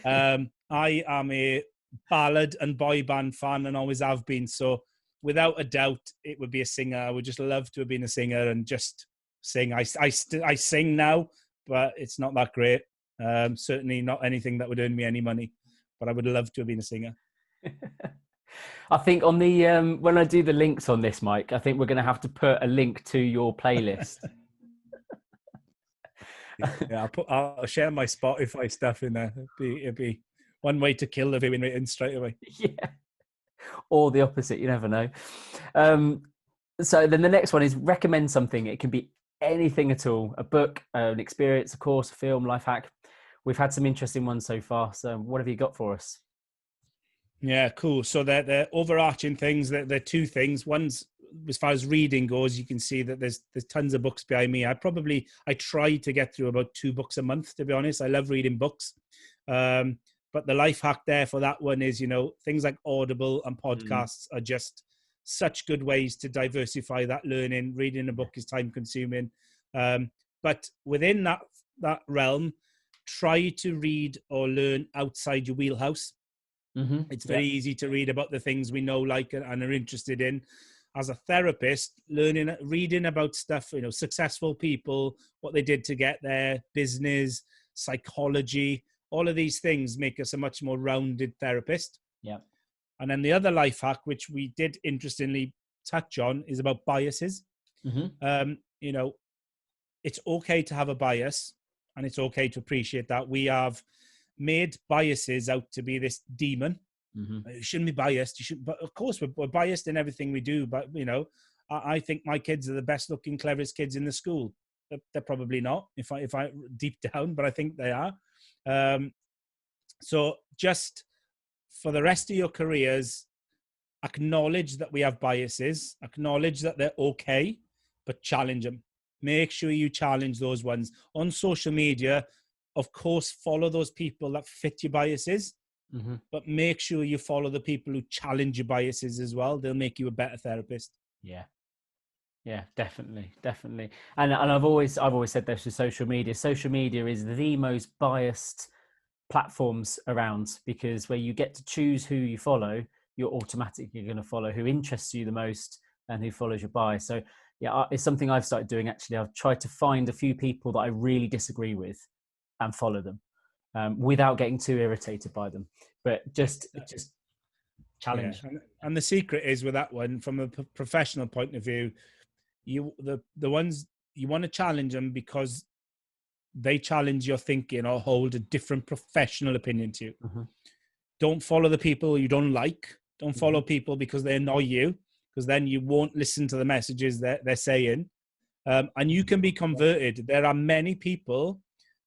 [SPEAKER 2] I am a ballad and boy band fan and always have been. So without a doubt, it would be a singer. I would just love to have been a singer and just sing. I sing now, but it's not that great. Certainly not anything that would earn me any money, but I would love to have been a singer.
[SPEAKER 1] I think on the when I do the links on this, Mike, I think we're going to have to put a link to your playlist.
[SPEAKER 2] Yeah, I'll share my Spotify stuff in there. It'd be one way to kill the viewing rating straight away.
[SPEAKER 1] Yeah, or the opposite. You never know. So then the next one is recommend something. It can be anything at all: a book, an experience, a course, a film, life hack. We've had some interesting ones so far. So what have you got for us?
[SPEAKER 2] Yeah, cool. So they're overarching things. They're two things. One's, as far as reading goes, you can see that there's tons of books behind me. I try to get through about 2 books a month, to be honest. I love reading books. But the life hack there for that one is, things like Audible and podcasts are just such good ways to diversify that learning. Reading a book is time consuming. But within that realm, try to read or learn outside your wheelhouse. It's very easy to read about the things we know, like, and are interested in. As a therapist, reading about stuff, successful people, what they did to get there, business, psychology, all of these things make us a much more rounded therapist.
[SPEAKER 1] Yeah.
[SPEAKER 2] And then the other life hack, which we did interestingly touch on, is about biases. It's okay to have a bias, and it's okay to appreciate that. We have made biases out to be this demon. You shouldn't be biased. You should, but of course we're biased in everything we do. But I think my kids are the best looking, cleverest kids in the school. They're probably not, if I deep down, but I think they are. So just for the rest of your careers, acknowledge that we have biases. Acknowledge that they're okay, but challenge them. Make sure you challenge those ones on social media. Of course, follow those people that fit your biases, but make sure you follow the people who challenge your biases as well. They'll make you a better therapist.
[SPEAKER 1] Yeah, definitely. And I've always said this with social media. Social media is the most biased platforms around, because where you get to choose who you follow, you're automatically going to follow who interests you the most and who follows your bias. So yeah, it's something I've started doing. Actually, I've tried to find a few people that I really disagree with and follow them. Without getting too irritated by them, but just challenge.
[SPEAKER 2] Yeah. And the secret is with that one, from a professional point of view, the ones you want to challenge them because they challenge your thinking or hold a different professional opinion to you. Don't follow the people you don't like. Don't follow people because they annoy you, because then you won't listen to the messages that they're saying. And you can be converted. There are many people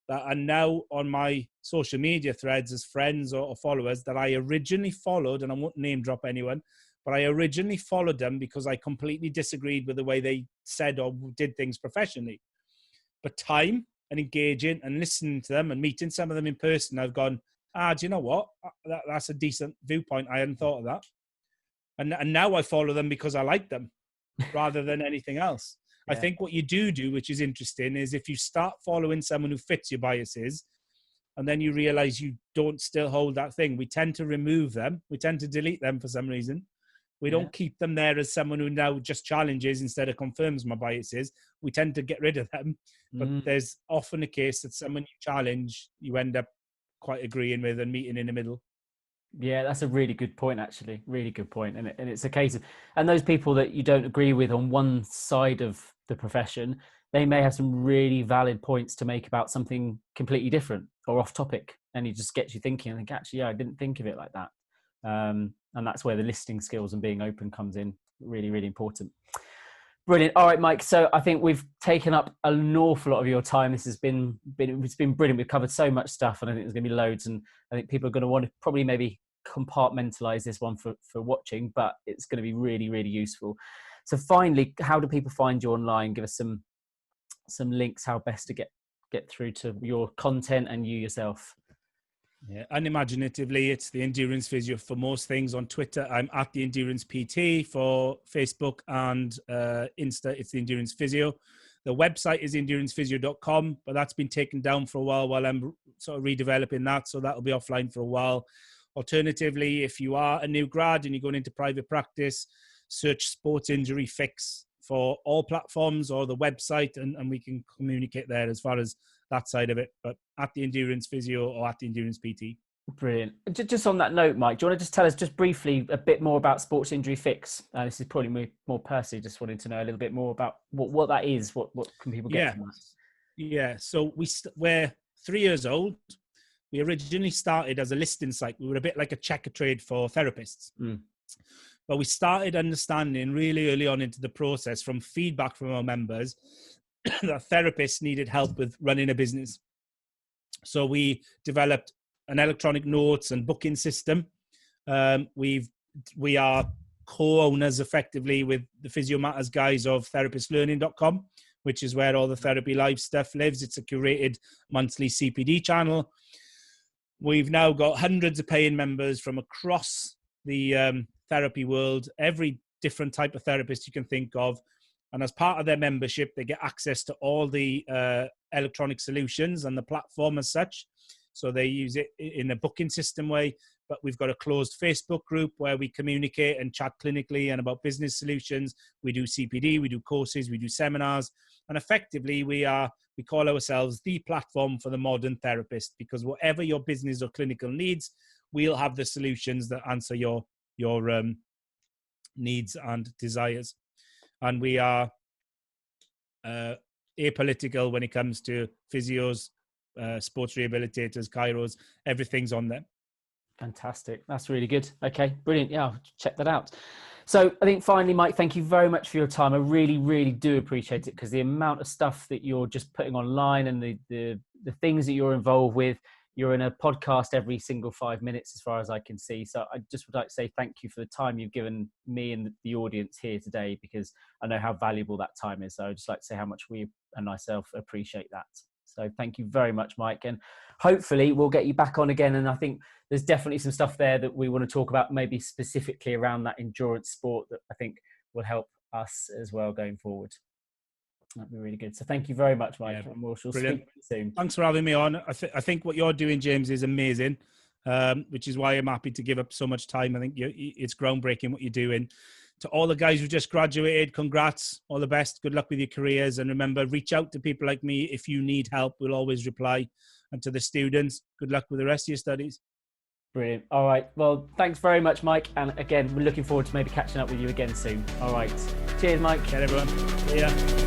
[SPEAKER 2] that are now on my social media threads as friends or followers that I originally followed, and I won't name drop anyone, but I originally followed them because I completely disagreed with the way they said or did things professionally. But time and engaging and listening to them and meeting some of them in person, I've gone, do you know what? That's a decent viewpoint. I hadn't thought of that. And now I follow them because I like them rather than anything else. I think what you do, which is interesting, is if you start following someone who fits your biases, and then you realize you don't still hold that thing, we tend to remove them. We tend to delete them for some reason. We don't keep them there as someone who now just challenges instead of confirms my biases. We tend to get rid of them. But there's often a case that someone you challenge, you end up quite agreeing with and meeting in the middle.
[SPEAKER 1] Yeah, that's a really good point, actually. Really good point. And it's a case of, and those people that you don't agree with on one side of the profession, they may have some really valid points to make about something completely different or off topic. And it just gets you thinking, I think, actually, I didn't think of it like that. And that's where the listening skills and being open comes in. Really, really important. Brilliant. All right, Mike. So I think we've taken up an awful lot of your time. This has been brilliant. We've covered so much stuff, and I think there's going to be loads. And I think people are going to want to probably maybe compartmentalize this one for watching, but it's going to be really, really useful. So finally, how do people find you online? Give us some links, how best to get through to your content and you yourself.
[SPEAKER 2] Yeah, unimaginatively, it's the Endurance Physio for most things. On Twitter, I'm at the Endurance PT. For Facebook and Insta, it's the Endurance Physio. The website is endurancephysio.com, but that's been taken down for a while I'm sort of redeveloping that, so that'll be offline for a while. Alternatively, if you are a new grad and you're going into private practice, search Sports Injury Fix for all platforms or the website, and we can communicate there as far as that side of it. But at the Endurance Physio or at the Endurance PT.
[SPEAKER 1] Brilliant. Just on that note, Mike, do you want to just tell us just briefly a bit more about Sports Injury Fix? This is probably more personally just wanting to know a little bit more about what that is. What can people get from that?
[SPEAKER 2] Yeah. So we're 3 years old. We originally started as a listing site. We were a bit like a checker trade for therapists. But we started understanding really early on into the process from feedback from our members that therapists needed help with running a business. So we developed an electronic notes and booking system. We are co-owners effectively with the Physio Matters guys of therapistlearning.com, which is where all the Therapy Live stuff lives. It's a curated monthly CPD channel. We've now got hundreds of paying members from across the therapy world, every different type of therapist you can think of. And as part of their membership, they get access to all the electronic solutions and the platform as such. So they use it in a booking system way, but we've got a closed Facebook group where we communicate and chat clinically and about business solutions. We do CPD, we do courses, we do seminars, and effectively we call ourselves the platform for the modern therapist, because whatever your business or clinical needs, we'll have the solutions that answer your needs and desires. And we are apolitical when it comes to physios, sports rehabilitators, chiros, everything's on there.
[SPEAKER 1] Fantastic. That's really good. Okay, brilliant. Yeah, I'll check that out. So I think finally, Mike, thank you very much for your time. I really, really do appreciate it, because the amount of stuff that you're just putting online and the things that you're involved with, you're in a podcast every single 5 minutes as far as I can see. So I just would like to say thank you for the time you've given me and the audience here today, because I know how valuable that time is. So I'd just like to say how much we and myself appreciate that. So thank you very much, Mike. And hopefully we'll get you back on again. And I think there's definitely some stuff there that we want to talk about, maybe specifically around that endurance sport, that I think will help us as well going forward. That'd be really good. So thank you very much, Mike.
[SPEAKER 2] Yeah,
[SPEAKER 1] and we'll
[SPEAKER 2] brilliant.
[SPEAKER 1] speak soon.
[SPEAKER 2] Thanks for having me on. I think what you're doing, James, is amazing, which is why I'm happy to give up so much time. I think it's groundbreaking what you're doing. To all the guys who just graduated, congrats, all the best. Good luck with your careers. And remember, reach out to people like me if you need help. We'll always reply. And to the students, good luck with the rest of your studies.
[SPEAKER 1] Brilliant. All right. Well, thanks very much, Mike. And again, we're looking forward to maybe catching up with you again soon. All right. Cheers, Mike.
[SPEAKER 2] Okay, everyone. See ya.